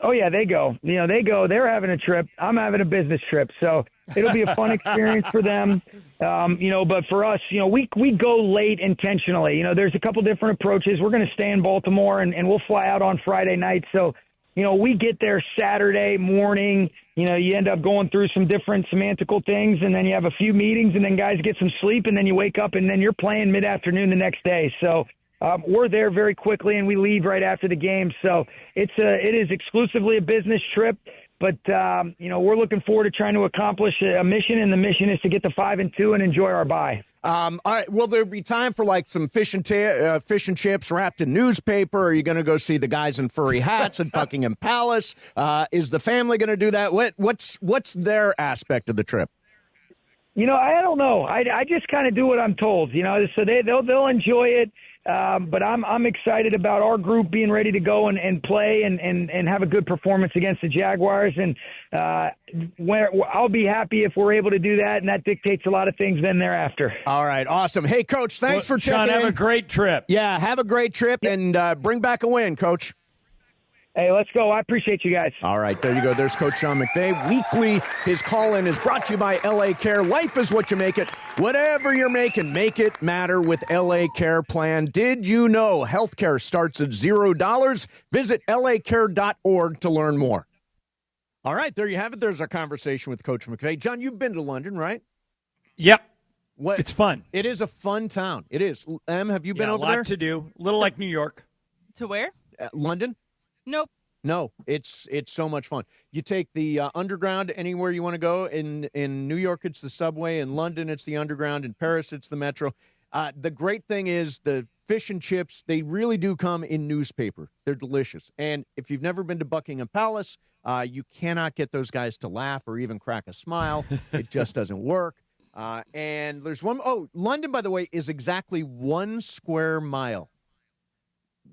S16: Oh, yeah, they go. They go. They're having a trip. I'm having a business trip. So it'll be a fun experience for them. But for us, we go late intentionally. There's a couple different approaches. We're going to stay in Baltimore, and we'll fly out on Friday night. So, we get there Saturday morning. You end up going through some different semantical things, and then you have a few meetings, and then guys get some sleep, and then you wake up, and then you're playing mid-afternoon the next day. So we're there very quickly, and we leave right after the game. So it is exclusively a business trip. But, we're looking forward to trying to accomplish a mission, and the mission is to get to 5-2 and enjoy our bye.
S4: All right. Will there be time for some fish and chips wrapped in newspaper? Are you going to go see the guys in furry hats at Buckingham Palace? Is the family going to do that? What's their aspect of the trip?
S16: I don't know. I just kind of do what I'm told. So they'll enjoy it. But I'm excited about our group being ready to go and play and have a good performance against the Jaguars. And I'll be happy if we're able to do that, and that dictates a lot of things then thereafter.
S4: All right, awesome. Hey, Coach, thanks for checking in.
S3: Sean, have a great trip.
S4: Yeah, have a great trip, and bring back a win, Coach.
S16: Hey, let's go. I appreciate you guys.
S4: All right, there you go. There's Coach Sean McVay. Weekly, his call-in is brought to you by LA Care. Life is what you make it. Whatever you're making, make it matter with LA Care Plan. Did you know healthcare starts at $0? Visit lacare.org to learn more. All right, there you have it. There's our conversation with Coach McVay. John, you've been to London, right?
S3: Yep. It's fun.
S4: It is a fun town. It is. Have you been over there?
S3: A lot to do. A little like New York.
S5: To where?
S4: London?
S5: Nope.
S4: No, it's so much fun. You take the underground anywhere you want to go. In New York, it's the subway. In London, it's the underground. In Paris, it's the metro. The great thing is the fish and chips, they really do come in newspaper. They're delicious. And if you've never been to Buckingham Palace, you cannot get those guys to laugh or even crack a smile. It just doesn't work. And there's one. Oh, London, by the way, is exactly 1 square mile.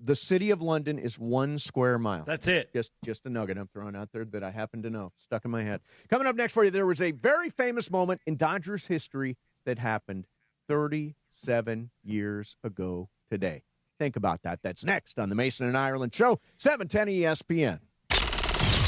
S4: The city of London is 1 square mile.
S3: That's it.
S4: Just a nugget I'm throwing out there that I happen to know. Stuck in my head. Coming up next for you, there was a very famous moment in Dodgers history that happened 37 years ago today. Think about that. That's next on the Mason and Ireland Show, 710 ESPN.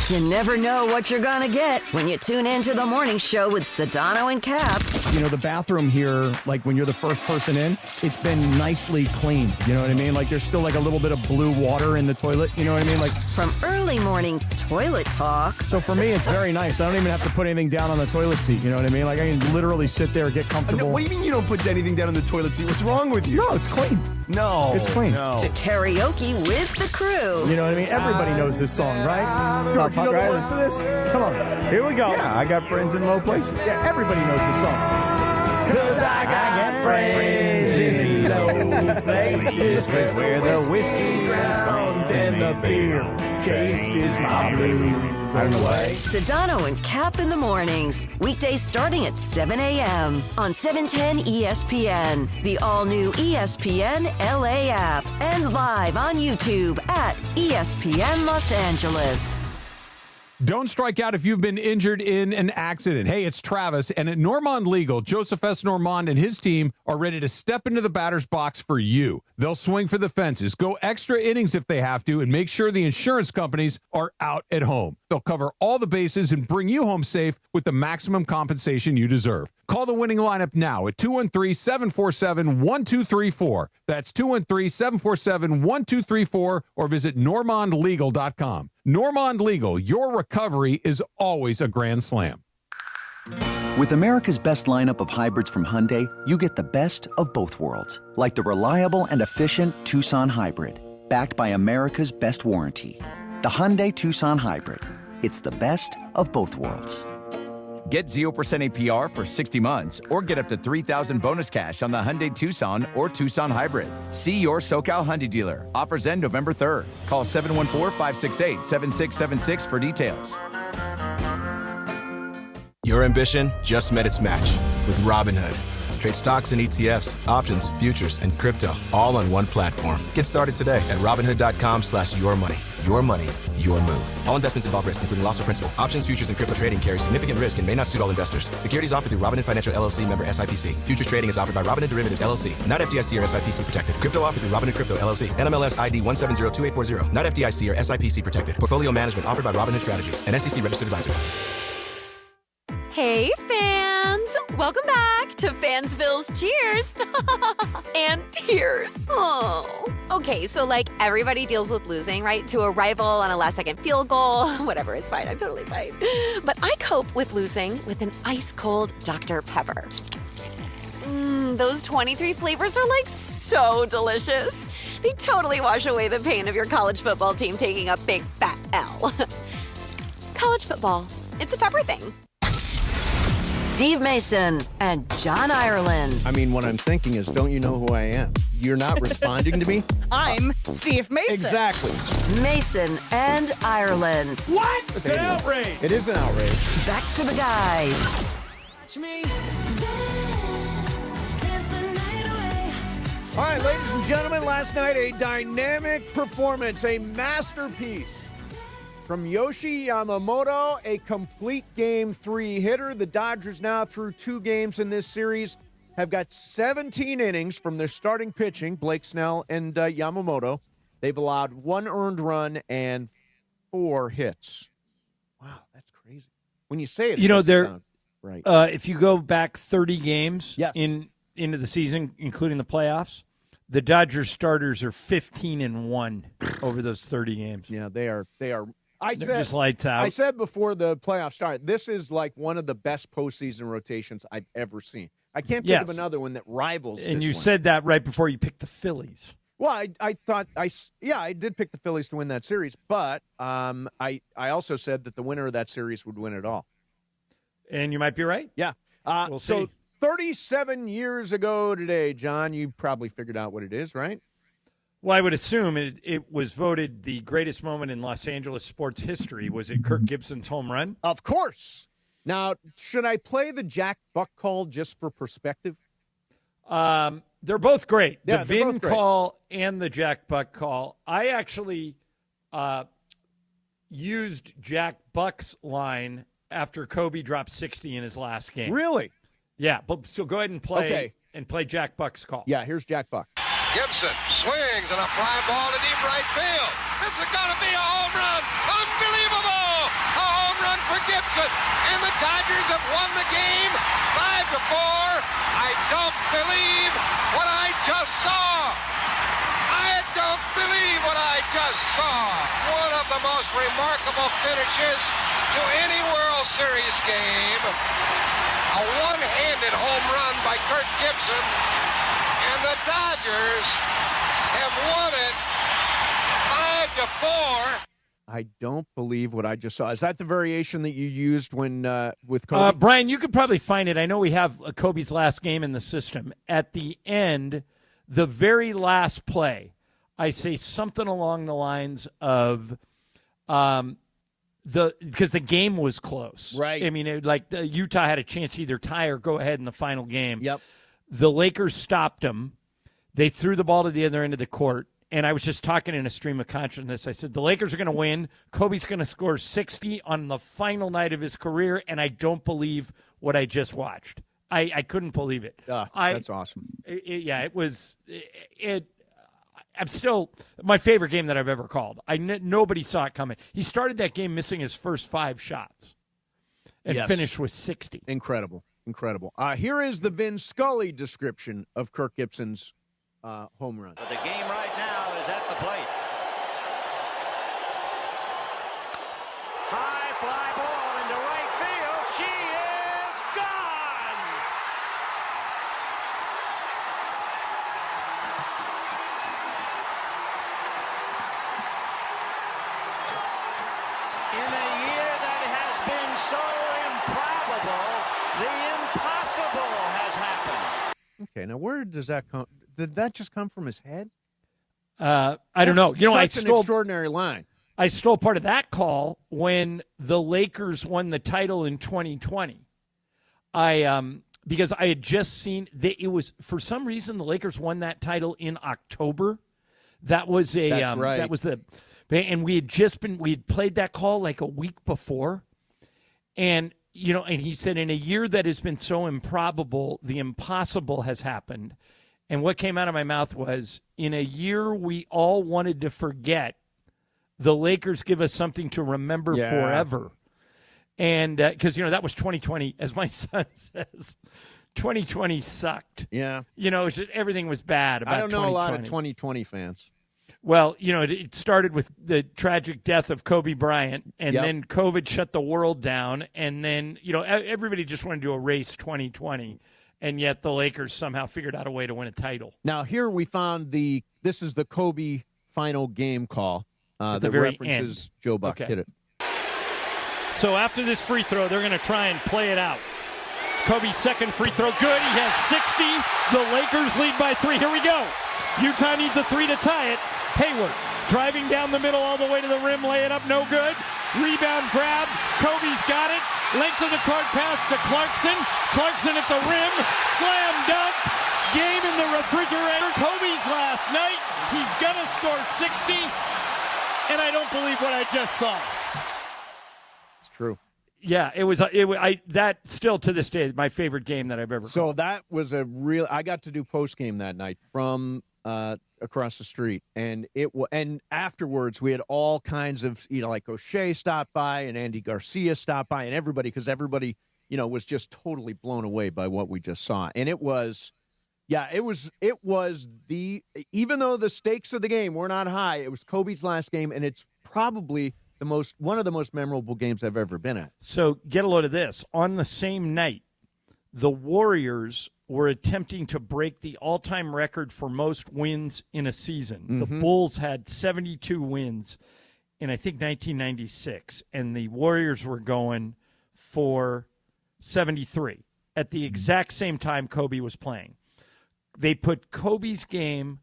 S14: You never know what you're going to get when you tune in to the morning show with Sedano and Cap.
S12: the bathroom here, like when you're the first person in, it's been nicely cleaned. You know what I mean? Like there's still like a little bit of blue water in the toilet. You know what I mean? Like
S14: From early morning toilet talk.
S12: So for me, it's very nice. I don't even have to put anything down on the toilet seat. You know what I mean? Like I can literally sit there, get comfortable.
S6: What do you mean you don't put anything down on the toilet seat? What's wrong with you?
S12: No, it's clean.
S6: No.
S12: It's clean.
S6: No.
S14: To karaoke with the crew.
S12: You know what I mean? Everybody knows this song, right? George, you know the words to this? Come on. Here we go. Yeah, I got friends in low places. Yeah, everybody knows this song. 'Cause I got friends in low places where the whiskey drowns and the beer chases my blues. I don't know why.
S14: Sedano and Cap in the mornings. Weekdays starting at 7 a.m. on 710 ESPN, the all-new ESPN LA app, and live on YouTube at ESPN Los Angeles.
S17: Don't strike out if you've been injured in an accident. Hey, it's Travis, and at Normand Legal, Joseph S. Normand and his team are ready to step into the batter's box for you. They'll swing for the fences, go extra innings if they have to, and make sure the insurance companies are out at home. They'll cover all the bases and bring you home safe with the maximum compensation you deserve. Call the winning lineup now at 213-747-1234. That's 213-747-1234, or visit normandlegal.com. Normand Legal, your recovery is always a grand slam.
S21: With America's best lineup of hybrids from Hyundai, you get the best of both worlds. Like the reliable and efficient Tucson Hybrid, backed by America's best warranty. The Hyundai Tucson Hybrid. It's the best of both worlds.
S22: Get 0% APR for 60 months or get up to $3,000 bonus cash on the Hyundai Tucson or Tucson Hybrid. See your SoCal Hyundai dealer. Offers end November 3rd. Call 714-568-7676 for details.
S25: Your ambition just met its match with Robinhood. Trade stocks and ETFs, options, futures, and crypto all on one platform. Get started today at Robinhood.com/yourmoney. Your money, your move. All investments involve risk, including loss of principal. Options, futures, and crypto trading carry significant risk and may not suit all investors. Securities offered through Robinhood Financial LLC, member SIPC. Futures trading is offered by Robinhood Derivatives LLC, not FDIC or SIPC protected. Crypto offered through Robinhood Crypto LLC, NMLS ID 1702840, not FDIC or SIPC protected. Portfolio management offered by Robinhood Strategies, an SEC registered advisor.
S26: Hey, fans! Welcome back to Fansville's Cheers and Tears. Oh. Okay, so like everybody deals with losing, right? To a rival on a last-second field goal. Whatever, it's fine. I'm totally fine. But I cope with losing with an ice-cold Dr. Pepper. Those 23 flavors are like so delicious. They totally wash away the pain of your college football team taking a big fat L. College football, it's a pepper thing.
S14: Steve Mason and John Ireland.
S4: I mean, what I'm thinking is, don't you know who I am? You're not responding to me?
S5: I'm Steve Mason.
S4: Exactly.
S14: Mason and Ireland.
S5: What?
S4: It's an outrage. It is an outrage.
S14: Back to the guys.
S4: All right, ladies and gentlemen, last night a dynamic performance, a masterpiece from Yoshi Yamamoto, a complete Game 3 hitter. The Dodgers now through 2 games in this series have got 17 innings from their starting pitching, Blake Snell and Yamamoto. They've allowed 1 earned run and 4 hits. Wow, that's crazy. When you say it,
S3: you know, they're
S4: right.
S3: If you go back 30 games into the season, including the playoffs, the Dodgers starters are 15-1 over those 30 games.
S4: Yeah, they are. They're
S3: just lights out.
S4: I said before the playoffs started, this is like one of the best postseason rotations I've ever seen. I can't think of another one that rivals this one.
S3: And you said that right before you picked the Phillies.
S4: Well, I thought I did pick the Phillies to win that series, but I also said that the winner of that series would win it all.
S3: And you might be right.
S4: Yeah.
S3: We'll see.
S4: 37 years ago today, John, you probably figured out what it is, right?
S3: Well, I would assume it was voted the greatest moment in Los Angeles sports history. Was it Kirk Gibson's home run?
S4: Of course. Now, should I play the Jack Buck call just for perspective?
S3: They're both great.
S4: Yeah,
S3: the Vin call and the Jack Buck call. I actually used Jack Buck's line after Kobe dropped 60 in his last game.
S4: Really?
S3: Yeah. So go ahead and play Jack Buck's call.
S4: Yeah, here's Jack Buck.
S27: Gibson swings and a fly ball to deep right field. This is going to be a home run. Unbelievable! A home run for Gibson, and the Dodgers have won the game 5-4. I don't believe what I just saw. I don't believe what I just saw. One of the most remarkable finishes to any World Series game. A one-handed home run by Kirk Gibson, and the Dodgers have won it 5-4.
S4: I don't believe what I just saw. Is that the variation that you used when with Kobe?
S3: Brian, you could probably find it. I know we have Kobe's last game in the system. At the end, the very last play, I say something along the lines of because the game was close.
S4: Right.
S3: I mean, Utah had a chance to either tie or go ahead in the final game.
S4: Yep.
S3: The Lakers stopped them. They threw the ball to the other end of the court. And I was just talking in a stream of consciousness. I said, the Lakers are going to win. Kobe's going to score 60 on the final night of his career, and I don't believe what I just watched. I couldn't believe it.
S4: That's awesome.
S3: It was I'm still my favorite game that I've ever called. Nobody saw it coming. He started that game missing his first 5 shots and finished with 60.
S4: Incredible. Here is the Vin Scully description of Kirk Gibson's home run.
S2: But the game right now is at the plate. High fly ball into right field. She is gone. In a year that has been so improbable, the impossible has happened.
S4: Okay, now where does that come? Did that just come from his head?
S3: I don't know.
S4: Such an extraordinary line.
S3: I stole part of that call when the Lakers won the title in 2020. Because I had just seen it was for some reason the Lakers won that title in October. That was
S4: That's right.
S3: That was and we had played that call like a week before, and and he said in a year that has been so improbable, the impossible has happened. And what came out of my mouth was, in a year we all wanted to forget, the Lakers give us something to remember forever. And because, that was 2020, as my son says, 2020 sucked.
S4: Yeah.
S3: Everything was bad about 2020.
S4: I don't know a lot of 2020 fans.
S3: Well, it started with the tragic death of Kobe Bryant, and then COVID shut the world down, and then, everybody just wanted to erase 2020. And yet the Lakers somehow figured out a way to win a title.
S4: Now, here we found this is the Kobe final game call that references end. Joe Buck.
S3: Okay.
S4: Hit it.
S3: So after this free throw, they're going to try and play it out. Kobe's second free throw, good. He has 60. The Lakers lead by 3. Here we go. Utah needs a 3 to tie it. Hayward driving down the middle all the way to the rim, lay it up, no good. Rebound grab. Kobe's got it. Length of the court pass to Clarkson. Clarkson at the rim. Slam dunk. Game in the refrigerator. Kobe's last night. He's going to score 60. And I don't believe what I just saw.
S4: It's true.
S3: Yeah, it was that still to this day, my favorite game that I've ever called.
S4: So that was I got to do post game that night from across the street, and and afterwards we had all kinds of like O'Shea stopped by and Andy Garcia stopped by and everybody, because everybody was just totally blown away by what we just saw. And it was even though the stakes of the game were not high, it was Kobe's last game, and it's probably one of the most memorable games I've ever been at.
S3: So get a load of this. On the same night, the Warriors were attempting to break the all-time record for most wins in a season.
S4: Mm-hmm.
S3: The Bulls had 72 wins in, I think, 1996, and the Warriors were going for 73 at the exact same time Kobe was playing. They put Kobe's game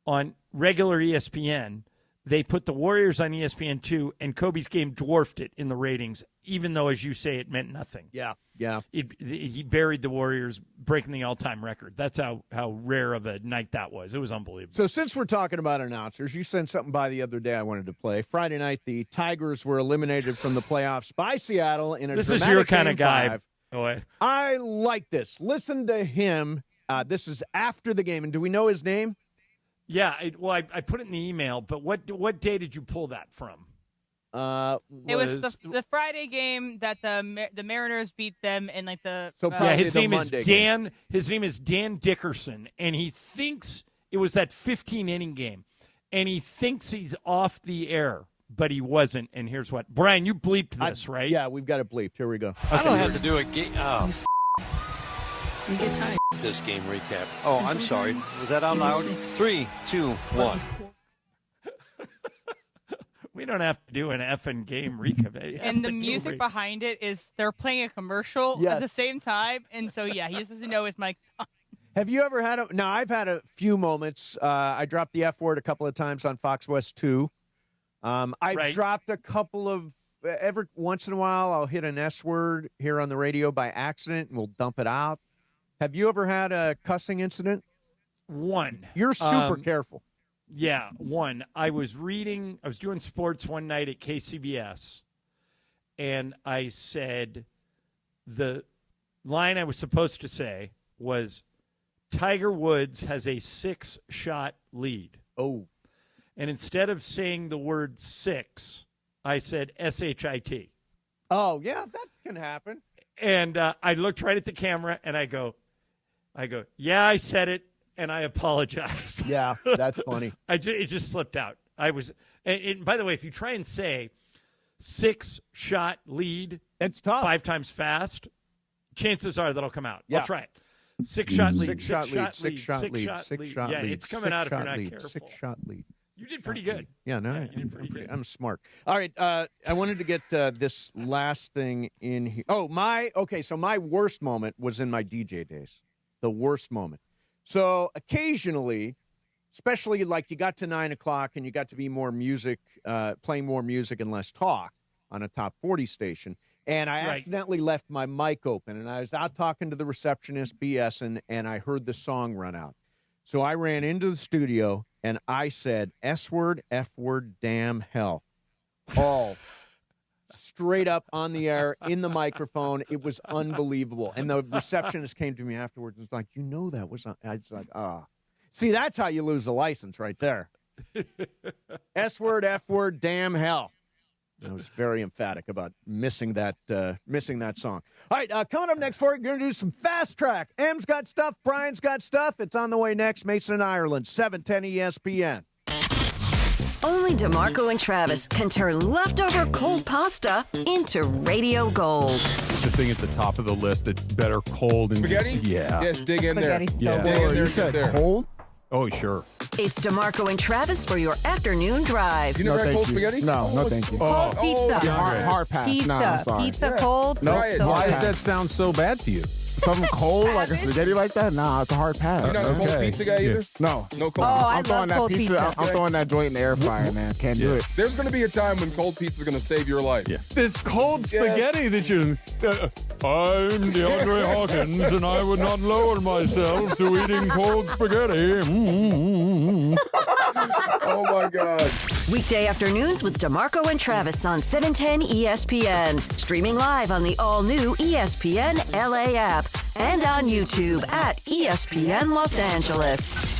S3: on regular ESPN. They put the Warriors on ESPN2, and Kobe's game dwarfed it in the ratings, even though, as you say, it meant nothing.
S4: Yeah.
S3: He buried the Warriors, breaking the all-time record. That's how rare of a night that was. It was unbelievable.
S4: So since we're talking about announcers, you sent something by the other day I wanted to play. Friday night, the Tigers were eliminated from the playoffs by Seattle in a
S3: This
S4: dramatic
S3: is your kind of
S4: Game
S3: guy.
S4: 5.
S3: Boy.
S4: I like this. Listen to him. This is after the game. And do we know his name?
S3: Yeah, I put it in the email, but what day did you pull that from?
S5: It was the Friday game that the Mariners beat them in like the.
S4: So
S3: his name is
S4: Monday
S3: Dan.
S4: game.
S3: His name is Dan Dickerson, and he thinks it was that 15-inning game, and he thinks he's off the air, but he wasn't. And here's what, Brian, you bleeped this, right?
S4: Yeah, we've got it bleeped. Here we go.
S8: I don't have to do a game. Oh, you get tired. This game recap. Oh, I'm sorry. Was that out loud? 3, 2, 1.
S3: We don't have to do an effing game recap.
S5: And the music behind it is they're playing a commercial at the same time. And so, he just doesn't know his mic's on.
S4: Have you ever had now, I've had a few moments. I dropped the F word a couple of times on Fox West 2. I've dropped a couple of, every once in a while, I'll hit an S word here on the radio by accident and we'll dump it out. Have you ever had a cussing incident?
S3: One.
S4: You're super careful.
S3: Yeah, one. I was doing sports one night at KCBS, and I said the line I was supposed to say was, Tiger Woods has a 6-shot lead.
S4: Oh.
S3: And instead of saying the word 6, I said SHIT.
S4: Oh, yeah, that can happen.
S3: And I looked right at the camera, and I go, yeah, I said it. And I apologize.
S4: Yeah, that's funny.
S3: It just slipped out. And by the way, if you try and say 6-shot lead,
S4: it's tough.
S3: 5 times fast, chances are that'll come out.
S4: Yeah.
S3: I'll try it. 6-shot lead.
S4: 6-shot lead. 6-shot lead. 6-shot
S3: yeah,
S4: lead.
S3: it's coming out if you're not
S4: lead.
S3: careful.
S4: 6-shot lead.
S3: You did pretty good.
S4: Yeah, no,
S3: you did pretty good.
S4: I'm smart. All right, I wanted to get this last thing in here. Oh, so my worst moment was in my DJ days. The worst moment. So occasionally, especially like you got to 9 o'clock and you got to be more music, playing more music and less talk on a top 40 station. And I accidentally left my mic open and I was out talking to the receptionist, BSing, and I heard the song run out. So I ran into the studio and I said, S word, F word, damn hell. All straight up on the air in the microphone. It was unbelievable. And the receptionist came to me afterwards and was like, that was on. I was like, See, that's how you lose a license right there. S word, F word, damn hell. I was very emphatic about missing that song. All right, coming up next for you, we're going to do some fast track. M's got stuff, Brian's got stuff. It's on the way next. Mason and Ireland, 710 ESPN.
S14: Only DeMarco and Travis can turn leftover cold pasta into radio gold.
S17: The thing at the top of the list that's better cold. And
S6: Spaghetti?
S17: Yeah.
S6: Yes, dig in there.
S9: Spaghetti's
S17: Yeah.
S9: so
S6: Dig in
S9: good.
S6: there,
S9: You
S6: get
S9: said
S6: there.
S9: cold?
S17: Oh, sure.
S14: It's DeMarco and Travis for your afternoon drive.
S6: You never had
S9: thank
S6: cold
S9: you.
S6: spaghetti?
S9: No, no, thank you.
S6: Oh,
S9: Cold pizza.
S6: yeah.
S9: Hard pass.
S11: Pizza.
S9: No, I'm sorry.
S11: Pizza cold.
S9: No,
S6: Try it.
S9: why
S17: Why
S9: does
S17: does that sound so bad to you?
S9: something cold like a spaghetti like that? Nah, it's a hard pass.
S6: You're not a cold pizza guy either?
S9: No.
S6: No cold
S11: I
S6: pizza?
S11: love cold pizza.
S9: I'm throwing that joint in the air fryer, man. Can't do it.
S6: There's going to be a time when cold pizza is going to save your life.
S17: Yeah. This cold spaghetti that you... I'm DeAndre Hawkins, and I would not lower myself to eating cold spaghetti.
S6: Oh, my God.
S14: Weekday afternoons with DeMarco and Travis on 710 ESPN. Streaming live on the all-new ESPN LA app and on YouTube at ESPN Los Angeles.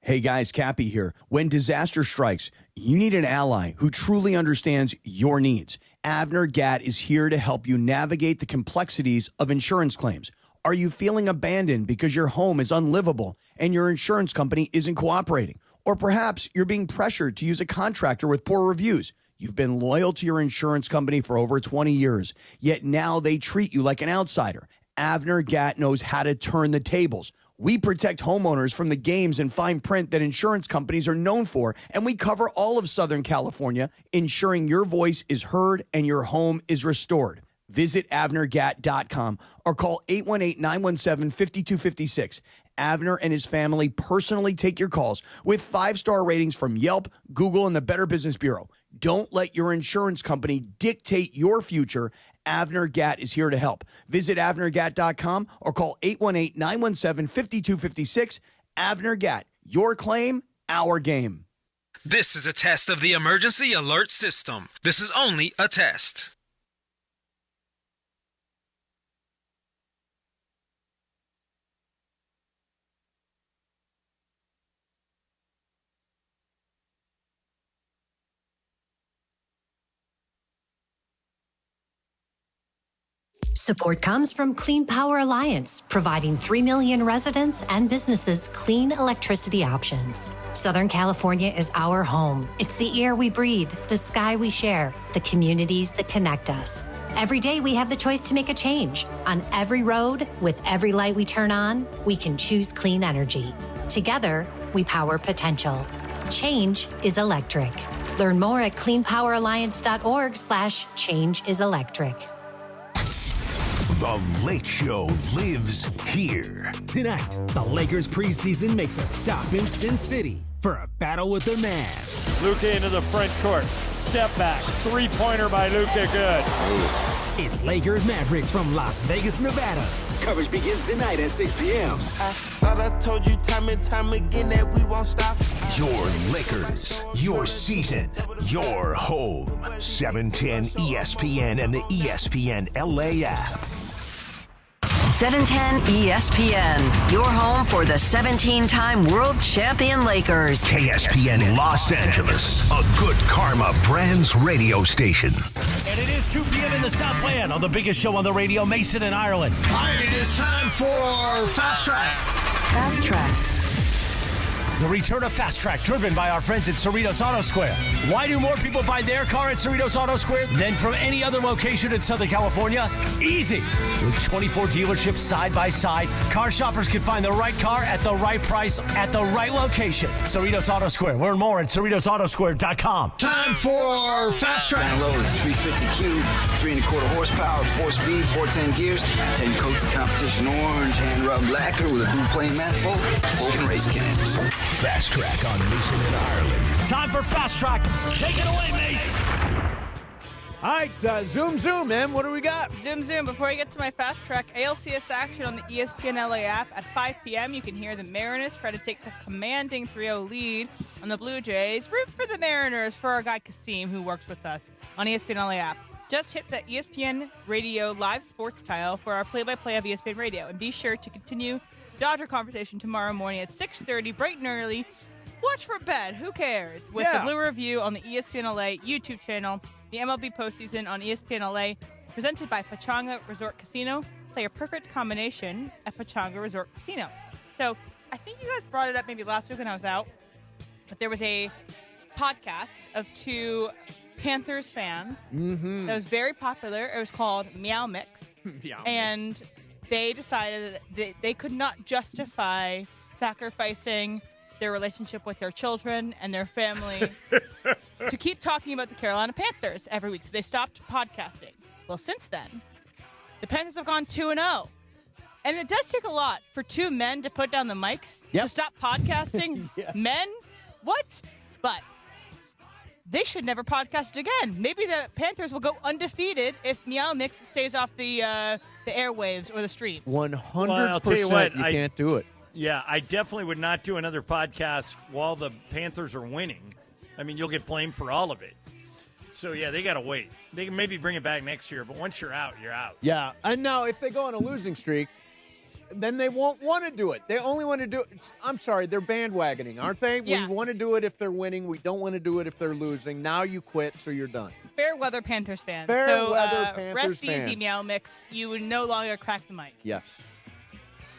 S13: Hey guys, Cappy here. When disaster strikes, you need an ally who truly understands your needs. Avner Gatt is here to help you navigate the complexities of insurance claims. Are you feeling abandoned because your home is unlivable and your insurance company isn't cooperating? Or perhaps you're being pressured to use a contractor with poor reviews. You've been loyal to your insurance company for over 20 years, yet now they treat you like an outsider. Avner Gatt knows how to turn the tables. We protect homeowners from the games and fine print that insurance companies are known for, and we cover all of Southern California, ensuring your voice is heard and your home is restored. Visit AvnerGatt.com or call 818-917-5256. Avner and his family personally take your calls with 5-star ratings from Yelp, Google, and the Better Business Bureau. Don't let your insurance company dictate your future. Avner Gatt is here to help. Visit AvnerGatt.com or call 818-917-5256. Avner Gatt, your claim, our game.
S18: This is a test of the emergency alert system. This is only a test.
S10: Support comes from Clean Power Alliance, providing 3 million residents and businesses clean electricity options. Southern California is our home. It's the air we breathe, the sky we share, the communities that connect us. Every day we have the choice to make a change. On every road, with every light we turn on, we can choose clean energy. Together, we power potential. Change is electric. Learn more at cleanpoweralliance.org/changeIsElectric.
S11: The Lake Show lives here. Tonight, the Lakers preseason makes a stop in Sin City for a battle with the Mavs.
S3: Luka into the front court. Step back. Three-pointer by Luka. Good.
S11: It's Lakers Mavericks from Las Vegas, Nevada. Coverage begins tonight at 6 p.m.
S15: I thought I told you time and time again that we won't stop.
S11: Your Lakers, your season, your home. 710 ESPN and the ESPN LA app.
S14: 710 ESPN, your home for the 17-time world champion Lakers.
S11: KSPN Los Angeles, a Good Karma Brands radio station.
S19: And it is 2 p.m. in the Southland on the biggest show on the radio, Mason in Ireland.
S20: All right, it is time for Fast Track.
S14: Fast Track.
S19: The return of Fast Track, driven by our friends at Cerritos Auto Square. Why do more people buy their car at Cerritos Auto Square than from any other location in Southern California? Easy. With 24 dealerships side by side, car shoppers can find the right car at the right price at the right location. Cerritos Auto Square. Learn more at CerritosAutoSquare.com.
S20: Time for Fast Track.
S23: Down low is 350 cube, 3 1/4 horsepower, 4-speed, 410 gears, 10 coats of competition orange, hand rubbed lacquer with a blue plain manifold, open race cams.
S11: Fast Track on Mason in Ireland.
S19: Time for Fast Track. Take it away, Mace.
S4: All right, zoom, man. What do we got?
S5: Zoom. Before I get to my Fast Track, ALCS action on the ESPN LA app at 5 p.m. You can hear the Mariners try to take the commanding 3-0 lead on the Blue Jays. Root for the Mariners for our guy Kasim, who works with us on ESPN LA app. Just hit the ESPN Radio live sports tile for our play-by-play of ESPN Radio. And be sure to continue Dodger conversation tomorrow morning at 6:30, bright and early. Watch for bed. Who cares? With the Blue Review on the ESPN LA YouTube channel, the MLB postseason on ESPN LA, presented by Pachanga Resort Casino. Play a perfect combination at Pachanga Resort Casino. So I think you guys brought it up maybe last week when I was out, but there was a podcast of two Panthers fans that was very popular. It was called Meow Mix. And they decided that they could not justify sacrificing their relationship with their children and their family to keep talking about the Carolina Panthers every week. So they stopped podcasting. Well, since then, the Panthers have gone 2-0. And it does take a lot for two men to put down the mics to stop podcasting. Men? What? But they should never podcast again. Maybe the Panthers will go undefeated if Meow Mix stays off the airwaves or the streams.
S4: 100%.
S3: Well, I'll tell you what,
S4: you can't do it.
S3: Yeah, I definitely would not do another podcast while the Panthers are winning. I mean, you'll get blamed for all of it. So, yeah, they got to wait. They can maybe bring it back next year, but once you're out, you're out.
S4: Yeah, and now if they go on a losing streak, then they won't want to do it. They only want to do it. I'm sorry, they're bandwagoning, aren't they?
S5: Yeah.
S4: We want to do it if they're winning. We don't want to do it if they're losing. Now you quit, so you're done.
S5: Fair weather Panthers fans.
S4: Fair weather Panthers
S5: rest
S4: fans.
S5: Easy, Meow Mix. You would no longer crack the mic.
S4: Yes.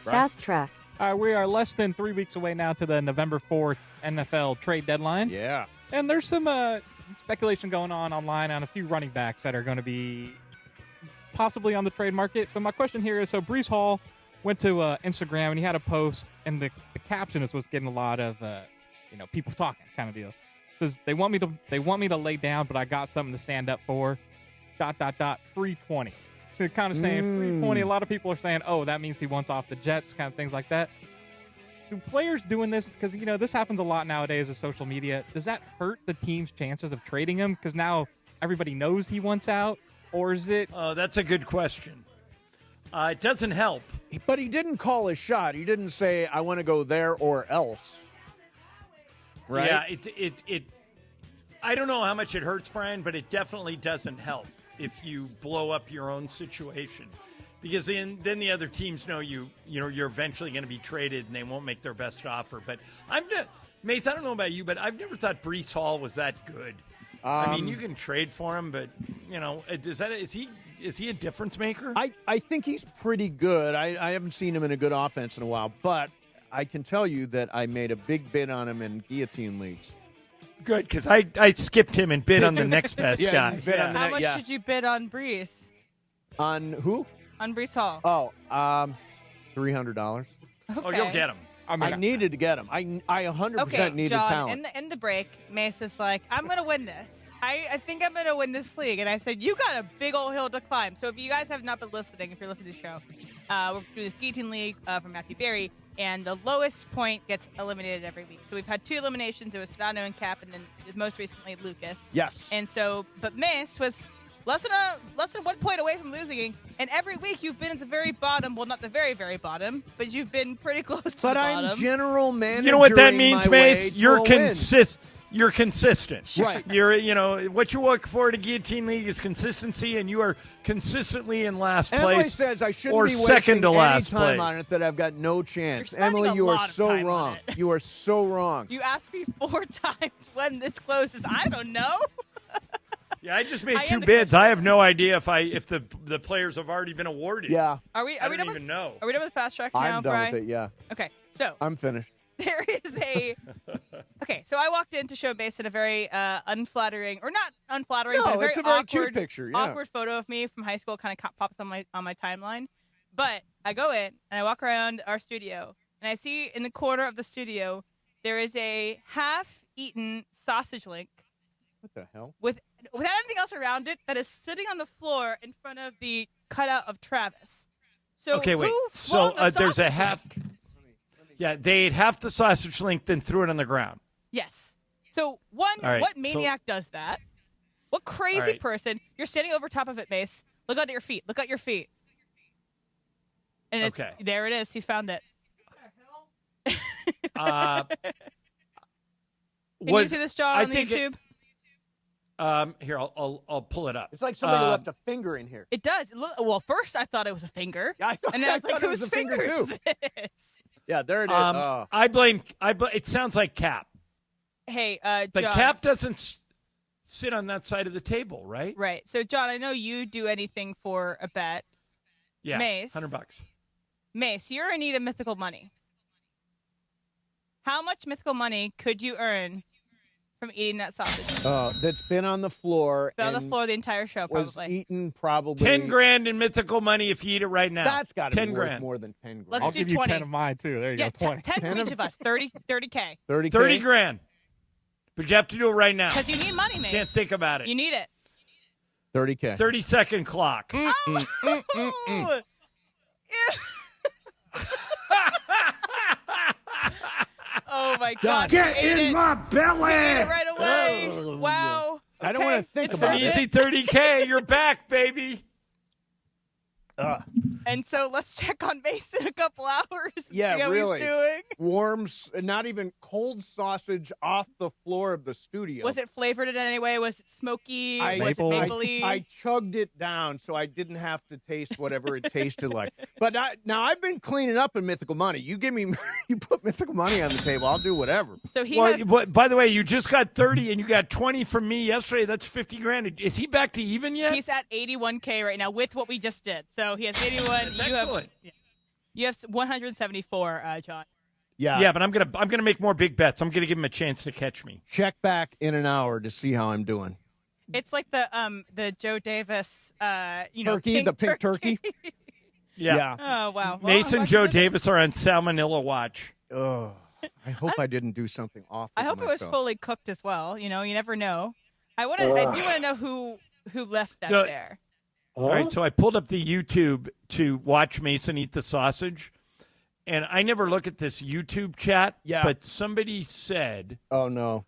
S14: Right. Fast Track.
S24: All right, we are less than 3 weeks away now to the November 4th NFL trade deadline.
S4: Yeah.
S24: And there's some speculation going on online on a few running backs that are going to be possibly on the trade market. But my question here is, so Breece Hall went to Instagram and he had a post, and the caption was getting a lot of people talking kind of deal. Says they want me to lay down, but I got something to stand up for. ... free 20. So kind of saying free 20. A lot of people are saying, oh, that means he wants off the Jets, kind of things like that. Do players doing this, because this happens a lot nowadays with social media, does that hurt the team's chances of trading him because now everybody knows he wants out? Or is it...
S3: Oh, that's a good question. It doesn't help.
S4: But he didn't call his shot. He didn't say, I want to go there or else. Right?
S3: Yeah, it I don't know how much it hurts, Brian, but it definitely doesn't help if you blow up your own situation. Because then the other teams know you're eventually going to be traded and they won't make their best offer. But Mace, I don't know about you, but I've never thought Breece Hall was that good. I mean, you can trade for him, but is he a difference maker?
S4: I think he's pretty good. I haven't seen him in a good offense in a while, but I can tell you that I made a big bid on him in guillotine leagues.
S3: Good, because I skipped him and bid on the next best guy.
S5: How much did you bid on Brees?
S4: On who?
S5: On Brees Hall.
S4: Oh, $300.
S5: Okay.
S3: Oh, you'll get him.
S4: I needed to get him. I 100% needed
S5: John,
S4: talent.
S5: in the break, Mace is like, I'm going to win this. I think I'm going to win this league. And I said, you got a big old hill to climb. So if you guys have not been listening, if you're listening to the show, we're doing this guillotine league from Matthew Berry, and the lowest point gets eliminated every week. So we've had 2 eliminations. It was Sedano and Cap, and then most recently Lucas.
S4: Yes.
S5: And so, but Mace was less than 1 point away from losing, and every week you've been at the very bottom. Well, not the very, very bottom, but you've been pretty close to the bottom.
S4: But I'm general manager.
S3: You know what that means, Mace? You're consistent.
S4: Right.
S3: You're, what you look for in a guillotine league is consistency, and you are consistently in last
S4: Emily
S3: place.
S4: says I shouldn't
S3: or
S4: be
S3: second
S4: wasting
S3: to
S4: any
S3: last
S4: time
S3: place.
S4: on it that I've got no chance.
S5: You're spending
S4: Emily, you
S5: a
S4: are
S5: lot of
S4: so
S5: time
S4: wrong.
S5: on it.
S4: You are so wrong.
S5: You asked me 4 times when this closes. I don't know.
S3: Yeah, I just made 2 bids. I have no idea if the players have already been awarded.
S4: Yeah.
S5: Are we
S3: I
S5: done
S3: don't
S5: with,
S3: even know.
S5: Are we done with Fast Track now,
S4: I'm done
S5: Bri?
S4: with it, yeah.
S5: Okay, so
S4: I'm finished.
S5: there is a... Okay, so I walked in to show Base at a very unflattering, or not unflattering,
S4: No,
S5: but a very
S4: it's a very
S5: awkward,
S4: cute picture, yeah.
S5: awkward photo of me from high school kind of pops on my timeline. But I go in, and I walk around our studio, and I see in the corner of the studio, there is a half-eaten sausage link.
S4: What the hell?
S5: Without anything else around it, that is sitting on the floor in front of the cutout of Travis. So
S3: Okay, wait.
S5: who
S3: So
S5: flung a
S3: there's a
S5: sausage
S3: half.
S5: link?
S3: Yeah, they ate half the sausage link, then threw it on the ground.
S5: Yes. So
S3: All right,
S5: what
S3: so-
S5: maniac does that? What crazy
S3: All right.
S5: person? You're standing over top of it, Mace. Look at your feet. Look at your feet. And it's
S3: Okay.
S5: there. It is. He's found it.
S3: Uh,
S5: Can you see this, John, on the YouTube?
S3: Here, I'll pull it up.
S4: It's like somebody left a finger in here.
S5: It does. Look, well, first I thought it was a finger.
S4: Yeah,
S5: and then I was like,
S4: thought it was
S5: whose
S4: a finger,
S5: finger is
S4: too.
S5: this?
S4: Yeah, there it is.
S3: I blame. It sounds like Cap.
S5: Hey,
S3: But
S5: John.
S3: Cap doesn't sit on that side of the table, right?
S5: Right. So, John, I know you do anything for a bet.
S3: Yeah,
S5: Mace.
S3: $100.
S5: Mace, you're in need of mythical money. How much mythical money could you earn from eating that sausage?
S4: That's been on the floor.
S5: It's been on the
S4: and
S5: floor the entire show,
S4: was
S5: probably.
S4: eaten probably.
S3: $10,000 in mythical money if you eat it right now.
S4: That's got to be
S3: 10
S4: worth
S3: grand.
S4: more than 10 grand.
S5: Let's
S24: I'll
S5: do
S24: give you
S5: 20.
S24: 10 of mine, too. There you
S5: Yeah,
S24: go. 20.
S5: 10 from each of us. 30K.
S4: 30K?
S3: $30,000. But you have to do it right now.
S5: Because you need money, Mace.
S3: Can't think about it.
S5: You need it.
S4: 30K.
S3: 30-second clock.
S5: Oh, my God.
S20: Get
S5: She ate
S20: in
S5: it.
S20: my belly!
S5: She ate it right away. Wow.
S4: I don't want to think
S5: It's
S4: about
S3: An
S4: it.
S3: easy 30K. You're back, baby.
S5: And so let's check on Mace in a couple hours. And
S4: Yeah,
S5: see how
S4: really.
S5: he's doing.
S4: Warms, not even cold sausage off the floor of the studio.
S5: Was it flavored in any way? Was it smoky?
S4: I,
S5: was it mapley?
S4: I chugged it down so I didn't have to taste whatever it tasted like. But now I've been cleaning up in Mythical Money. You give me, you put Mythical Money on the table, I'll do whatever.
S5: So he
S3: Well,
S5: has,
S3: by the way, you just got 30 and you got 20 from me yesterday. That's $50,000. Is he back to even yet?
S5: he's at 81K right now with what we just did. So he has 81.
S3: That's excellent.
S5: You have 174, John.
S3: Yeah, but I'm gonna make more big bets. I'm gonna give him a chance to catch me.
S4: Check back in an hour to see how I'm doing.
S5: It's like the Joe Davis,
S4: Turkey, the pink turkey.
S3: Yeah.
S5: Oh wow. Well,
S3: Mason
S5: I'm
S3: Joe
S5: glad you did it.
S3: Davis are on salmonella watch.
S4: Ugh. I hope I didn't do something awful.
S5: I
S4: to
S5: hope it was
S4: myself.
S5: fully cooked as well. You know, you never know. I do want to know who left that
S3: No,
S5: there.
S3: All right, so I pulled up the YouTube to watch Mason eat the sausage, and I never look at this YouTube chat.
S4: Yeah.
S3: But somebody said,
S4: "Oh no,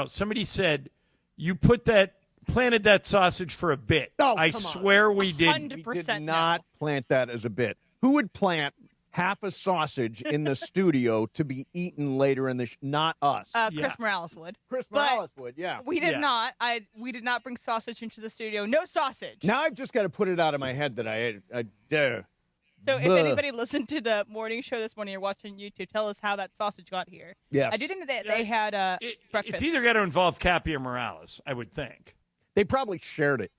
S3: somebody said you planted that sausage for a bit."
S4: Oh,
S3: I
S4: come on.
S3: swear we did.
S4: We did not plant that as a bit. Who would plant half a sausage in the studio to be eaten later in the not us.
S5: Chris Morales would.
S4: Chris
S5: But
S4: Morales would, yeah.
S5: We did
S4: Yeah.
S5: not. We did not bring sausage into the studio. No sausage.
S4: Now I've just got to put it out of my head that I ate.
S5: So if anybody listened to the morning show this morning or watching YouTube, tell us how that sausage got here.
S4: Yes.
S5: I do think that they had breakfast.
S3: It's either got to involve Cappy or Morales, I would think.
S4: They probably shared it.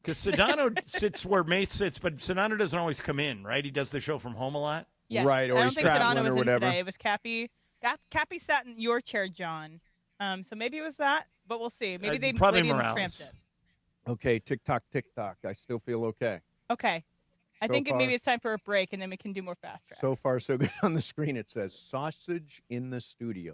S3: Because Sedano sits where Mace sits, but Sedano doesn't always come in, right? He does the show from home a lot.
S5: Yes.
S4: Right, or
S5: I don't
S4: he's
S5: think
S4: traveling
S5: Sedano was
S4: or whatever.
S5: in today. It was Cappy. Cappy sat in your chair, John. So maybe it was that, but we'll see. Maybe they
S3: probably
S5: Lady
S3: Morales.
S5: tramped it.
S4: Okay, tick-tock, tick-tock. I still feel okay.
S5: Okay. I
S4: So
S5: think
S4: far-
S5: maybe it's time for a break, and then we can do more fast track.
S4: So far, so good. On the screen, it says sausage in the studio.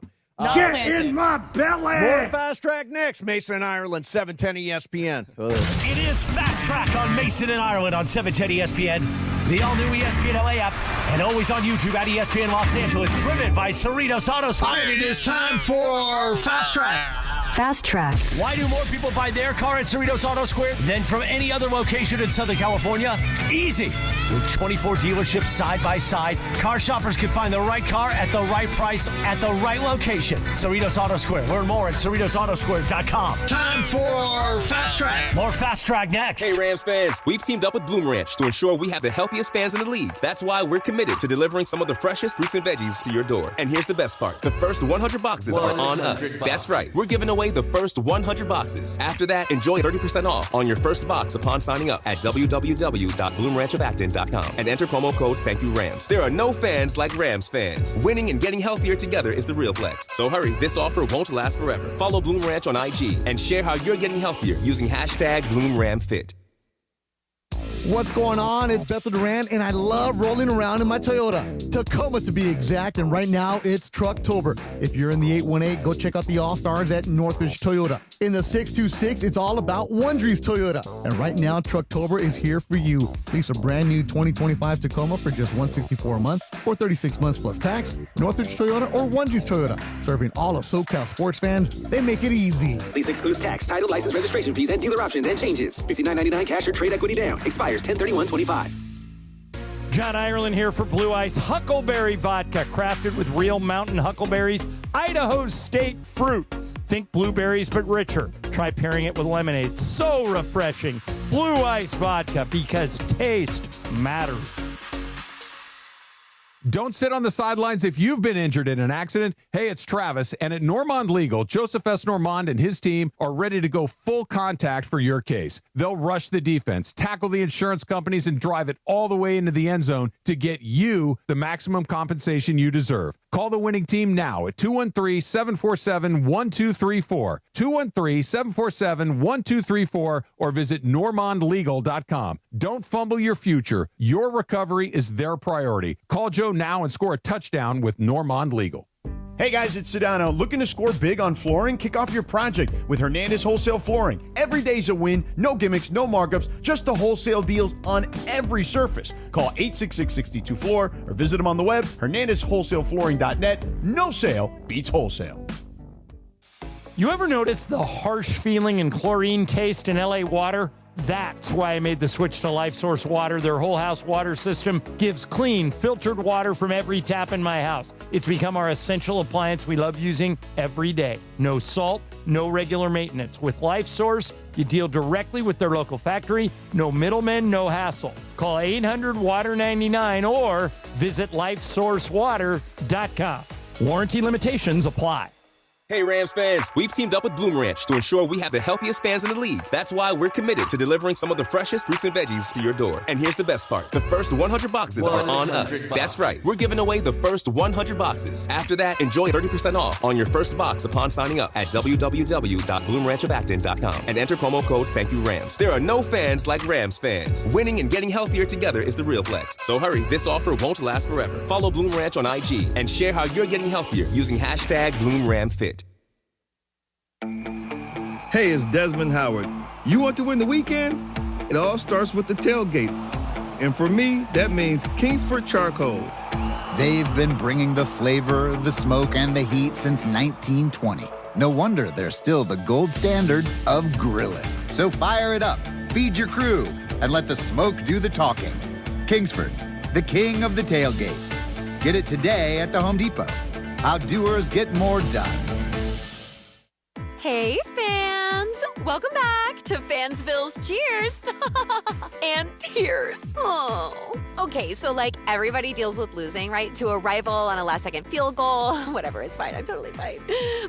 S5: Get in
S20: my belly!
S4: More Fast Track next. Mason, Ireland, 710 ESPN.
S19: It is Fast Track on Mason and Ireland on 710 ESPN, the all-new ESPN LA app, and always on YouTube at ESPN Los Angeles, driven by Cerritos Auto Square.
S20: And it is time for Fast Track.
S10: Fast Track.
S19: Why do more people buy their car at Cerritos Auto Square than from any other location in Southern California? Easy. With 24 dealerships side by side, car shoppers can find the right car at the right price at the right location. Cerritos Auto Square. Learn more at CerritosAutoSquare.com.
S20: Time for Fast Track.
S19: More Fast Track next.
S1: Hey, Rams fans, we've teamed up with Bloom Ranch to ensure we have the healthiest fans in the league. That's why we're committed to delivering some of the freshest fruits and veggies to your door. And here's the best part. The first 100 boxes are on us. That's right. We're giving away the first 100 boxes. After that, enjoy 30% off on your first box upon signing up at www.bloomranchofacton.com and enter promo code ThankYouRams. There are no fans like Rams fans. Winning and getting healthier together is the real flex. So hurry, this offer won't last forever. Follow Bloom Ranch on IG and share how you're getting healthier using hashtag BloomRamFit.
S9: What's going on? It's Bethel Duran, and I love rolling around in my Toyota. Tacoma, to be exact, and right now it's Trucktober. If you're in the 818, go check out the All-Stars at Northridge Toyota. In the 626, it's all about Wondries Toyota. And right now, Trucktober is here for you. Lease a brand new 2025 Tacoma for just $164 a month or 36 months plus tax. Northridge Toyota or Wondries Toyota. Serving all of SoCal sports fans, they make it easy.
S7: Lease excludes tax, title, license, registration fees, and dealer options and changes. $59.99 cash or trade equity down. Expires 10/31/25.
S3: John Ireland here for Blue Ice Huckleberry Vodka, crafted with real mountain huckleberries, Idaho state fruit. Think blueberries, but richer. Try pairing it with lemonade. So refreshing. Blue Ice Vodka, because taste matters.
S17: Don't sit on the sidelines if you've been injured in an accident. Hey, it's Travis, and at Normand Legal, Joseph S. Normand and his team are ready to go full contact for your case. They'll rush the defense, tackle the insurance companies, and drive it all the way into the end zone to get you the maximum compensation you deserve. Call the winning team now at 213-747-1234, 213-747-1234, or visit normandlegal.com. Don't fumble your future. Your recovery is their priority. Call Joe now and score a touchdown with Normand Legal.
S13: Hey guys, it's Sedano. Looking to score big on flooring? Kick off your project with Hernandez Wholesale Flooring. Every day's a win, no gimmicks, no markups, just the wholesale deals on every surface. Call 866-62-FLOOR or visit them on the web, hernandezwholesaleflooring.net. No sale beats wholesale.
S3: You ever notice the harsh feeling and chlorine taste in LA water? That's why I made the switch to Life Source Water. Their whole house water system gives clean, filtered water from every tap in my house. It's become our essential appliance we love using every day. No salt, no regular maintenance. With Life Source, you deal directly with their local factory. No middlemen, no hassle. Call 800-WATER-99 or visit lifesourcewater.com. Warranty limitations apply.
S1: Hey, Rams fans, we've teamed up with Bloom Ranch to ensure we have the healthiest fans in the league. That's why we're committed to delivering some of the freshest fruits and veggies to your door. And here's the best part. The first 100 boxes are on us. That's right. We're giving away the first 100 boxes. After that, enjoy 30% off on your first box upon signing up at www.bloomranchofacton.com and enter promo code ThankYouRams. There are no fans like Rams fans. Winning and getting healthier together is the real flex. So hurry, this offer won't last forever. Follow Bloom Ranch on IG and share how you're getting healthier using hashtag BloomRamFit.
S12: Hey, it's Desmond Howard. You want to win the weekend? It all starts with the tailgate. And for me, that means Kingsford Charcoal.
S16: They've been bringing the flavor, the smoke, and the heat since 1920. No wonder they're still the gold standard of grilling. So fire it up, feed your crew, and let the smoke do the talking. Kingsford, the king of the tailgate. Get it today at the Home Depot. Outdoers get more done.
S26: Hey, fans! Welcome back to Fansville's Cheers and Tears. Oh. Okay, so like everybody deals with losing, right? To a rival on a last-second field goal. Whatever, it's fine. I'm totally fine.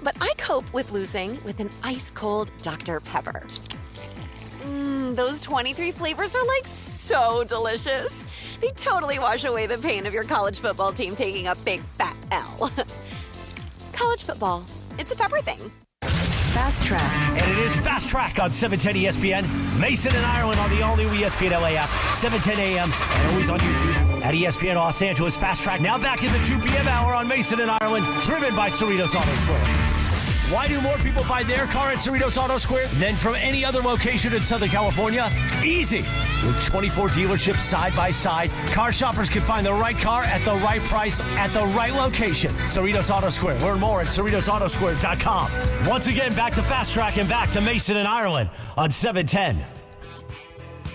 S26: But I cope with losing with an ice-cold Dr. Pepper. Those 23 flavors are like so delicious. They totally wash away the pain of your college football team taking a big fat L. College football, it's a pepper thing.
S14: Fast Track.
S19: And it is Fast Track on 710 ESPN. Mason and Ireland on the all-new ESPN LA app, 7:10 a.m. and always on YouTube at ESPN Los Angeles. Fast Track now back in the 2 p.m. hour on Mason and Ireland, driven by Cerritos Auto Square. Why do more people buy their car at Cerritos Auto Square than from any other location in Southern California? Easy. With 24 dealerships side by side, car shoppers can find the right car at the right price at the right location. Cerritos Auto Square. Learn more at CerritosAutoSquare.com. Once again, back to Fast Track and back to Mason and Ireland on 710.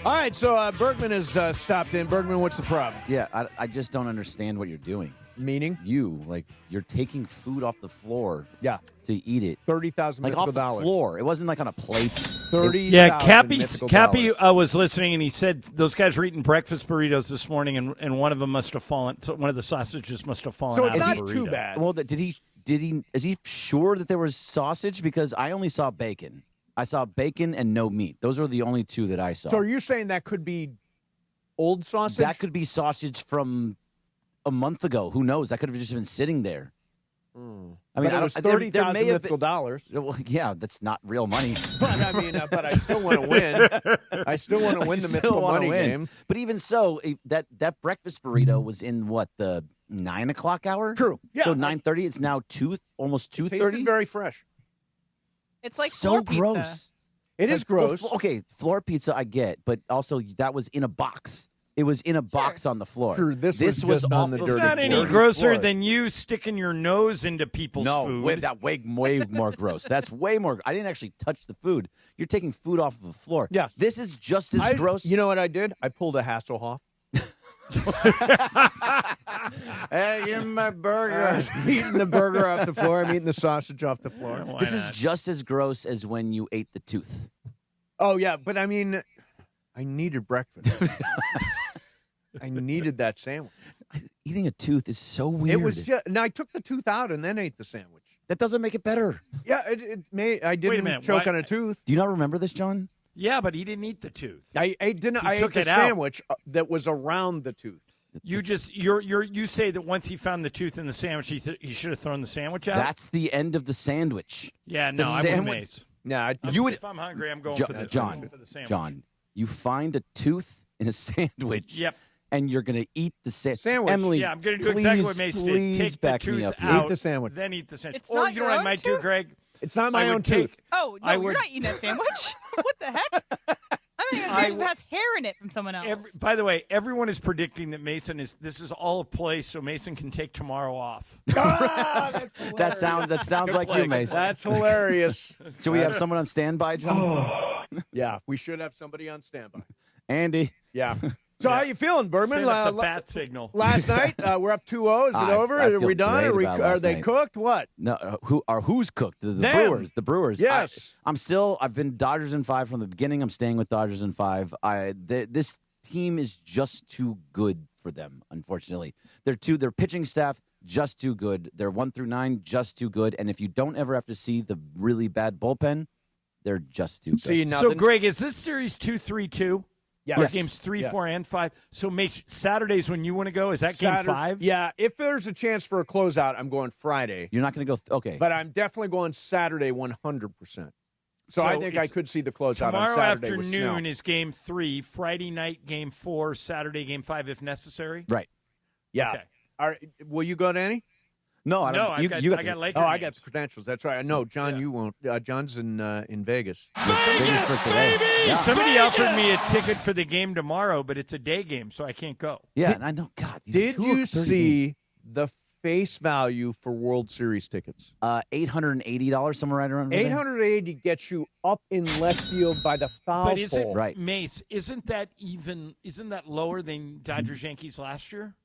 S4: All right, so Bergman has stopped in. Bergman, what's the problem?
S2: Yeah, I just don't understand what you're doing.
S4: Meaning?
S2: You're taking food off the floor.
S4: Yeah.
S2: To eat it.
S4: $30,000
S2: like off the floor. It wasn't like on a plate.
S4: $30,000.
S3: Yeah, Cappy was listening, and he said those guys were eating breakfast burritos this morning, and one of them must have fallen. So one of the sausages must have fallen.
S4: So
S3: out
S4: it's
S3: of
S4: not
S3: the
S4: too
S3: burrito.
S4: bad.
S2: Well, is he sure that there was sausage? Because I only saw bacon. I saw bacon and no meat. Those are the only two that I saw.
S4: So are you saying that could be old sausage?
S2: That could be sausage from a month ago. Who knows? That could have just been sitting there. I mean,
S4: but it was $30,000 mythical dollars.
S2: Well, yeah, that's not real money.
S4: But I mean, but I still want to win. I still want to win the mythical money game.
S2: But even so, that breakfast burrito was in what, the 9 o'clock hour?
S4: True. Yeah.
S2: So 9:30. It's now almost 2:30.
S4: Tasted very fresh.
S5: It's like
S2: so
S5: floor pizza.
S2: gross.
S4: It is gross.
S2: Well, okay, floor pizza I get, but also that was in a box. It was in a box on the floor.
S4: Sure, this was
S2: off
S4: on the dirty
S3: It's not any
S4: floor.
S3: grosser than you sticking your nose into people's food.
S2: No, way more gross. That's way more. I didn't actually touch the food. You're taking food off of the floor.
S4: Yeah.
S2: This is just as gross.
S4: You know what I did? I pulled a Hasselhoff.
S2: Hey, give me my burger.
S4: I'm eating the burger off the floor. I'm eating the sausage off the floor.
S2: This is just as gross as when you ate the tooth.
S4: Oh, yeah, but I mean, I needed breakfast. I needed that sandwich.
S2: Eating a tooth is so weird.
S4: It was just. Now I took the tooth out and then ate the sandwich.
S2: That doesn't make it better.
S4: Yeah, it may. I didn't
S3: minute,
S4: choke
S3: what?
S4: on a tooth.
S2: Do you not remember this, John?
S3: Yeah, but he didn't eat the tooth.
S4: I didn't. I ate
S3: took
S4: the
S3: it out.
S4: sandwich that was around the tooth.
S3: You say that once he found the tooth in the sandwich, he should have thrown the sandwich out.
S2: That's the end of the sandwich.
S3: Yeah, no, I'm with Mace.
S4: Yeah,
S3: if I'm hungry, I'm going for the sandwich.
S2: John, you find a tooth in a sandwich.
S3: Yep.
S2: And you're going to eat the
S4: sandwich.
S2: Emily,
S3: yeah, I'm going to do exactly what Mace did. Take the tooth out,
S4: eat the sandwich.
S3: then eat the sandwich.
S5: It's
S3: or
S5: not
S3: you know
S5: your
S3: what I
S5: own
S3: might do,
S5: tooth?
S3: Greg?
S4: It's not my
S3: I
S4: own
S3: would
S4: tooth.
S5: Oh, no, you're not eating that sandwich. What the heck? I think the sandwich has hair in it from someone else.
S3: By the way, everyone is predicting that this is all a play so Mason can take tomorrow off.
S2: That sounds like you, Mason.
S4: That's hilarious.
S2: Do we have someone on standby, John?
S4: Yeah, we should have somebody on standby.
S2: Andy.
S4: Yeah. So how you feeling, Berman?
S3: Send up the bat signal.
S4: Last night, we're up 2-0. Is it over?
S2: I
S4: Are we
S2: feel
S4: done?
S2: great about
S4: Are
S2: last
S4: they
S2: night.
S4: cooked? What?
S2: No, who's cooked? The
S4: Them.
S2: Brewers. The Brewers.
S4: Yes.
S2: I've been Dodgers in 5 from the beginning. I'm staying with Dodgers in 5. This team is just too good for them, unfortunately. Their pitching staff just too good. They're 1 through 9 just too good. And if you don't ever have to see the really bad bullpen, they're just too good.
S3: So Greg, is this series 2-3-2?
S4: Yes.
S3: Or games 3, 4, and 5. So, Saturday's when you want to go. Is that game 5?
S4: Yeah. If there's a chance for a closeout, I'm going Friday.
S2: You're not going to go. Okay.
S4: But I'm definitely going Saturday 100%. So I think I could see the closeout on Saturday with Snell.
S3: Tomorrow afternoon is game 3. Friday night, game 4. Saturday, game 5, if necessary.
S2: Right.
S4: Yeah.
S3: Okay.
S4: Will you go to any?
S2: No, I don't.
S3: I got Laker
S4: I
S3: games.
S4: got the credentials. That's right. No, John, you won't. John's in Vegas.
S3: Vegas
S2: for today. Yeah.
S3: Somebody offered me a ticket for the game tomorrow, but it's a day game, so I can't go.
S2: Yeah, I know. God,
S4: Did you see the face value for World Series tickets?
S2: $880, somewhere right around there.
S4: $880 gets you up in left field by the foul
S3: But is it,
S4: pole.
S2: Right.
S3: Mace, isn't that lower than Dodgers Yankees last year?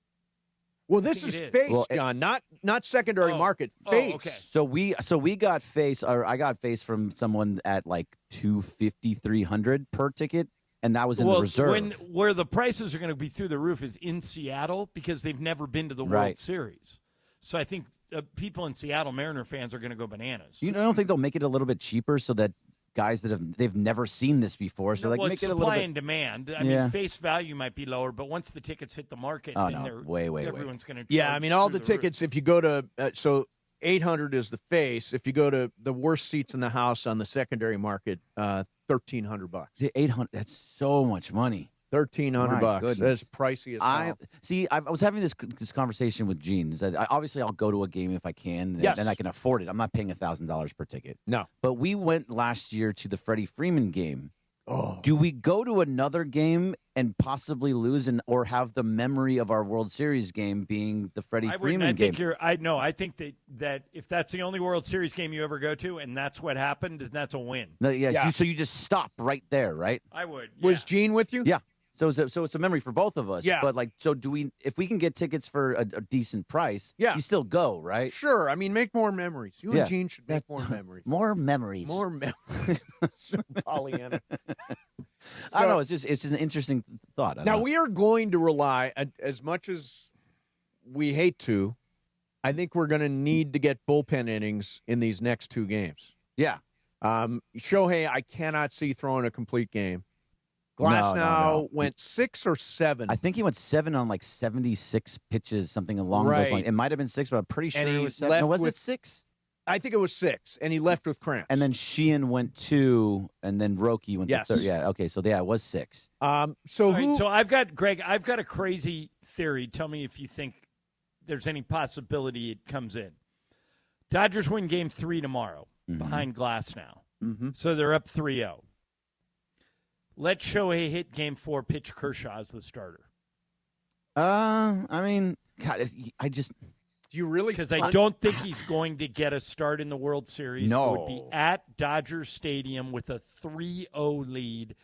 S4: Well, this is face, John, not secondary market. Face.
S3: Okay.
S2: So we got face, or I got face from someone at like $250, $300 per ticket, and that was in the reserve.
S3: Where the prices are going to be through the roof is in Seattle because they've never been to the World Series. So I think people in Seattle, Mariner fans, are going to go bananas.
S2: You don't think they'll make it a little bit cheaper so that guys they've never seen this before, so make it a little bit.
S3: Supply and demand. I mean, face value might be lower, but once the tickets hit the market, everyone's going to.
S4: Yeah, I mean, all the tickets. If you go to so $800 is the face. If you go to the worst seats in the house on the secondary market, $1,300.
S2: The $800. That's so much money.
S4: $1,300. That's pricey as hell.
S2: I was having this conversation with Gene. Obviously, I'll go to a game if I can, and I can afford it. I'm not paying $1,000 per ticket.
S4: No.
S2: But we went last year to the Freddie Freeman game. Oh. Do we go to another game and possibly lose or have the memory of our World Series game being the Freddie Freeman game?
S3: I think that if that's the only World Series game you ever go to and that's what happened, then that's a win.
S2: No, so you just stop right there, right?
S3: I would.
S4: Was Gene with you?
S2: Yeah. So it's a memory for both of us.
S4: Yeah.
S2: But if we can get tickets for a decent price, you still go, right?
S4: Sure. I mean, make more memories. You and Gene should make more memories.
S2: More memories.
S4: More memories. Pollyanna.
S2: I don't know. It's just an interesting thought.
S4: Now, we are going to rely, as much as we hate to, I think we're going to need to get bullpen innings in these next two games.
S2: Yeah.
S4: Shohei, I cannot see throwing a complete game. Glasnow went 6 or 7.
S2: I think he went 7 on like 76 pitches, something along those lines. It might have been 6, but I'm pretty sure it was 7. No, was it 6?
S4: I think it was 6, and he left with cramps.
S2: And then Sheehan went 2, and then Roki went 3. Yeah, okay, so it was 6.
S4: So
S3: I've got, Greg, I've got a crazy theory. Tell me if you think there's any possibility it comes in. Dodgers win Game 3 tomorrow behind Glasnow.
S4: Mm-hmm.
S3: So they're up 3-0. Let Shohei hit Game 4, pitch Kershaw as the starter.
S2: I mean, God, I just...
S4: Do you really?
S3: Because I don't think he's going to get a start in the World Series.
S2: No.
S3: It would be at Dodgers Stadium with a 3-0 lead.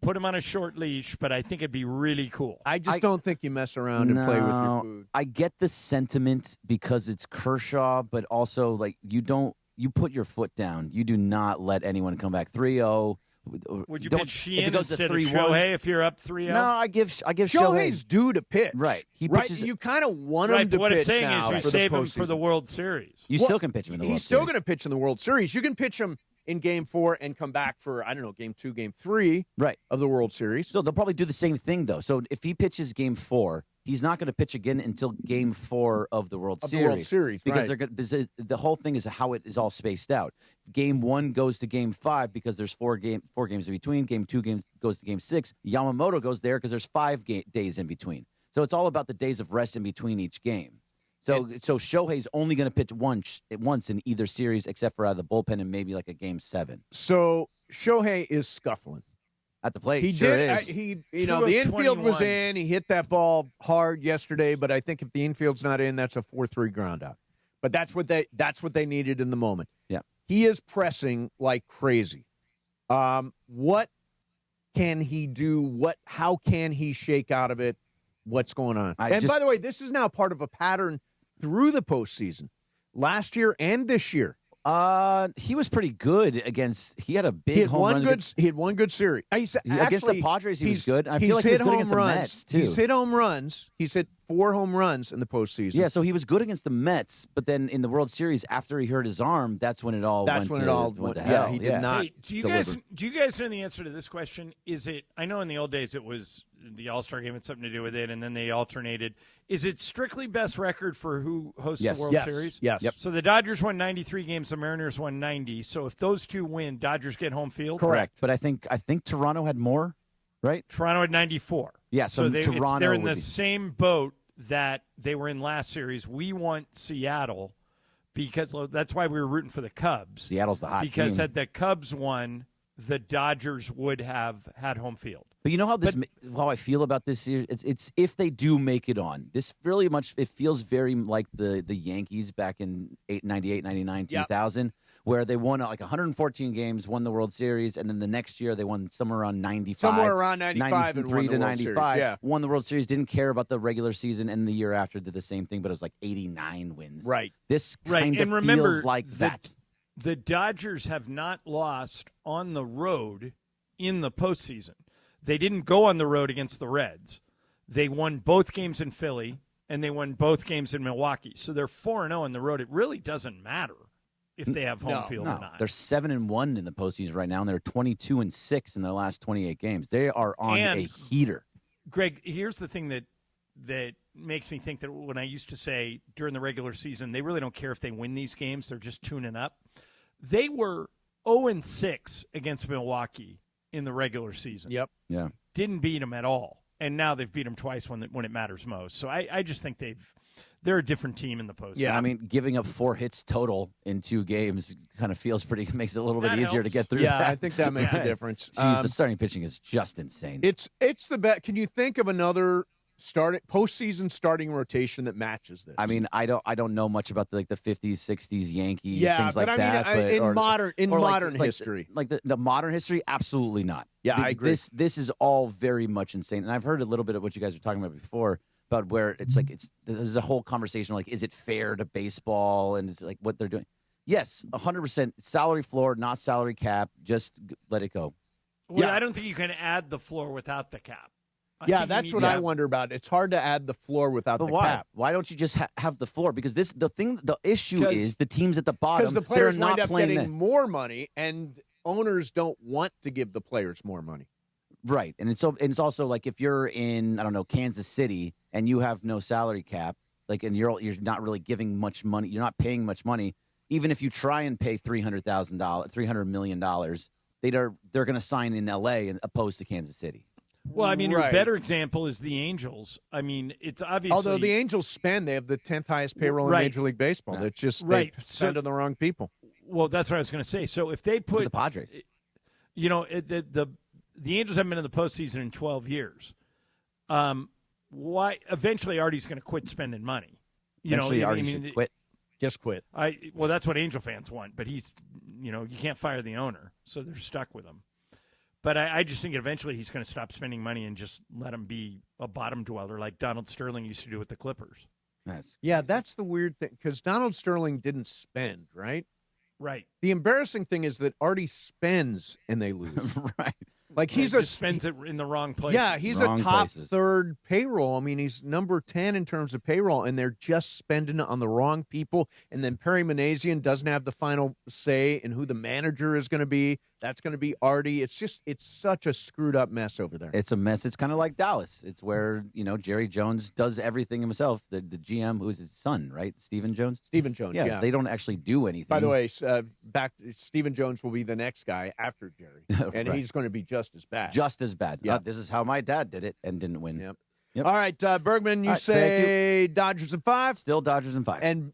S3: Put him on a short leash, but I think it'd be really cool.
S4: I don't think you mess around and play with your food.
S2: I get the sentiment because it's Kershaw, but also, you put your foot down. You do not let anyone come back 3-0.
S3: Would you pitch Sheehan instead of Shohei if you're up 3-0?
S2: No, I give
S4: Shohei's due to pitch.
S2: Right.
S4: He pitches. You kind of want him to
S3: what
S4: pitch
S3: I'm saying
S4: now
S3: is you save him for the World Series.
S2: You still can pitch him in the World Series.
S4: He's still going to pitch in the World Series. You can pitch him in Game 4 and come back for, Game 2, Game 3 of the World Series.
S2: So they'll probably do the same thing, though. So if he pitches Game 4, he's not going to pitch again until Game 4 of the World Series. Because the whole thing is how it is all spaced out. Game 1 goes to Game 5 because there's 4 games in between. Game 2 goes to Game 6. Yamamoto goes there because there's 5 days in between. So it's all about the days of rest in between each game. So Shohei's only going to pitch once in either series, except for out of the bullpen and maybe like a Game 7.
S4: So Shohei is scuffling
S2: at the plate.
S4: He
S2: is.
S4: The infield was in. He hit that ball hard yesterday, but I think if the infield's not in, that's a 4-3 ground out. But that's what they needed in the moment.
S2: Yeah,
S4: he is pressing like crazy. What can he do? How can he shake out of it? What's going on? By the way, this is now part of a pattern through the postseason, last year and this year.
S2: He was pretty good against. He had a big home run.
S4: He had one good series.
S2: Against the Padres, he was good. I feel like he was good against the Mets too.
S4: He's hit home runs. He's hit 4 home runs in the postseason.
S2: Yeah, so he was good against the Mets, but then in the World Series, after he hurt his arm, that's when it all went to hell.
S4: Yeah, he did not.
S3: Hey, do you guys know the answer to this question? Is it? I know in the old days it was the All-Star game had something to do with it, and then they alternated. Is it strictly best record for who hosts the World Series?
S4: Yes. Yep.
S3: So the Dodgers won 93 games, the Mariners won 90. So if those two win, Dodgers get home field?
S2: Correct. But I think Toronto had more, right?
S3: Toronto had 94.
S2: Yeah, so Toronto
S3: they're in the same boat that they were in last series. We want Seattle because that's why we were rooting for the Cubs.
S2: Seattle's the hot team.
S3: Because had the Cubs won, the Dodgers would have had home field.
S2: But you know how I feel about this year? It's if they do make it on. This really much, it feels very like the Yankees back in 98, 99, 2000, where they won like 114 games, won the World Series, and then the next year they won somewhere around 95.
S4: Somewhere around 95 and won the
S2: to
S4: World
S2: 95.
S4: Series, yeah.
S2: Won the World Series, didn't care about the regular season, and the year after did the same thing, but it was like 89 wins.
S4: Right.
S2: This kind of feels like that.
S3: The Dodgers have not lost on the road in the postseason. They didn't go on the road against the Reds. They won both games in Philly, and they won both games in Milwaukee. So they're 4-0 on the road. It really doesn't matter if they have home field or not.
S2: They're 7-1 in the postseason right now, and they're 22-6 in their last 28 games. They are on a heater.
S3: Greg, here's the thing that makes me think that when I used to say during the regular season, they really don't care if they win these games. They're just tuning up. They were 0-6 against Milwaukee in the regular season.
S4: Yep.
S2: Yeah.
S3: Didn't beat them at all. And now they've beat them twice when it matters most. So I just think they're a different team in the postseason.
S2: Yeah, I mean, giving up 4 hits total in 2 games kind of makes it a little bit
S3: That
S2: easier to
S3: helps.
S2: get through.
S4: Yeah,
S2: that.
S4: I think that makes a difference.
S2: Jeez, the starting pitching is just insane.
S4: It's the best. Can you think of another postseason starting rotation that matches this?
S2: I mean, I don't know much about the 50s, 60s Yankees,
S4: Yeah,
S2: things like
S4: but I
S2: that.
S4: mean,
S2: but
S4: in modern history,
S2: like the modern history, absolutely not.
S4: Yeah, I agree.
S2: This is all very much insane, and I've heard a little bit of what you guys were talking about before about where there's a whole conversation like, is it fair to baseball, and it's like what they're doing. Yes, 100% salary floor, not salary cap. Just let it go.
S3: Well, I don't think you can add the floor without the cap.
S4: That's what I wonder about. It's hard to add the floor without the cap.
S2: Why don't you just have the floor? Because the issue is the teams at the bottom.
S4: Because the players
S2: wind
S4: up getting more money, and owners don't want to give the players more money.
S2: Right, and it's also like if you're in Kansas City and you have no salary cap, and you're not really giving much money, you're not paying much money. Even if you try and pay $300 million, they're going to sign in L.A. opposed to Kansas City.
S3: Well, I mean, a better example is the Angels. I mean, it's obviously...
S4: Although the Angels they have the 10th highest payroll in Major League Baseball. It's just they spend on the wrong people.
S3: Well, that's what I was going to say. So if they put...
S2: the Padres.
S3: The Angels haven't been in the postseason in 12 years. Why? Eventually, Artie's going to quit spending money.
S2: Eventually, Artie should quit.
S4: Just quit.
S3: Well, that's what Angel fans want. But he's, you can't fire the owner, so they're stuck with him. But I just think eventually he's going to stop spending money and just let him be a bottom dweller like Donald Sterling used to do with the Clippers.
S4: Yeah, that's the weird thing, because Donald Sterling didn't spend, right?
S3: Right.
S4: The embarrassing thing is that Artie spends and they lose.
S2: Right.
S4: Like
S3: he spends it in the wrong place.
S4: Yeah, he's a top third payroll. I mean, he's number 10 in terms of payroll, and they're just spending it on the wrong people. And then Perry Manassian doesn't have the final say in who the manager is going to be. That's going to be Artie. It's such a screwed up mess over there.
S2: It's a mess. It's kind of like Dallas. It's where, Jerry Jones does everything himself. The GM, who's his son, right? Stephen Jones?
S4: Stephen Jones, yeah.
S2: They don't actually do anything.
S4: By the way, Stephen Jones will be the next guy after Jerry, and he's going to be just as bad.
S2: Just as bad.
S4: Yeah.
S2: This is how my dad did it and didn't win.
S4: Yep. All right, Bergman, you say Dodgers in 5?
S2: Still Dodgers in 5.
S4: And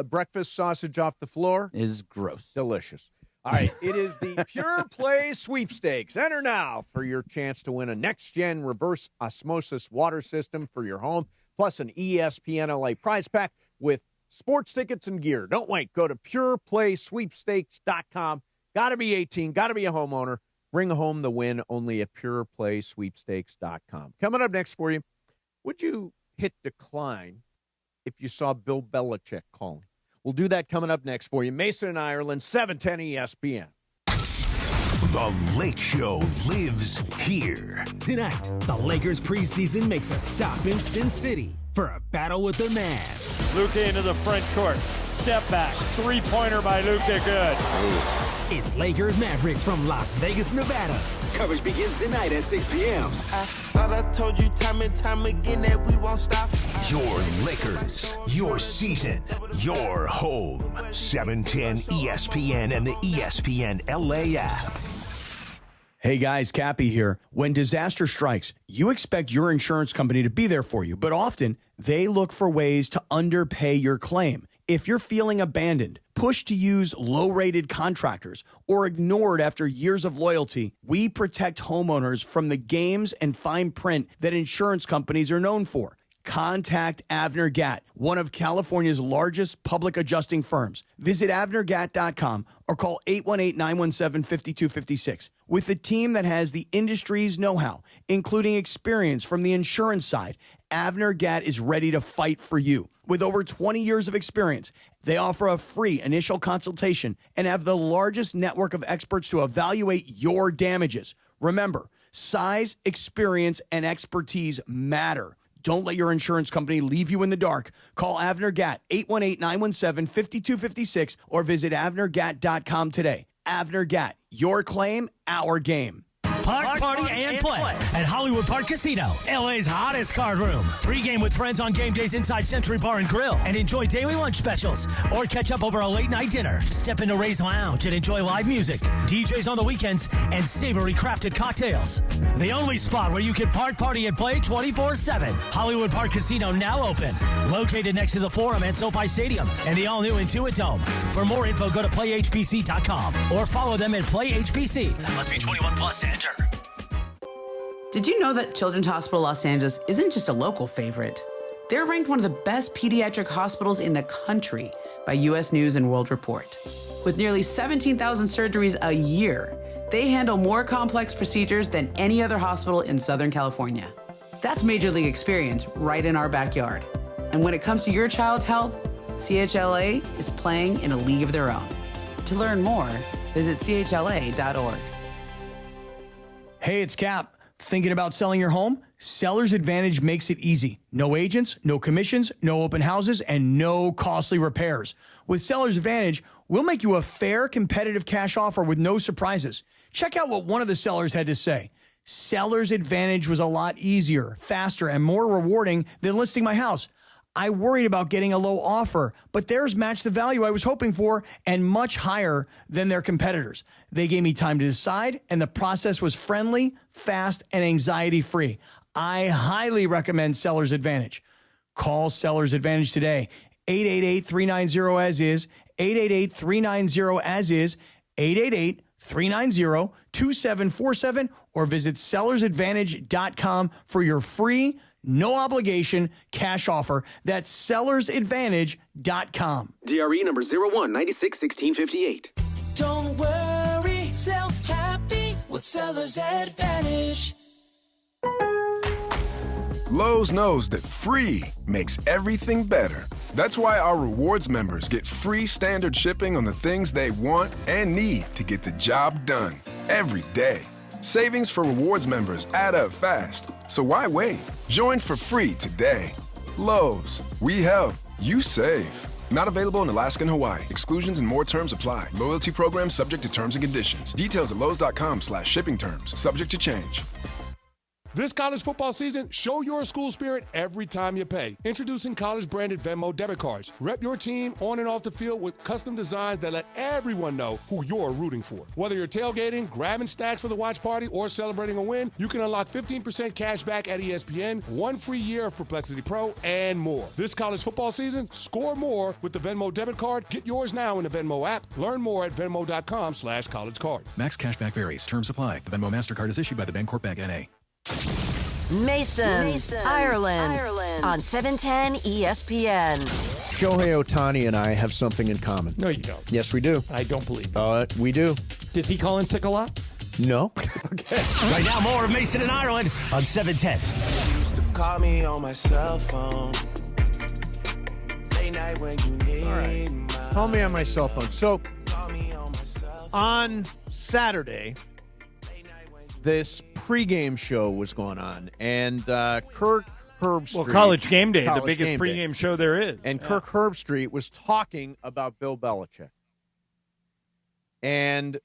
S4: breakfast sausage off the floor?
S2: Is gross.
S4: Delicious. All right, it is the Pure Play Sweepstakes. Enter now for your chance to win a next-gen reverse osmosis water system for your home, plus an ESPN LA prize pack with sports tickets and gear. Don't wait. Go to pureplaysweepstakes.com. Got to be 18, got to be a homeowner. Bring home the win only at pureplaysweepstakes.com. Coming up next for you, would you hit decline if you saw Bill Belichick calling? We'll do that coming up next for you. Mason and Ireland, 710 ESPN.
S11: The Lake Show lives here. Tonight, the Lakers preseason makes a stop in Sin City for a battle with the Mavs.
S3: Luka into the front court. Step back. Three-pointer by Luka. Good.
S11: It's Lakers Mavericks from Las Vegas, Nevada.
S7: Coverage begins tonight at 6 p.m.
S15: I thought I told you time and time again that we won't stop.
S11: Your Lakers, your season, your home. 710 ESPN and the ESPN LA app.
S13: Hey guys, Cappy here. When disaster strikes, you expect your insurance company to be there for you, but often they look for ways to underpay your claim. If you're feeling abandoned, pushed to use low-rated contractors, or ignored after years of loyalty, we protect homeowners from the games and fine print that insurance companies are known for. contact Avner Gatt, one of California's largest public adjusting firms. Visit avnergatt.com or call 818-917-5256. With a team that has the industry's know-how, including experience from the insurance side, Avner Gatt is ready to fight for you. With over 20 years of experience, they offer a free initial consultation and have the largest network of experts to evaluate your damages. Remember, size, experience, and expertise matter. Don't let your insurance company leave you in the dark. Call Avner Gatt, 818-917-5256, or visit avnergatt.com today. Avner Gatt, your claim, our game.
S19: Park, party, and play at Hollywood Park Casino, LA's hottest card room. Pre-game with friends on game days inside Century Bar and Grill and enjoy daily lunch specials or catch up over a late-night dinner. Step into Ray's Lounge and enjoy live music, DJs on the weekends, and savory crafted cocktails. The only spot where you can park, party, and play 24/7. Hollywood Park Casino now open. Located next to the Forum at SoFi Stadium and the all-new Intuit Dome. For more info, go to playhpc.com or follow them at PlayHPC. Must be 21 plus to enter.
S6: Did you know that Children's Hospital Los Angeles isn't just a local favorite? They're ranked one of the best pediatric hospitals in the country by U.S. News and World Report. With nearly 17,000 surgeries a year, they handle more complex procedures than any other hospital in Southern California. That's Major League experience right in our backyard. And when it comes to your child's health, CHLA is playing in a league of their own. To learn more, visit chla.org.
S13: Hey, it's Cap. Thinking about selling your home? Seller's Advantage makes it easy. No agents, no commissions, no open houses, and no costly repairs. With Seller's Advantage, we'll make you a fair, competitive cash offer with no surprises. Check out what one of the sellers had to say. Seller's Advantage was a lot easier, faster, and more rewarding than listing my house. I worried about getting a low offer, but theirs matched the value I was hoping for and much higher than their competitors. They gave me time to decide, and the process was friendly, fast, and anxiety-free. I highly recommend Seller's Advantage. Call Seller's Advantage today. 888-390-AS-IS, 888-390-AS-IS, 888-390-2747, or visit sellersadvantage.com for your free, no obligation cash offer. That's sellersadvantage.com.
S7: DRE number 01961658.
S15: Don't worry, sell happy with Seller's Advantage.
S8: Lowe's knows that free makes everything better. That's why our rewards members get free standard shipping on the things they want and need to get the job done every day. Savings for rewards members add up fast, so why wait? Join for free today. Lowe's, we help, you save. Not available in Alaska and Hawaii. Exclusions and more terms apply. Loyalty program subject to terms and conditions. Details at lowes.com/shipping terms. Subject to change.
S18: This college football season, show your school spirit every time you pay. Introducing college-branded Venmo debit cards. Rep your team on and off the field with custom designs that let everyone know who you're rooting for. Whether you're tailgating, grabbing stacks for the watch party, or celebrating a win, you can unlock 15% cash back at ESPN, 1 free year of Perplexity Pro, and more. This college football season, score more with the Venmo debit card. Get yours now in the Venmo app. Learn more at venmo.com/collegecard.
S21: Max cashback varies. Terms apply. The Venmo MasterCard is issued by the Bancorp Bank N.A.
S14: Mason, Ireland, on 710 ESPN.
S4: Shohei Otani and I have something in common.
S3: No, you don't.
S4: Yes, we do.
S3: I don't believe
S4: we do.
S3: Does he call in sick a lot?
S4: No.
S3: Okay.
S19: Right now, more of Mason and Ireland on 710.
S15: Used to call me on my cell phone. Late night when you need my...
S4: Call me on my cell phone. So, on Saturday, this pregame show was going on, and Kirk Herbstreit...
S3: Well, College Game Day, the biggest pregame show there is.
S4: And Kirk Herbstreit was talking about Bill Belichick. And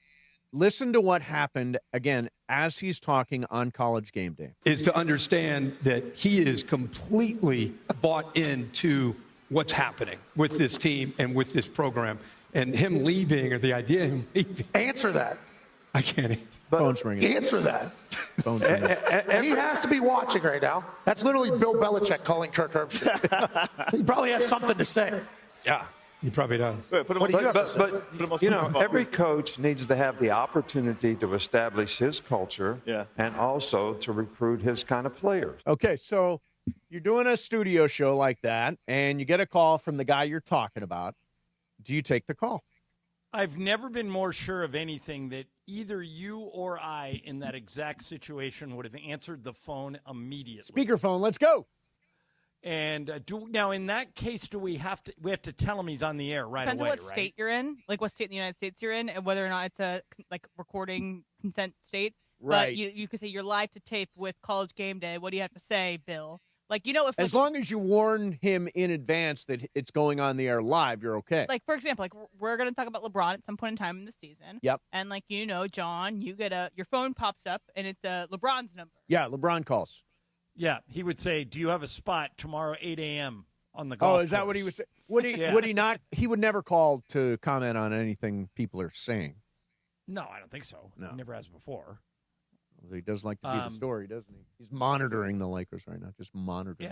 S4: listen to what happened, again, as he's talking on College Game Day.
S22: Is to understand that he is completely bought into what's happening with this team and with this program. And him leaving, or the idea of him leaving.
S20: Answer that.
S22: I can't answer.
S4: Phone's ringing.
S20: Answer that.
S4: Phone's ringing.
S20: He has to be watching right now. That's literally Bill Belichick calling Kirk Herbstreit. He probably has something to say.
S22: Yeah, he probably does.
S20: What do you have to say?
S25: But you know, every coach needs to have the opportunity to establish his culture and also to recruit his kind of players.
S4: Okay, so you're doing a studio show like that, and you get a call from the guy you're talking about. Do you take the call?
S3: I've never been more sure of anything that either you or I in that exact situation would have answered the phone immediately.
S4: Speakerphone, let's go.
S3: And now in that case, do we have to tell him he's on the air right
S5: Depends
S3: away?
S5: on what state you're in, like what state in the United States you're in, and whether or not it's a recording consent state.
S4: Right.
S5: But you could say you're live to tape with College Game Day. What do you have to say, Bill? If
S4: as long as you warn him in advance that it's going on the air live, you're okay.
S5: Like, for example, we're going to talk about LeBron at some point in time in the season.
S4: Yep.
S5: And John, you get your phone pops up and it's LeBron's number.
S4: Yeah, LeBron calls.
S3: Yeah, he would say, "Do you have a spot tomorrow 8 a.m. on the golf
S4: Oh, is that
S3: course?"
S4: what he was saying? Would he not? He would never call to comment on anything people are saying.
S3: No, I don't think so.
S4: No.
S3: He never has before.
S4: He does like to be the story, doesn't he? He's monitoring the Lakers right now, just monitoring.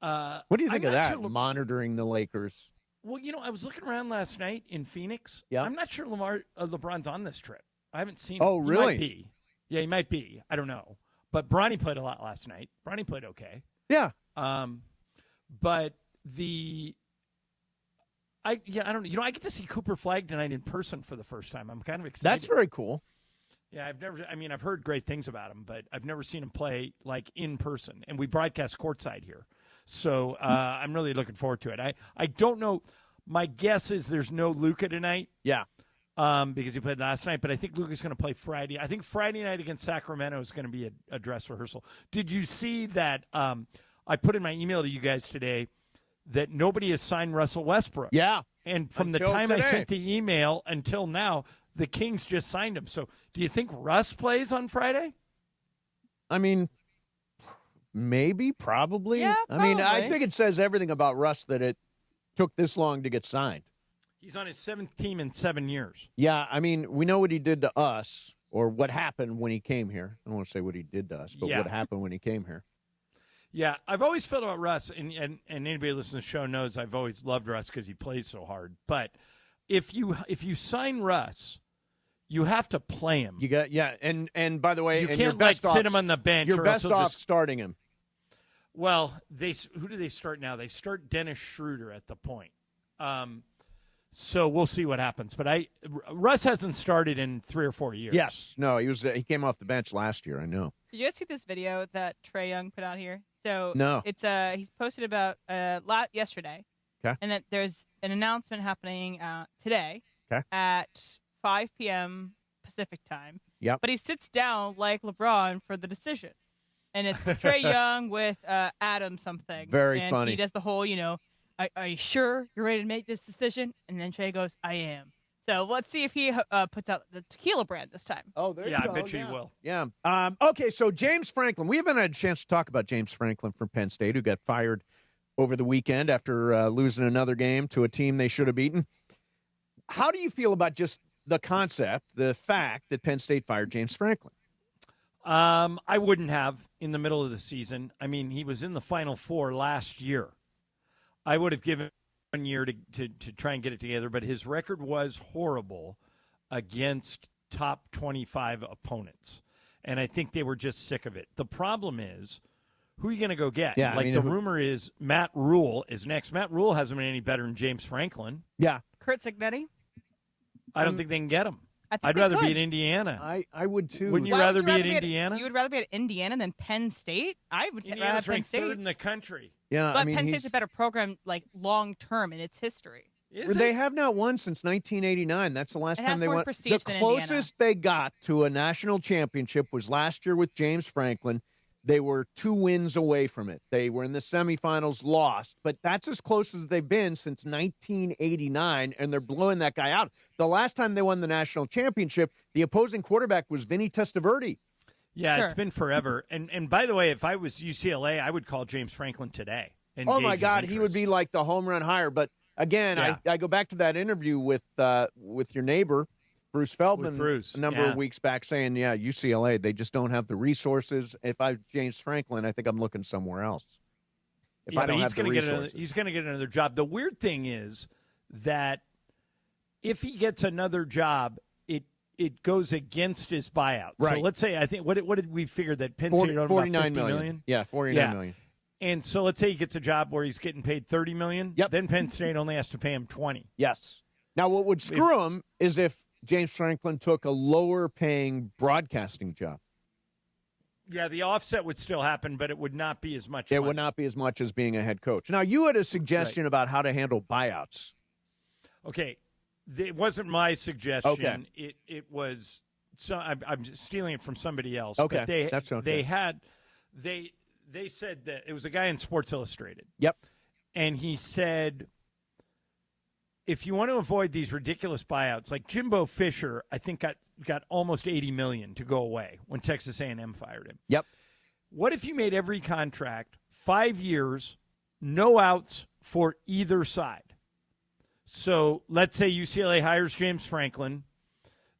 S3: Yeah.
S4: What do you think
S3: I'm
S4: of
S3: not
S4: that,
S3: sure
S4: monitoring the Lakers?
S3: Well, I was looking around last night in Phoenix.
S4: Yeah.
S3: I'm not sure LeBron's on this trip. I haven't seen
S4: Oh,
S3: him. He
S4: really?
S3: might be. Yeah, he might be. I don't know. But Bronny played a lot last night. Bronny played okay.
S4: Yeah.
S3: But I don't know. I get to see Cooper Flagg tonight in person for the first time. I'm kind of excited.
S4: That's very cool.
S3: Yeah, I've heard great things about him, but I've never seen him play in person. And we broadcast courtside here. So I'm really looking forward to it. I don't know. My guess is there's no Luka tonight.
S4: Yeah.
S3: Because he played last night, but I think Luka's going to play Friday. I think Friday night against Sacramento is going to be a dress rehearsal. Did you see that I put in my email to you guys today that nobody has signed Russell Westbrook?
S4: Yeah.
S3: And from the time I sent the email until now, the Kings just signed him. So do you think Russ plays on Friday?
S4: I mean, maybe, probably.
S5: Yeah,
S4: I mean, I
S5: probably.
S4: think it says everything about Russ that it took this long to get signed.
S3: He's on his 7th team in 7 years.
S4: Yeah, I mean, we know what he did to us, or what happened when he came here. I don't want to say what he did to us, but what happened when he came here.
S3: Yeah, I've always felt about Russ, and anybody listening to the show knows I've always loved Russ because he plays so hard. But if you sign Russ, you have to play him.
S4: You got and by the way,
S3: you
S4: and
S3: can't sit him on the bench.
S4: You're
S3: or
S4: best
S3: else he'll
S4: off
S3: just,
S4: starting him.
S3: Well, who do they start now? They start Dennis Schroeder at the point. So we'll see what happens. But Russ hasn't started in 3 or 4 years.
S4: Yes, no, he came off the bench last year. I know.
S5: Did you guys see this video that Trae Young put out here? So
S4: no,
S5: it's he's posted about yesterday.
S4: Okay.
S5: And that there's an announcement happening today at 5 p.m. Pacific time.
S4: Yep.
S5: But he sits down like LeBron for the decision. And it's Trae Young with Adam something.
S4: Very
S5: and
S4: funny.
S5: He does the whole, are you sure you're ready to make this decision? And then Trae goes, I am. So let's see if he puts out the tequila brand this time.
S4: Oh, there you go.
S3: I bet you he will.
S4: Yeah. Okay, so James Franklin. We haven't had a chance to talk about James Franklin from Penn State, who got fired over the weekend after losing another game to a team they should have beaten. How do you feel about just the concept, the fact that Penn State fired James Franklin?
S3: I wouldn't have in the middle of the season. I mean, he was in the Final Four last year. I would have given 1 year to try and get it together, but his record was horrible against top 25 opponents. And I think they were just sick of it. The problem is, who are you going to go get?
S4: Yeah,
S3: the rumor is Matt Rule is next. Matt Rule hasn't been any better than James Franklin.
S4: Yeah.
S5: Kurt Signetti?
S3: I don't think they can get him.
S5: I'd
S3: rather be at Indiana.
S4: I would too.
S3: Wouldn't you rather be at Indiana?
S5: You would rather be at Indiana than Penn State? I would rather have Penn
S3: ranked
S5: State.
S3: 3rd in the country.
S4: Yeah,
S5: but Penn State's a better program, long term in its history.
S4: They have not won since 1989. That's the last time they won. The
S5: than
S4: closest they got to a national championship was last year with James Franklin. They were 2 wins away from it. They were in the semifinals, lost. But that's as close as they've been since 1989, and they're blowing that guy out. The last time they won the national championship, the opposing quarterback was Vinny Testaverde.
S3: Yeah, It's been forever. And by the way, if I was UCLA, I would call James Franklin today.
S4: Oh, my God, he would be like the home run hire. But, again, I go back to that interview with your neighbor, Bruce Feldman, a number of weeks back saying, UCLA, they just don't have the resources. If I'm James Franklin, I think I'm looking somewhere else. If I don't have the resources.
S3: He's going to get another job. The weird thing is that if he gets another job, it goes against his buyout.
S4: Right.
S3: So let's say, I think, what did we figure that Penn State owed about $50 million?
S4: Yeah, $49 million.
S3: And so let's say he gets a job where he's getting paid $30 million.
S4: Yep.
S3: Then Penn State only has to pay him $20.
S4: Yes. Now, what would screw him is if James Franklin took a lower-paying broadcasting job.
S3: Yeah, the offset would still happen, but it would not be as much.
S4: It would not be as much as being a head coach. Now, you had a suggestion about how to handle buyouts.
S3: Okay. It wasn't my suggestion.
S4: Okay.
S3: It was I'm stealing it from somebody else.
S4: Okay,
S3: But
S4: that's okay.
S3: They said that it was a guy in Sports Illustrated.
S4: Yep.
S3: And he said, if you want to avoid these ridiculous buyouts, like Jimbo Fisher, I think got almost $80 million to go away when Texas A&M fired him.
S4: Yep.
S3: What if you made every contract 5 years, no outs for either side? So let's say UCLA hires James Franklin.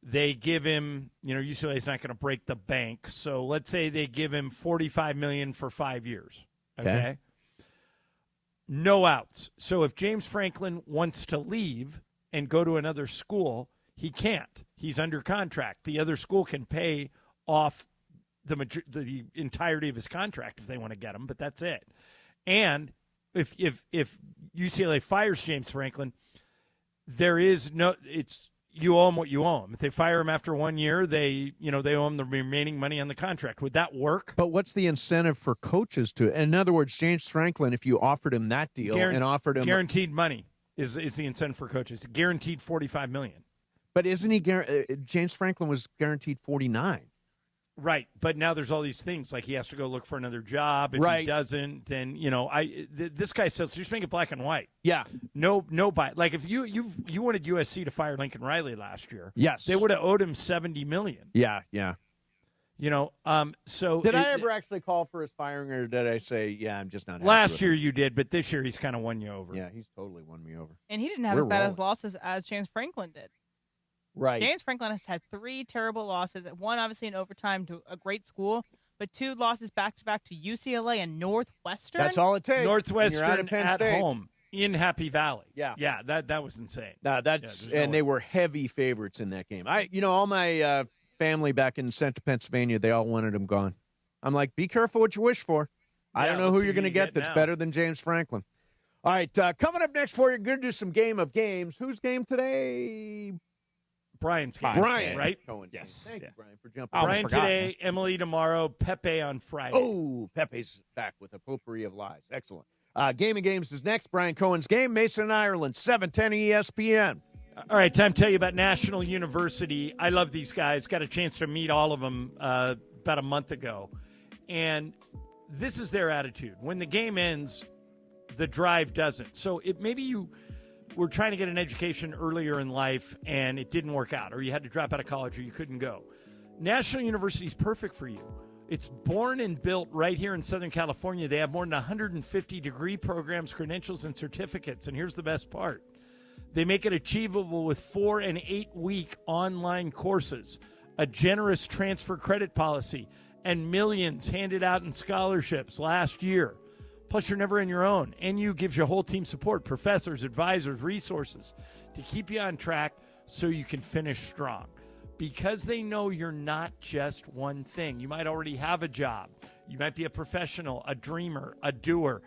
S3: They give him, UCLA's not going to break the bank. So let's say they give him $45 million for 5 years. Okay. No outs. So if James Franklin wants to leave and go to another school, he can't. He's under contract. The other school can pay off the entirety of his contract if they want to get him, but that's it. And if UCLA fires James Franklin, there is no you owe him what you owe him. If they fire him after 1 year, they owe him the remaining money on the contract. Would that work?
S4: But what's the incentive for coaches to? In other words, James Franklin, if you offered him that deal and offered him
S3: guaranteed money is the incentive for coaches. Guaranteed $45 million.
S4: But isn't he James Franklin was guaranteed 49?
S3: Right, but now there's all these things like he has to go look for another job. If he doesn't, then this guy says just make it black and white.
S4: Yeah,
S3: no buy. Like if you wanted USC to fire Lincoln Riley last year,
S4: yes,
S3: they would have owed him $70 million.
S4: Yeah.
S3: So
S4: did I ever actually call for his firing, or did I say, yeah, I'm just not happy
S3: last year you did, but this year he's kind of won you over.
S4: Yeah, he's totally won me over.
S5: And he didn't have as bad as losses as James Franklin did.
S4: Right.
S5: James Franklin has had 3 terrible losses. One, obviously, in overtime to a great school, but 2 losses back-to-back to UCLA and Northwestern.
S4: That's all it takes.
S3: Northwestern at home in Happy Valley.
S4: Yeah.
S3: That was insane.
S4: They were heavy favorites in that game. All my family back in Central Pennsylvania, they all wanted him gone. I'm like, be careful what you wish for. I don't know who you're going to get that's better than James Franklin. All right, coming up next for you, going to do some game of games. Whose game today?
S3: Brian's game.
S4: Brian,
S3: right?
S4: Cohen's
S3: yes.
S4: Thank you, Brian, for jumping.
S3: Brian today, Emily tomorrow, Pepe on Friday.
S4: Oh, Pepe's back with a potpourri of lies. Excellent. Game of Games is next. Brian Cohen's game. Mason, Ireland, 710 ESPN.
S3: All right, time to tell you about National University. I love these guys. Got a chance to meet all of them about a month ago. And this is their attitude. When the game ends, the drive doesn't. So maybe you were trying to get an education earlier in life and it didn't work out, or you had to drop out of college or you couldn't go. National University is perfect for you. It's born and built right here in Southern California. They have more than 150 degree programs, credentials, and certificates. And here's the best part. They make it achievable with 4 and 8 week online courses, a generous transfer credit policy, and millions handed out in scholarships last year. Plus, you're never on your own. NU gives you whole team support, professors, advisors, resources to keep you on track so you can finish strong. Because they know you're not just one thing. You might already have a job. You might be a professional, a dreamer, a doer.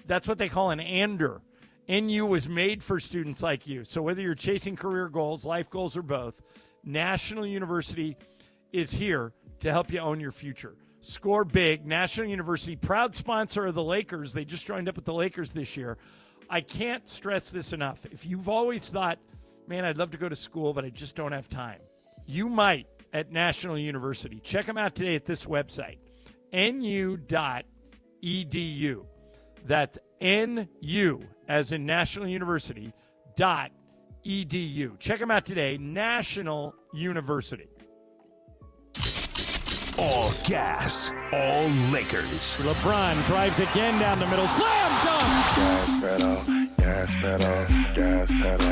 S3: That's what they call an ander. NU was made for students like you. So whether you're chasing career goals, life goals, or both, National University is here to help you own your future. Score big. National University, proud sponsor of the Lakers. They just joined up with the Lakers this year. I can't stress this enough. If you've always thought, man, I'd love to go to school, but I just don't have time, you might at National University. Check them out today at this website, nu.edu. That's NU, as in National University, .edu. Check them out today, National University.
S11: All gas, all Lakers.
S19: LeBron drives again down the middle. Slam dunk!
S15: Gas pedal, gas pedal, gas pedal.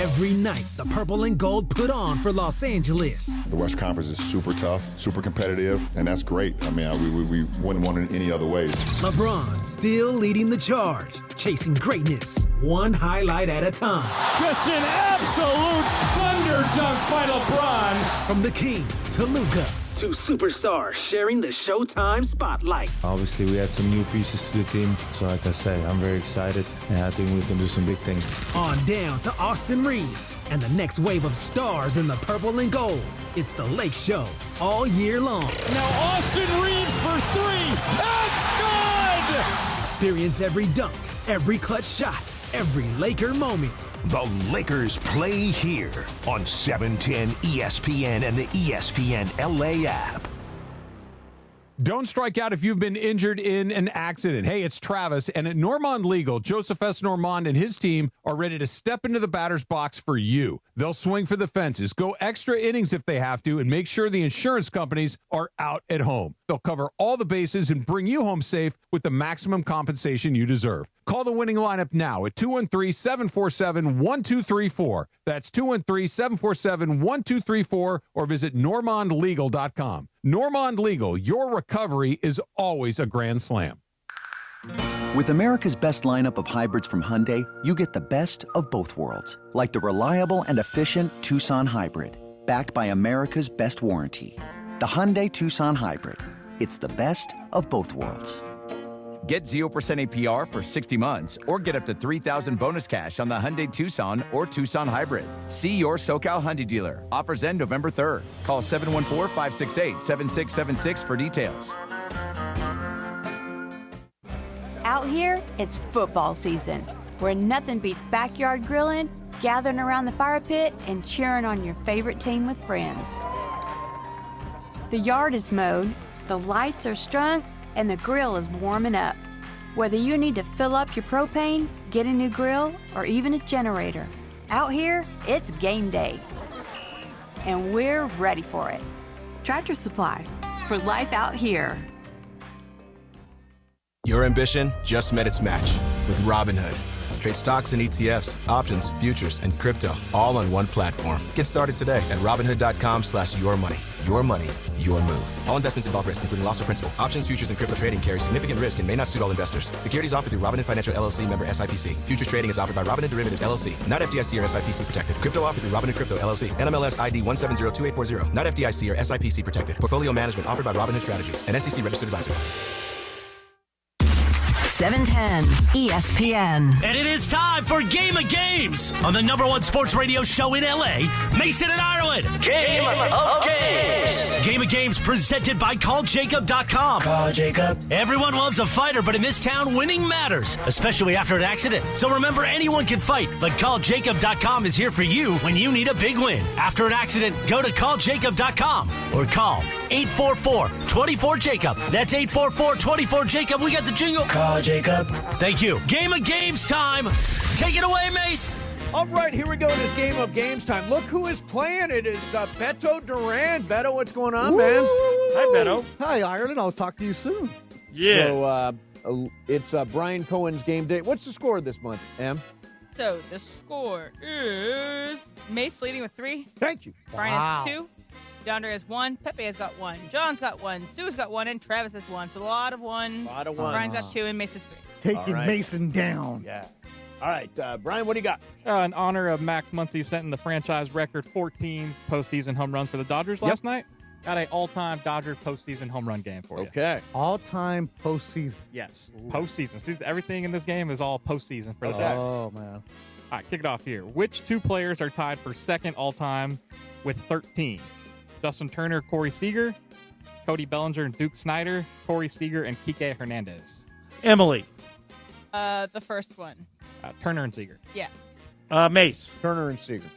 S11: Every night, the purple and gold put on for Los Angeles.
S1: The West Conference is super tough, super competitive, and that's great. I mean, we wouldn't want it any other way.
S11: LeBron still leading the charge, chasing greatness, one highlight at a time.
S19: Just an absolute thunder dunk by LeBron.
S11: From the King to Luka
S7: Two superstars sharing the Showtime spotlight.
S9: Obviously, we had some new pieces to the team. So like I say, I'm very excited, and I think we can do some big things.
S11: On down to Austin Reeves and the next wave of stars in the purple and gold. It's the Lake Show all year long.
S19: Now Austin Reeves for three. That's good!
S11: Experience every dunk, every clutch shot, every Laker moment.
S10: The Lakers play here on 710 ESPN and the ESPN LA app.
S12: Don't strike out if you've been injured in an accident. Hey, it's Travis, and at Normand Legal, Joseph S. Normand and his team are ready to step into the batter's box for you. They'll swing for the fences, go extra innings if they have to, and make sure the insurance companies are out at home. They'll cover all the bases and bring you home safe with the maximum compensation you deserve. Call the winning lineup now at 213-747-1234. That's 213-747-1234, or visit normandlegal.com. Normand Legal, your recovery is always a grand slam.
S17: With America's best lineup of hybrids from Hyundai, you get the best of both worlds. Like the reliable and efficient Tucson Hybrid, backed by America's best warranty. The Hyundai Tucson Hybrid. It's the best of both worlds.
S23: Get 0% APR for 60 months or get up to $3,000 bonus cash on the Hyundai Tucson or Tucson Hybrid. See your SoCal Hyundai dealer. Offers end November 3rd. Call 714-568-7676 for details.
S24: Out here, it's football season, where nothing beats backyard grilling, gathering around the fire pit, and cheering on your favorite team with friends. The yard is mowed, the lights are strung, and the grill is warming up. Whether you need to fill up your propane, get a new grill, or even a generator, out here, it's game day. And we're ready for it. Tractor Supply, for life out here.
S27: Your ambition just met its match with Robinhood. Trade stocks and ETFs, options, futures, and crypto all on one platform. Get started today at Robinhood.com/yourmoney. Your money, your move. All investments involve risk, including loss of principal. Options, futures, and crypto trading carry significant risk and may not suit all investors. Securities offered through Robinhood Financial LLC, member SIPC. Futures trading is offered by Robinhood Derivatives LLC, not FDIC or SIPC protected. Crypto offered through Robinhood Crypto LLC, NMLS ID 1702840, not FDIC or SIPC protected. Portfolio management offered by Robinhood Strategies, an SEC registered advisor.
S14: 710 ESPN.
S19: And it is time for Game of Games on the #1 sports radio show in LA, Mason and Ireland. Game of Games. Game of Games presented by CallJacob.com.
S15: Call Jacob.
S19: Everyone loves a fighter, but in this town, winning matters, especially after an accident. So remember, anyone can fight, but CallJacob.com is here for you when you need a big win. After an accident, go to CallJacob.com or call 844-24-JACOB. That's 844-24-JACOB. We got the jingle.
S15: Call Jacob.
S19: Thank you. Game of Games time. Take it away, Mace.
S4: All right, here we go. It is Game of Games time. Look who is playing. It is Beto Duran. Beto, what's going on, man?
S3: Hi, Beto.
S28: Hi, Ireland. I'll talk to you soon.
S3: Yeah.
S4: So it's Brian Cohen's game day. What's the score this month, Em?
S5: So the score is Mace leading with 3.
S4: Thank you.
S5: Brian has 2. DeAndre has 1. Pepe has got 1. John's got 1. Sue's got 1. And Travis has 1. So a lot of ones. Brian's got 2 and Mace has 3.
S28: Taking Mason down.
S4: Yeah. All right, Brian, what do you got?
S29: In honor of Max Muncy setting the franchise record 14 postseason home runs for the Dodgers last night, got an all-time Dodger postseason home run game for you.
S4: Okay.
S28: All-time postseason.
S29: Yes, postseason. See, everything in this game is all postseason for the Dodgers.
S28: Oh, man.
S29: All right, kick it off here. Which 2 players are tied for second all-time with 13? Justin Turner, Corey Seager, Cody Bellinger, and Duke Snider, Corey Seager, and Kike Hernandez.
S3: Emily.
S5: The first one.
S29: Turner and Seager.
S5: Yeah.
S3: Mace.
S4: Turner and Seager.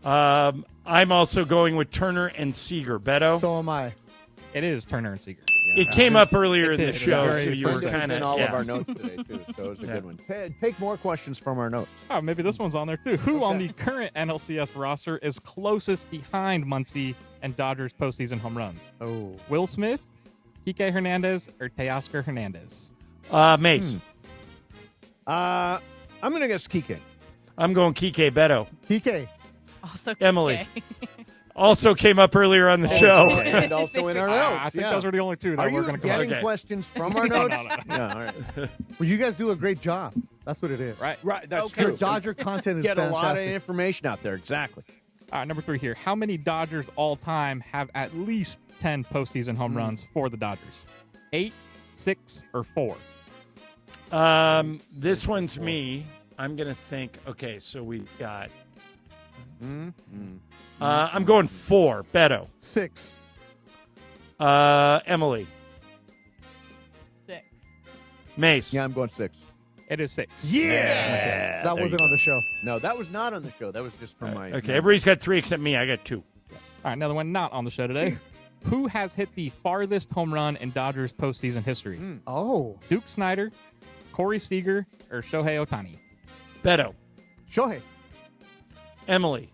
S3: I'm also going with Turner and Seager. Beto?
S28: So am I.
S29: It is Turner and Seager.
S3: It came up earlier in the show, so you were kind of
S4: in all of our notes today, too, so it was a good one. Take more questions from our notes.
S29: Oh, maybe this one's on there, too. Who on the current NLCS roster is closest behind Muncy and Dodgers postseason home runs?
S28: Oh.
S29: Will Smith, Kike Hernandez, or Teoscar Hernandez?
S3: Mace.
S4: I'm going to guess Kike.
S3: I'm going Kike. Beto.
S28: Kike.
S5: Also Kike.
S3: Emily. Also came up earlier on the show.
S4: And also in our notes.
S29: I think those are the only 2 that we're going to come
S4: Are you getting questions from our notes?
S29: No.
S4: Yeah, all right.
S28: Well, you guys do a great job. That's what it is.
S4: Right, that's
S28: Your
S4: true.
S28: Dodger content is
S4: Get
S28: fantastic.
S4: a lot of information out there, exactly.
S29: All right, number 3 here. How many Dodgers all time have at least 10 postseason home runs for the Dodgers? 8, 6, or 4?
S3: This one's me. I'm going to think, okay, so we've got... I'm going 4. Beto.
S28: 6.
S3: Emily.
S5: 6.
S3: Mace.
S2: Yeah, I'm going 6.
S29: It is 6.
S2: Yeah!
S28: Okay. That wasn't on the show.
S2: No, that was not on the show. That was just from my...
S3: Okay, everybody's got 3 except me. I got 2.
S29: All right, another one not on the show today. Who has hit the farthest home run in Dodgers postseason history?
S28: Oh.
S29: Duke Snider, Corey Seager, or Shohei Otani?
S3: Beto.
S28: Shohei.
S3: Emily.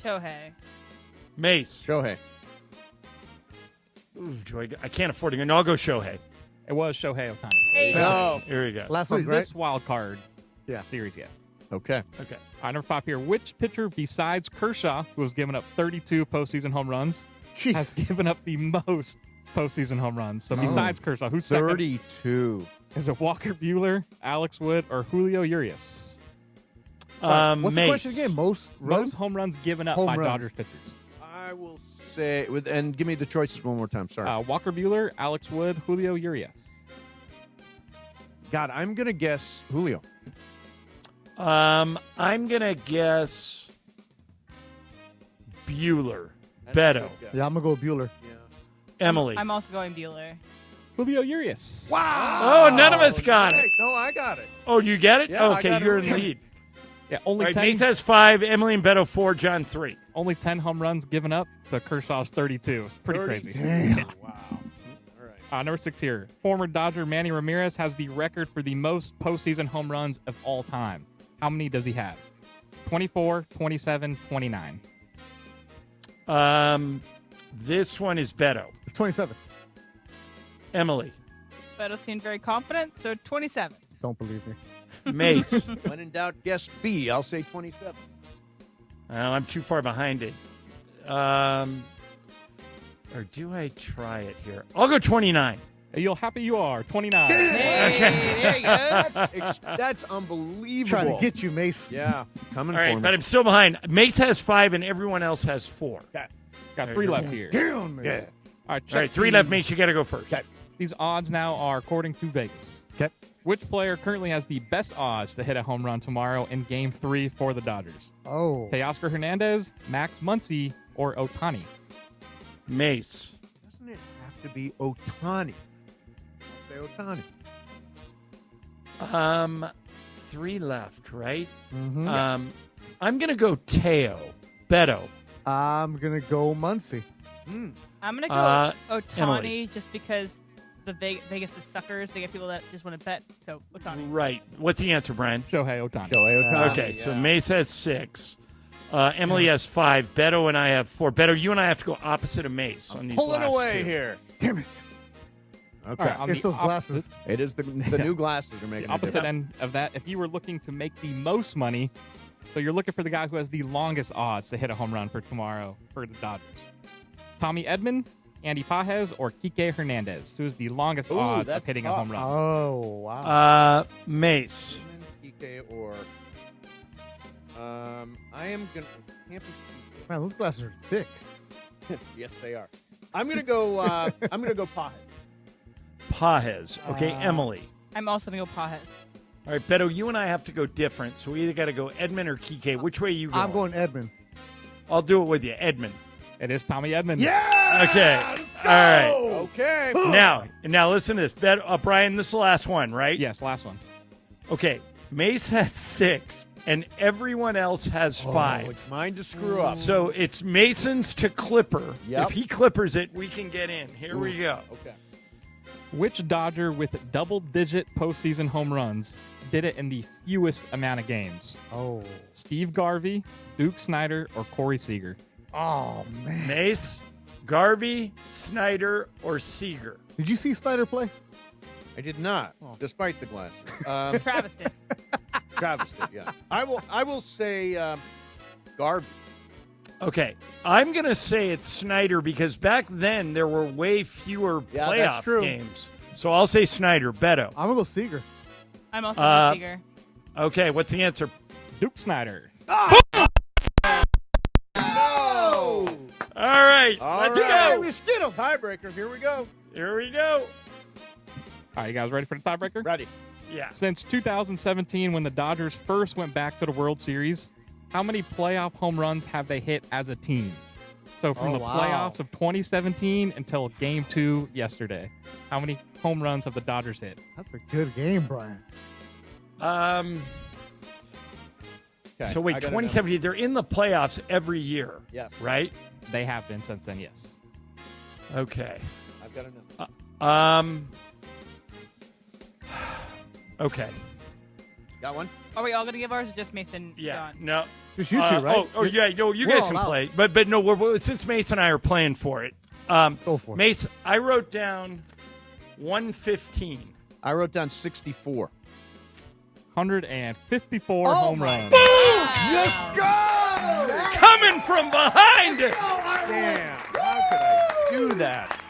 S5: Shohei.
S3: Mace.
S2: Shohei.
S3: Ooh, I can't afford to go. No, I'll go Shohei.
S29: It was Shohei Otani.
S5: Hey.
S3: No. Here we go.
S28: Last
S29: From
S28: week, right?
S29: this wild card series, yes.
S2: Okay.
S3: Okay.
S29: All right, number 5 here. Which pitcher besides Kershaw, who has given up 32 postseason home runs, has given up the most postseason home runs? So besides Kershaw, who's second?
S2: 32.
S29: Is it Walker Buehler, Alex Wood, or Julio Urias?
S28: What's the question again? Most
S29: home runs given up by Dodgers pitchers.
S2: I will say, and give me the choices one more time. Sorry.
S29: Walker Buehler, Alex Wood, Julio Urias.
S2: God, I'm going to guess Julio.
S3: I'm going to guess Bueller. Beto.
S28: Yeah, I'm going to go Bueller.
S3: Emily.
S5: I'm also going Bueller.
S29: Julio Urias.
S3: Wow. Oh, none of us got it.
S2: No, I got it.
S3: Oh, you get it?
S2: Yeah, I
S3: okay,
S2: got
S3: you're
S2: it.
S3: in lead.
S29: Yeah, only
S3: Right,
S29: 10.
S3: Mace has 5, Emily and Beto 4, John 3.
S29: Only 10 home runs given up. The Kershaw's 32. It's pretty crazy.
S28: Damn.
S2: Wow. All right.
S29: Number 6 here. Former Dodger Manny Ramirez has the record for the most postseason home runs of all time. How many does he have? 24, 27, 29.
S3: This one is Beto.
S28: It's 27.
S3: Emily.
S5: Beto seemed very confident, so 27.
S28: Don't believe me.
S3: Mace.
S2: When in doubt, guess B. I'll say 27.
S3: I'm too far behind it. Or do I try it here? I'll go 29.
S29: You'll happy you are. 29.
S5: There he goes.
S2: That's unbelievable.
S28: Trying to get you, Mace.
S2: Yeah, coming
S3: All
S2: for
S3: right,
S2: me.
S3: but I'm still behind. Mace has 5 and everyone else has 4.
S29: Got 3 left here.
S28: Damn, man.
S2: Yeah.
S29: All right,
S3: All right, 3 left. Mace, you got to go first.
S29: These odds now are according to Vegas.
S28: Okay.
S29: Which player currently has the best odds to hit a home run tomorrow in Game 3 for the Dodgers?
S28: Oh.
S29: Teoscar Hernandez, Max Muncy, or Otani?
S3: Mace.
S2: Doesn't it have to be Otani? I'll say Otani.
S3: 3 left, right?
S28: Mm-hmm.
S3: I'm going to go Teo. Beto.
S28: I'm going to go Muncy.
S5: I'm going to go Otani
S3: Emily.
S5: just because the Vegas is suckers. They get people that just want to bet. So Otani.
S3: Right. What's the answer, Brian?
S29: Shohei Otani.
S2: Shohei Otani.
S3: Okay, so Mace has 6. Emily has 5. Beto and I have 4. Beto, you and I have to go opposite of Mace on these
S2: Pulling
S3: last
S2: away
S3: 2.
S2: here.
S28: Damn it.
S2: Okay.
S29: All right, on
S28: It's
S29: the
S28: those glasses.
S2: It is the new glasses are making
S29: The opposite end of that, if you were looking to make the most money, so you're looking for the guy who has the longest odds to hit a home run for tomorrow for the Dodgers. Tommy Edman, Andy Pages, or Kike Hernandez, who is the longest odds of hitting a home run?
S28: Oh, wow.
S3: Mace.
S2: Kike or I am gonna. Can't be Kike.
S28: Man, those glasses are thick.
S2: Yes, they are. I'm gonna go. I'm gonna go Pages.
S3: Pages. Okay, Emily.
S5: I'm also going to go Pajes.
S3: All right, Beto, you and I have to go different, so we either got to go Edmund or Kike. Which way are you going?
S28: I'm going Edmund.
S3: I'll do it with you, Edmund.
S29: It is Tommy Edman.
S2: Yeah.
S3: Okay. All right.
S2: Okay.
S3: Now listen to this. Brian, this is the last one, right?
S29: Yes, last one.
S3: Okay. Mace has 6, and everyone else has 5.
S2: It's mine to screw up.
S3: So it's Mason's to Clipper.
S2: Yep.
S3: If he clippers it, we can get in. Here we go.
S2: Okay.
S29: Which Dodger with double-digit postseason home runs did it in the fewest amount of games?
S28: Oh.
S29: Steve Garvey, Duke Snider, or Corey Seager?
S28: Oh, man.
S3: Mace, Garvey, Snyder, or Seager?
S28: Did you see Snyder play?
S2: I did not, despite the glasses.
S5: Travis did.
S2: Travis did, yeah. I will say Garvey.
S3: Okay, I'm going to say it's Snyder because back then there were way fewer
S2: that's
S3: playoff
S2: true.
S3: games. So I'll say Snyder. Beto.
S28: I'm going to go Seager.
S5: I'm also going to go Seager.
S3: Okay, what's the answer?
S29: Duke Snider.
S3: right. Let's go.
S2: Let's get him. Tiebreaker. Here we go.
S3: Here we go.
S29: All right, you guys ready for the tiebreaker?
S2: Ready.
S3: Yeah.
S29: Since 2017, when the Dodgers first went back to the World Series, how many playoff home runs have they hit as a team? So from the playoffs of 2017 until Game 2 yesterday, how many home runs have the Dodgers hit?
S28: That's a good game, Brian.
S2: Okay,
S3: So wait, 2017, they're in the playoffs every year.
S2: Yes.
S3: Right?
S29: They have been since then, yes.
S3: Okay.
S2: I've got to know.
S3: Okay.
S2: Got one?
S5: Are we all going to give ours or just Mason?
S3: Yeah.
S5: John?
S3: No.
S28: Just you two, right?
S3: Oh, yeah. No, you guys can play. But no, since Mason and I are playing for it.
S28: Go for it.
S3: Mason, I wrote down 115.
S2: I wrote down 64.
S29: 154 home runs.
S3: Boom! Let's go! Coming from behind.
S2: Damn. How could I do that?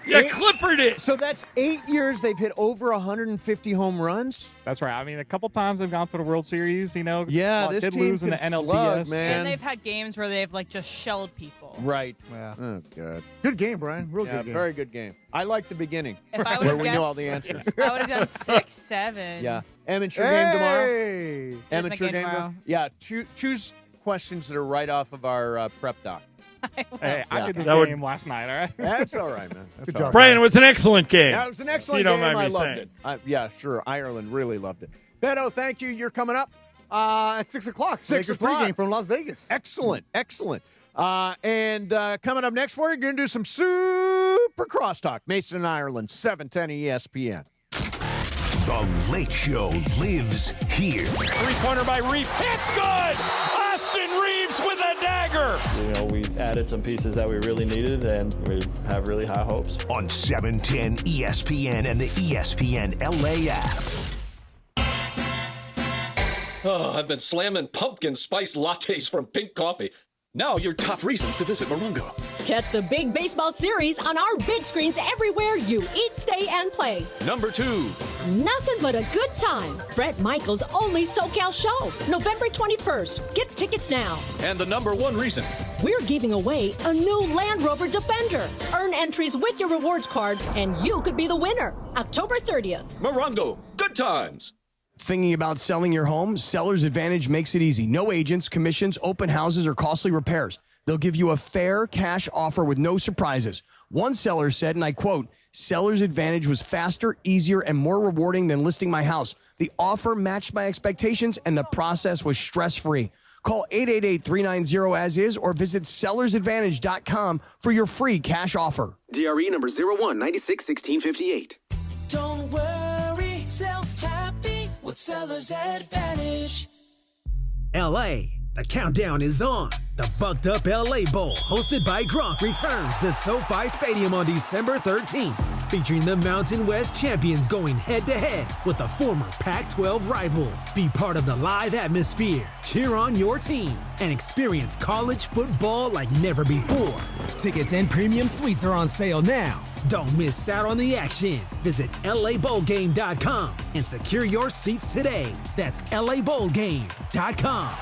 S3: Yeah, Clippered it.
S4: So that's 8 years they've hit over 150 home runs?
S29: That's right. I mean, a couple times they've gone to the World Series,
S4: Yeah, this
S29: did
S4: team
S29: lose in the
S4: can
S29: NLDS.
S4: slug, man.
S5: And they've had games where they've just shelled people.
S4: Right.
S28: Yeah.
S4: Oh, God.
S28: Good game, Brian. Real
S2: Yeah,
S28: good game.
S2: very good game.
S4: I like the beginning,
S5: If I
S4: where
S5: would
S4: we
S5: have
S4: know all the answers.
S5: I would have done 6, 7.
S4: Yeah. Amateur game tomorrow?
S28: Hey!
S4: Amateur
S5: game
S4: game
S5: tomorrow.
S4: tomorrow? Yeah, choose questions that are right off of our prep doc.
S29: Hey, I did this
S3: That would-
S29: game last night, all right?
S4: That's all right, man. That's
S28: Good
S4: all
S28: job.
S4: right.
S3: Brian, it was an excellent game.
S4: That was an excellent
S3: You don't
S4: game.
S3: mind
S4: I
S3: me
S4: loved
S3: saying.
S4: it. Yeah, sure. Ireland really loved it. Beto, thank you. You're coming up.
S28: At 6 o'clock.
S4: 6
S28: Lakers
S4: o'clock.
S28: pregame from Las Vegas.
S4: Excellent. Excellent. And coming up next for you, going to do some super crosstalk. Mason and Ireland, 710 ESPN.
S10: The Lake Show lives here.
S3: Three-pointer by Reeves. It's good! Austin Reeves with a dagger!
S6: We added some pieces that we really needed, and we have really high hopes.
S10: On 710 ESPN and the ESPN LA app.
S8: Oh, I've been slamming pumpkin spice lattes from Pink Coffee. Now your top reasons to visit Morongo.
S13: Catch the big baseball series on our big screens everywhere you eat, stay, and play.
S8: Number 2.
S13: Nothing but a good time. Brett Michaels' only SoCal show, November 21st. Get tickets now.
S8: And the number 1 reason.
S13: We're giving away a new Land Rover Defender. Earn entries with your rewards card, and you could be the winner. October 30th.
S8: Morongo, good times.
S16: Thinking about selling your home? Seller's Advantage makes it easy. No agents, commissions, open houses, or costly repairs. They'll give you a fair cash offer with no surprises. One seller said, and I quote, "Seller's Advantage was faster, easier, and more rewarding than listing my house. The offer matched my expectations, and the process was stress-free." Call 888-390-AS-IS or visit sellersadvantage.com for your free cash offer.
S7: DRE number 01961658.
S15: Don't worry, sell happy with Seller's Advantage.
S11: LA, the countdown is on. The Bucked Up LA Bowl, hosted by Gronk, returns to SoFi Stadium on December 13th, featuring the Mountain West champions going head-to-head with the former Pac-12 rival. Be part of the live atmosphere, cheer on your team, and experience college football like never before. Tickets and premium suites are on sale now. Don't miss out on the action. Visit LABowlGame.com and secure your seats today. That's LABowlGame.com.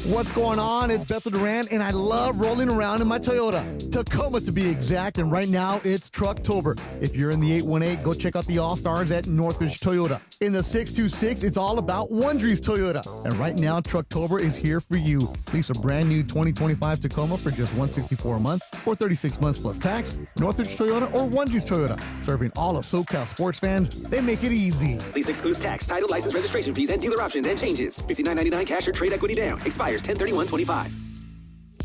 S28: What's going on? It's Bethel Duran, and I love rolling around in my Toyota. Tacoma, to be exact, and right now it's Trucktober. If you're in the 818, go check out the All-Stars at Northridge Toyota. In the 626, it's all about Wondries Toyota. And right now, Trucktober is here for you. Lease a brand new 2025 Tacoma for just $164 a month or 36 months plus tax. Northridge Toyota or Wondries Toyota. Serving all of SoCal sports fans, they make it easy.
S7: Lease excludes tax, title, license, registration fees, and dealer options and changes. $59.99 cash or trade equity down. Expires 10/31/25.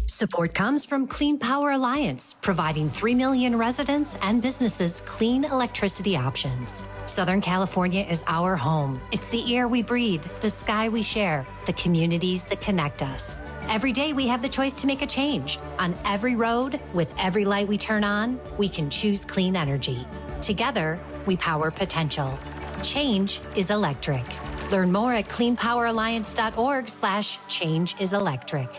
S18: Support comes from Clean Power Alliance, providing 3 million residents and businesses clean electricity options. Southern California is our home. It's the air we breathe, the sky we share, the communities that connect us. Every day we have the choice to make a change. On every road, with every light we turn on, we can choose clean energy. Together, we power potential. Change is electric. Learn more at cleanpoweralliance.org/changeIsElectric.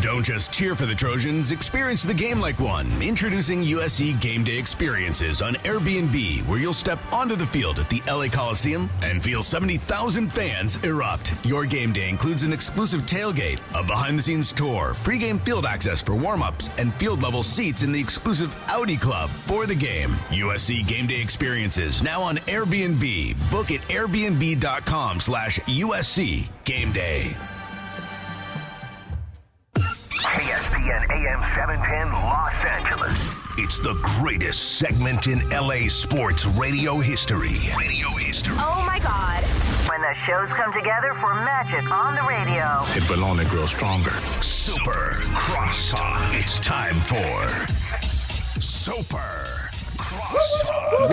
S10: Don't just cheer for the Trojans, experience the game like one. Introducing USC Game Day Experiences on Airbnb, where you'll step onto the field at the LA Coliseum and feel 70,000 fans erupt. Your game day includes an exclusive tailgate, a behind-the-scenes tour, pregame field access for warm-ups, and field-level seats in the exclusive Audi Club for the game. USC Game Day Experiences, now on Airbnb. Book at airbnb.com/USC Game Day. ESPN AM 710 Los Angeles. It's the greatest segment in LA sports radio history.
S1: Oh my God. When the shows come together for magic on the radio.
S10: It will only grow stronger. Super Crosstalk. It's time for Super Crosstalk.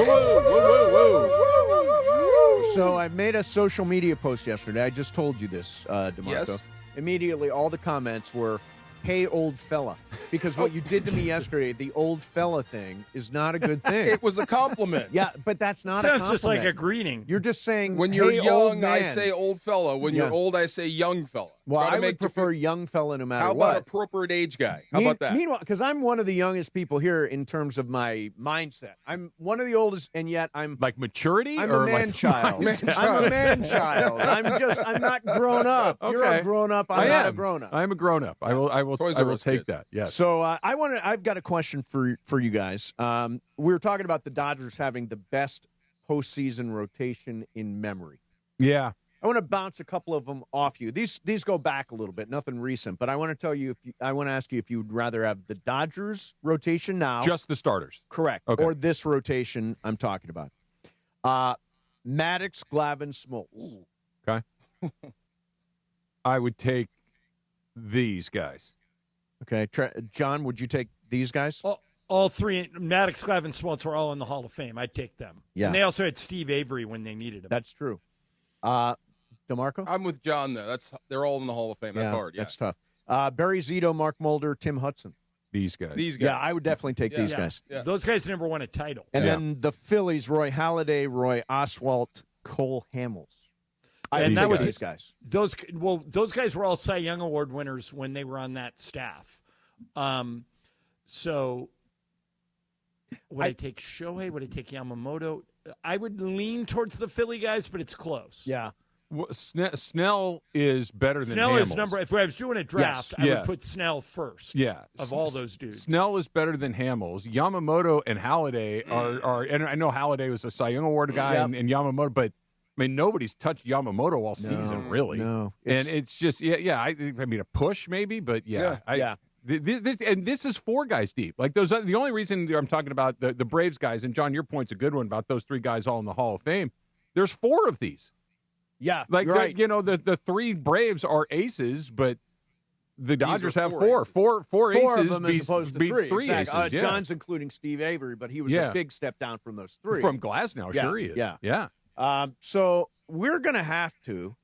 S4: So I made a social media post yesterday. I just told you this, DeMarco.
S2: Yes.
S4: Immediately, all the comments were, "Hey, old fella," because what you did to me yesterday, the old fella thing, is not a good thing.
S9: It was a compliment.
S4: Yeah, but that's not a
S3: Sounds
S4: compliment.
S3: just like a greeting.
S4: You're just saying,
S9: When you're
S4: "Hey, old
S9: young, I
S4: man."
S9: say old fella. When you're old, I say young fella.
S4: Well,
S9: Try to
S4: I
S9: make
S4: would prefer young fella no matter
S9: How
S4: what.
S9: about appropriate age guy? How about that?
S4: Meanwhile, because I'm one of the youngest people here in terms of my mindset. I'm one of the oldest, and yet I'm
S12: like maturity.
S4: I'm
S12: or
S4: a man
S12: like
S4: child. I'm a man child. I'm not grown up.
S12: Okay.
S4: You're a grown up. I'm not a grown up.
S12: I'm a grown up. I will take that. Yes.
S4: So I've got a question for you guys. We were talking about the Dodgers having the best postseason rotation in memory.
S12: Yeah.
S4: I want to bounce a couple of them off you. These go back a little bit, nothing recent, but I want to tell you I want to ask you if you would rather have the Dodgers rotation now,
S12: Just the starters.
S4: correct,
S12: Okay.
S4: or this rotation I'm talking about. Maddox, Glavine, Smoltz.
S12: Okay. I would take these guys.
S4: Okay, John, would you take these guys?
S3: All three, Maddox, Glavine, Smoltz were all in the Hall of Fame. I'd take them.
S4: Yeah.
S3: And they also had Steve Avery when they needed him.
S4: That's true. DeMarco?
S9: I'm with John there. They're all in the Hall of Fame. That's hard. Yeah.
S4: That's tough. Barry Zito, Mark Mulder, Tim Hudson.
S12: These guys.
S4: Yeah, I would definitely take these
S3: Yeah.
S4: guys.
S3: Yeah. Those guys never won a title.
S4: And then the Phillies, Roy Halladay, Roy Oswalt, Cole Hamels.
S3: And that was
S4: these guys.
S3: Those guys were all Cy Young Award winners when they were on that staff. So would I take Shohei? Would I take Yamamoto? I would lean towards the Philly guys, but it's close.
S4: Yeah.
S12: Well, Snell is better than
S3: Snell is
S12: Hamels.
S3: number. If I was doing a draft, I would put Snell first.
S12: Yeah,
S3: of all those dudes.
S12: Snell is better than Hamels. Yamamoto and Halladay are. And I know Halladay was a Cy Young Award guy, and Yamamoto, but I mean nobody's touched Yamamoto all season, really.
S4: No,
S12: it's just I mean a push maybe, but This is four guys deep. Like those, the only reason I'm talking about the Braves guys, and John, your point's a good one about those three guys all in the Hall of Fame. There's four of these.
S4: Yeah,
S12: like
S4: right.
S12: The three Braves are aces, but the Dodgers have
S4: four
S12: four
S4: of
S12: aces
S4: them
S12: beats,
S4: as opposed to
S12: beats
S4: three.
S12: three
S4: Exactly.
S12: aces. Yeah.
S4: John's including Steve Avery, but he was a big step down from those three.
S12: From Glasnow, sure he is.
S4: Yeah. So we're going to have to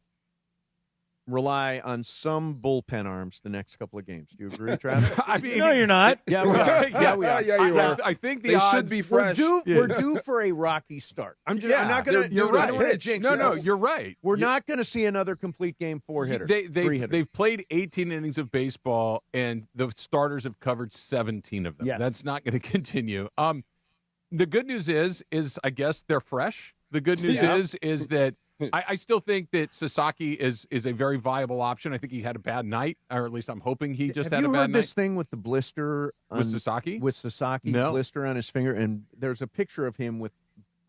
S4: rely on some bullpen arms the next couple of games. Do you agree, Travis?
S12: I mean,
S3: no, you're not.
S4: Yeah, we are. Yeah, we are.
S9: Yeah, you are.
S12: I think
S9: they should be fresh.
S4: We're due for a rocky start. I'm not going to.
S12: You're right.
S4: I don't want to jinx it.
S12: No, you're right.
S4: We're not going to see another complete game four-hitter.
S12: They've played 18 innings of baseball, and the starters have covered 17 of them.
S4: Yes.
S12: That's not going to continue. The good news is I guess they're fresh. The good news is that I still think that Sasaki is a very viable option. I think he had a bad night, or at least I'm hoping he just had a bad night.
S4: Have you heard this thing with the blister?
S12: With Sasaki?
S4: With Sasaki, blister on his finger, and there's a picture of him with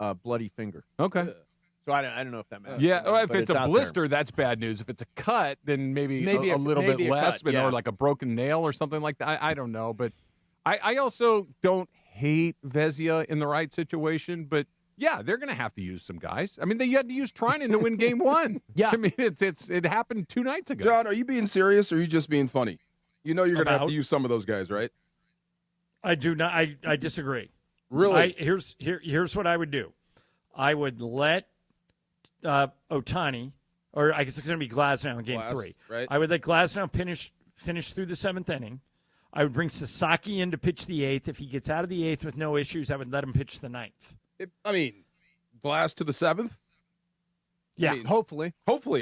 S4: a bloody finger.
S12: Okay.
S4: So I don't know if that matters.
S12: Yeah, well, if
S4: but
S12: it's a blister, that's bad news. If it's a cut, then maybe a little bit less, or like a broken nail or something like that. I don't know. But I also don't hate Vezina in the right situation, but yeah, they're going to have to use some guys. I mean, they had to use Trinan to win Game 1.
S4: Yeah,
S12: I mean, it happened 2 nights ago.
S9: John, are you being serious or are you just being funny? You know you're going to have to use some of those guys, right?
S3: I do not. I disagree.
S9: Really?
S3: Here's what I would do. I would let Otani, or I guess it's going to be Glasnow in Game 3.
S9: Right.
S3: I would let Glasnow finish through the 7th inning. I would bring Sasaki in to pitch the 8th. If he gets out of the 8th with no issues, I would let him pitch the 9th.
S9: Glass to the 7th?
S3: Yeah,
S9: I mean,
S2: hopefully.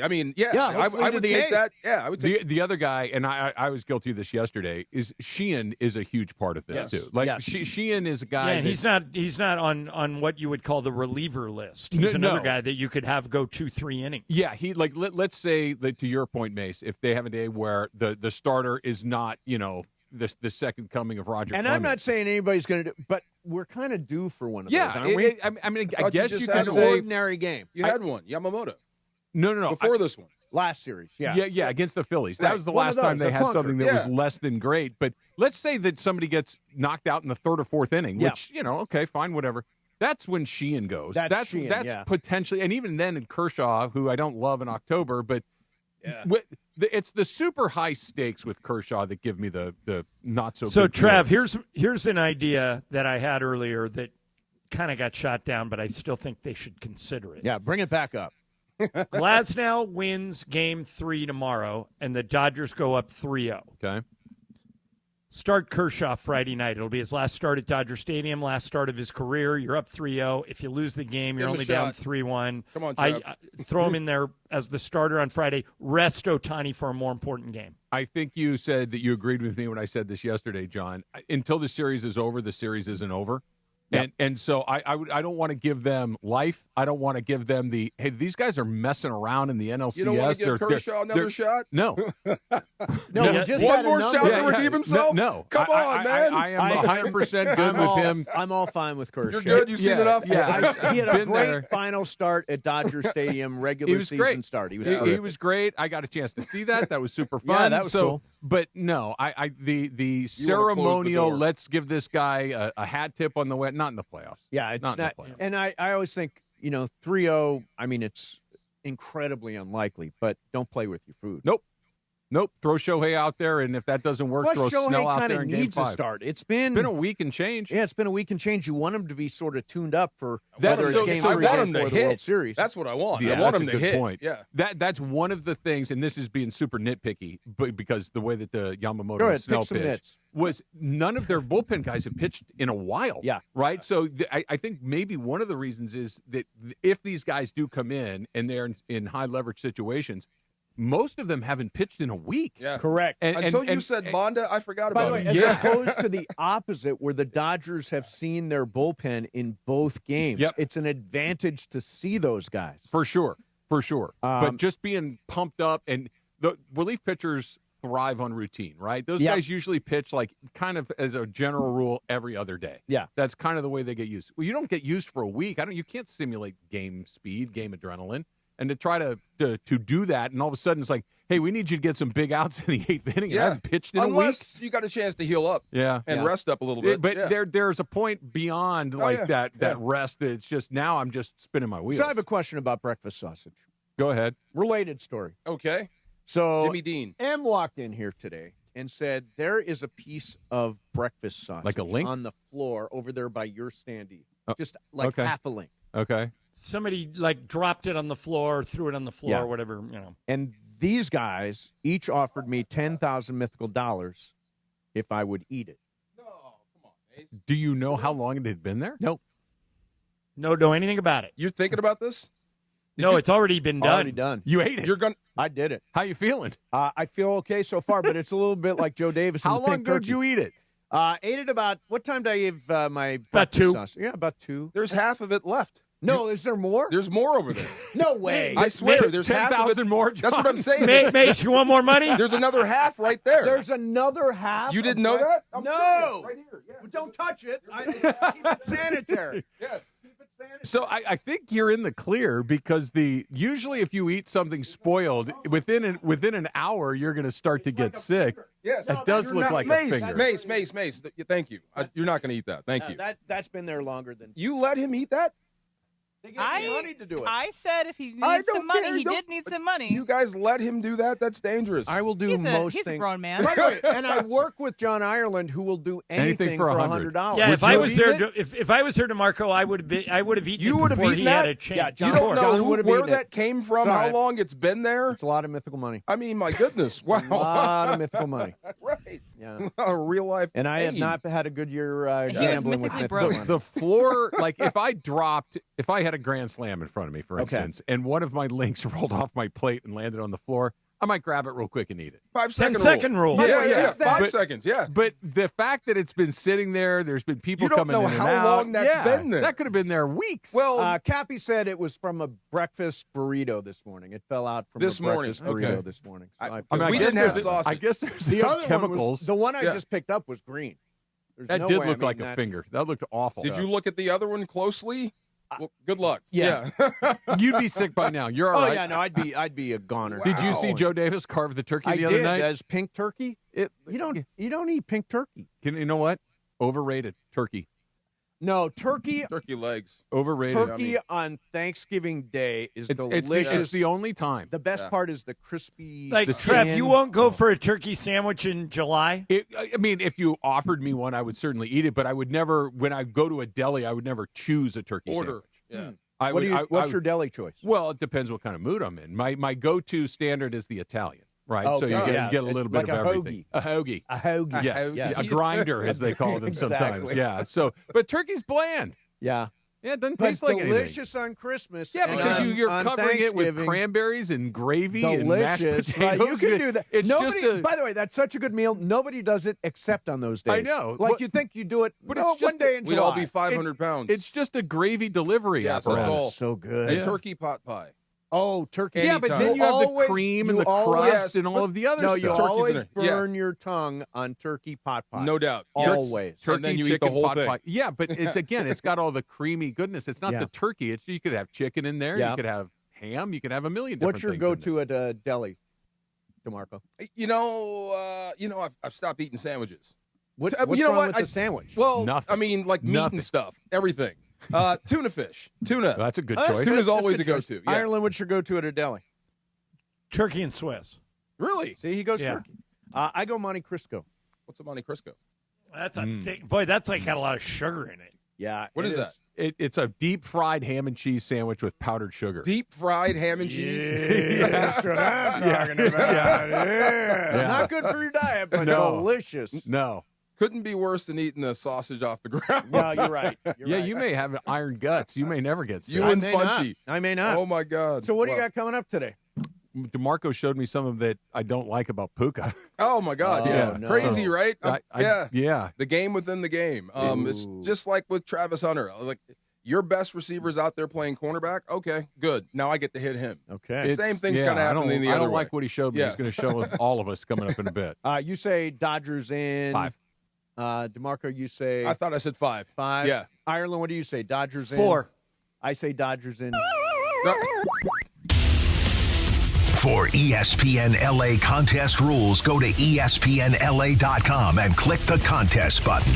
S9: I mean, I would
S2: the
S9: take
S2: 8th.
S9: that. Yeah, I would take
S12: the other guy, and I was guilty of this yesterday. Is Sheehan is a huge part of this too. Like Sheehan is a guy.
S3: Yeah, and he's not on what you would call the reliever list. He's another guy that you could have go 2-3 innings.
S12: Yeah, he like let's say that, to your point, Mace, if they have a day where the starter is not the second coming of Roger
S4: and
S12: Clemens.
S4: I'm not saying anybody's going to do, but we're kind of due for one of those, aren't we?
S12: I guess you could
S4: an
S12: say
S4: ordinary game.
S9: You had one, Yamamoto.
S12: No.
S9: Before this one.
S4: Last series,
S12: yeah, against the Phillies.
S4: Right.
S12: That was the
S4: One
S12: last
S4: of
S12: time
S4: those,
S12: they
S4: a
S12: had
S4: clunker.
S12: something that was less than great. But let's say that somebody gets knocked out in the third or fourth inning, which, okay, fine, whatever. That's when Sheehan goes. That's
S4: Sheehan,
S12: potentially, and even then in Kershaw, who I don't love in October, but it's the super high stakes with Kershaw that give me the not so.
S3: So
S12: good
S3: Trav,
S12: feelings.
S3: here's an idea that I had earlier that kind of got shot down, but I still think they should consider it.
S4: Yeah, bring it back up.
S3: Glasnow wins Game 3 tomorrow, and the Dodgers go up 3-0.
S12: Okay.
S3: Start Kershaw Friday night. It'll be his last start at Dodger Stadium, last start of his career. You're up 3-0. If you lose the game, you're only down 3-1.
S9: Come on, Trav.
S3: I throw him in there as the starter on Friday. Rest Otani for a more important game.
S12: I think you said that you agreed with me when I said this yesterday, John. Until the series is over, the series isn't over. Yep. And so I don't want to give them life. I don't want to give them hey, these guys are messing around in the NLCS.
S9: You don't want to give Kershaw another shot?
S12: No.
S4: No, just
S9: one more shot to redeem himself?
S12: No.
S9: Come on, man.
S12: I am 100% good with him.
S4: I'm all fine with Kershaw.
S9: You're good? You've seen enough?
S12: Yeah.
S4: He had a great final start at Dodger Stadium, regular season
S12: great.
S4: start. He
S12: was great. I got a chance to see that. That was super fun.
S4: Yeah, that was cool.
S12: But no, the ceremonial, let's give this guy a hat tip on the way, not in the playoffs.
S4: Yeah, it's not. And I always think, 3-0, I mean, it's incredibly unlikely, but don't play with your food.
S12: Nope. Throw Shohei out there, and if that doesn't work, throw Snell out there in Game 5.
S4: Needs a start. It's been
S12: a week and change.
S4: Yeah, it's been a week and change. You want him to be sort of tuned up for
S9: That
S4: whether
S9: is
S4: it's
S9: so-
S4: Game
S9: so
S4: 3
S9: I want
S4: or
S9: him to
S4: the
S9: hit.
S4: World Series.
S9: That's what I want.
S12: Yeah,
S9: I want
S12: that's
S9: him
S12: a
S9: to
S12: good
S9: hit.
S12: point.
S9: Yeah.
S12: That's one of the things, and this is being super nitpicky, but because the way that the Yamamoto
S4: Go ahead,
S12: and Snell
S4: pick some
S12: pitched
S4: nits.
S12: was none of their bullpen guys have pitched in a while.
S4: Yeah.
S12: Right? So I think maybe one of the reasons is that if these guys do come in and they're in high leverage situations, most of them haven't pitched in a week.
S9: Yeah.
S4: Correct.
S9: Until you said Bonda, I forgot
S4: By
S9: about
S4: the
S9: it.
S4: way, as opposed to the opposite, where the Dodgers have seen their bullpen in both games, it's an advantage to see those guys.
S12: For sure. But just being pumped up, and the relief pitchers thrive on routine, right? Those guys usually pitch like kind of as a general rule every other day.
S4: Yeah.
S12: That's kind of the way they get used. Well, you don't get used for a week. You can't simulate game speed, game adrenaline. And to try to do that, and all of a sudden it's like, hey, we need you to get some big outs in the 8th inning.
S9: Yeah.
S12: I haven't pitched in a week.
S9: Unless you got a chance to heal up. And rest up a little bit.
S12: But there's a point beyond that rest that it's just now I'm just spinning my wheels.
S4: So I have a question about breakfast sausage.
S12: Go ahead.
S4: Related story.
S9: Okay.
S4: So
S9: Jimmy Dean.
S4: M walked in here today and said there is a piece of breakfast sausage
S12: Like a link?
S4: on the floor over there by your standee. Just
S12: okay.
S4: half a link.
S12: Okay.
S3: Somebody dropped it on the floor, threw it on the floor, whatever,
S4: And these guys each offered me $10,000 mythical dollars if I would eat it.
S12: Do you know how long it had been there?
S4: Nope.
S3: No, know anything about it.
S9: You're thinking about this?
S3: It's already been done.
S4: Already done.
S12: You ate it.
S4: I did it.
S12: How you feeling?
S4: I feel okay so far, but it's a little bit like Joe Davis.
S12: How
S4: and the
S12: long
S4: Pink
S12: ago did
S4: Turkey.
S12: you eat it?
S4: Ate it about, what time did I give my
S3: About
S4: breakfast
S3: 2.
S4: sausage? Yeah, about 2.
S9: There's half of it left.
S4: No, is there more?
S9: There's more over there.
S4: No way.
S9: I swear, there's half of
S12: 10,000 more.
S9: That's what I'm saying.
S3: Mate, you want more money?
S9: There's another half right there.
S4: There's another half.
S9: You didn't know that? I'm
S4: No.
S9: serious. Right here. Yes.
S4: Well, don't touch it. Keep it sanitary.
S9: Yes.
S12: So I think you're in the clear because usually if you eat something spoiled within an hour you're going to start to get sick.
S9: Yes.
S12: That does look like
S9: Mace,
S12: a finger.
S9: Mace. Thank you. You're not going to eat that. Thank you.
S4: That's been there longer than.
S9: You let him eat that?
S4: They gave me money to do it.
S5: I said if he
S9: I
S5: needs
S9: don't
S5: some money,
S9: care.
S5: he did need some money.
S9: You guys let him do that? That's dangerous.
S4: I will do
S5: he's
S4: most
S5: he's
S4: things.
S5: a grown man.
S4: By the way, and I work with John Ireland, who will do anything for $100.
S3: Yeah,
S12: Would
S3: if I
S12: you
S3: was
S12: eat
S3: there,
S12: it?
S3: if I was here, DeMarco, I would have eaten.
S9: You
S3: it
S9: would have
S3: before
S9: eaten
S3: he
S9: that?
S3: had a chance.
S4: Yeah,
S9: You don't know
S4: John would have
S9: where
S4: eaten
S9: that
S4: it.
S9: came from,
S4: It's all
S9: how
S4: right.
S9: long it's been there.
S4: It's a lot of mythical money.
S9: I mean, my goodness. Wow.
S4: A lot of mythical money.
S9: Right.
S4: Yeah.
S9: Real life.
S4: And I have not had a good year gambling with Mythical.
S12: The floor, like if I had a grand slam in front of me, for instance, and one of my links rolled off my plate and landed on the floor, I might grab it real quick and eat it.
S9: 5 second
S3: 10-second rule.
S9: Yeah. 5 seconds, yeah.
S12: But the fact that it's been sitting there, there's been people coming in and out.
S9: You don't know how long that's been there.
S12: That could have been there weeks.
S4: Well, Cappy said it was from a breakfast burrito this morning. It fell out from
S9: this morning.
S4: Breakfast burrito this morning. So
S9: we didn't have sausage.
S12: I guess there's
S4: the other
S12: chemicals.
S4: the one I just picked up was green.
S12: That did look like a finger. That looked awful.
S9: Did you look at the other one closely? Well, good luck.
S4: Yeah.
S12: You'd be sick by now. You're all right.
S4: Oh yeah, no, I'd be a goner.
S9: Wow.
S12: Did you see Joe Davis carve the turkey the other night?
S4: As pink turkey. You don't eat pink turkey.
S12: You know what? Overrated turkey.
S4: No, turkey
S9: legs.
S12: Overrated.
S4: Turkey on Thanksgiving Day is delicious.
S12: It's the only time.
S4: The best part is the crispy.
S3: Like Trev, you won't go for a turkey sandwich in July?
S12: I mean, if you offered me one, I would certainly eat it. But I would never. When I go to a deli, I would never choose a turkey sandwich.
S9: Yeah.
S4: What's your deli choice?
S12: Well, it depends what kind of mood I'm in. My go-to standard is the Italian. Right,
S4: okay.
S12: So you get a little bit
S4: like
S12: of everything. A hoagie.
S4: Yes.
S12: A grinder, as they call them sometimes.
S4: Exactly.
S12: Yeah. So, but turkey's bland.
S4: Yeah.
S12: Yeah, it doesn't
S4: But
S12: taste like anything.
S4: delicious on Christmas.
S12: Yeah, because you're
S4: on
S12: covering it with
S4: Thanksgiving,
S12: cranberries and gravy and mashed
S4: delicious.
S12: potatoes.
S4: Right, you can do that.
S12: It's
S4: By the way, that's such a good meal. Nobody does it except on those days.
S12: I know.
S4: Like you think you do it,
S12: but
S4: it's just one day in
S9: We'd
S4: July.
S9: all be 500 pounds.
S12: It's just a gravy delivery
S9: Yes,
S12: apparatus.
S9: that's all.
S4: So good.
S9: And turkey pot pie.
S4: Oh, turkey.
S12: Yeah, but then you have the cream and the crust and all of the other
S4: No,
S12: stuff.
S4: you always
S9: in there.
S4: burn your tongue on turkey pot pie.
S9: No doubt.
S4: Always.
S12: Turkey,
S9: And then you eat
S12: chicken,
S9: the whole
S12: pot
S9: thing.
S12: pie. Yeah, but it's got all the creamy goodness. It's not
S4: Yeah.
S12: the turkey. You could have chicken in there.
S4: Yeah.
S12: You could have ham. You could have a million different
S4: What's your
S12: things in
S4: go-to at a deli, DeMarco?
S9: I've stopped eating sandwiches.
S4: What's
S9: you know
S4: wrong
S9: what?
S4: with the sandwich?
S9: Well,
S12: Nothing.
S9: I mean, like meat
S12: Nothing.
S9: and stuff, everything. Tuna fish, tuna.
S12: Well, that's a good
S4: Oh,
S12: choice.
S9: Tuna's
S4: That's
S9: always
S4: good
S9: a
S4: choice.
S9: go-to. Yeah.
S4: Ireland, what's your go-to at a deli?
S3: Turkey and Swiss.
S9: Really?
S4: See, he goes
S3: Yeah.
S4: turkey. I go Monte Cristo.
S9: What's a Monte Cristo?
S3: That's a thick boy. That's like got a lot of sugar in it.
S4: Yeah.
S9: What is that?
S12: It's a deep fried ham and cheese sandwich with powdered sugar.
S9: Deep fried ham and cheese.
S4: That's what I'm talking about.
S12: Yeah.
S4: Not good for your diet, but
S12: No.
S4: delicious.
S12: No.
S9: Couldn't be worse than eating the sausage off the ground.
S4: No, you're right. You're right.
S12: You may have iron guts. You may never get sick.
S9: You
S4: I
S9: and
S4: may
S9: Funchy.
S4: not. I may not.
S9: Oh my God.
S4: So what do you got coming up today?
S12: DeMarco showed me some of that I don't like about Puka.
S9: Oh my God.
S4: Oh,
S9: Yeah.
S4: no.
S9: Crazy, right? Yeah.
S12: Yeah.
S9: The game within the game. It's just like with Travis Hunter. Like your best receiver's out there playing cornerback. Okay, good. Now I get to hit him.
S4: Okay.
S9: Same thing's gonna happen in the
S12: I
S9: other
S12: don't
S9: way.
S12: like what he showed me.
S9: Yeah.
S12: He's going to show all of us coming up in a bit.
S4: You say Dodgers in
S12: 5.
S4: DeMarco, you say
S9: I thought I said 5.
S4: 5.
S9: Yeah.
S4: Ireland, what do you say? Dodgers in
S3: 4.
S4: I say Dodgers in.
S10: For ESPN LA contest rules, go to ESPNLA.com and click the contest button.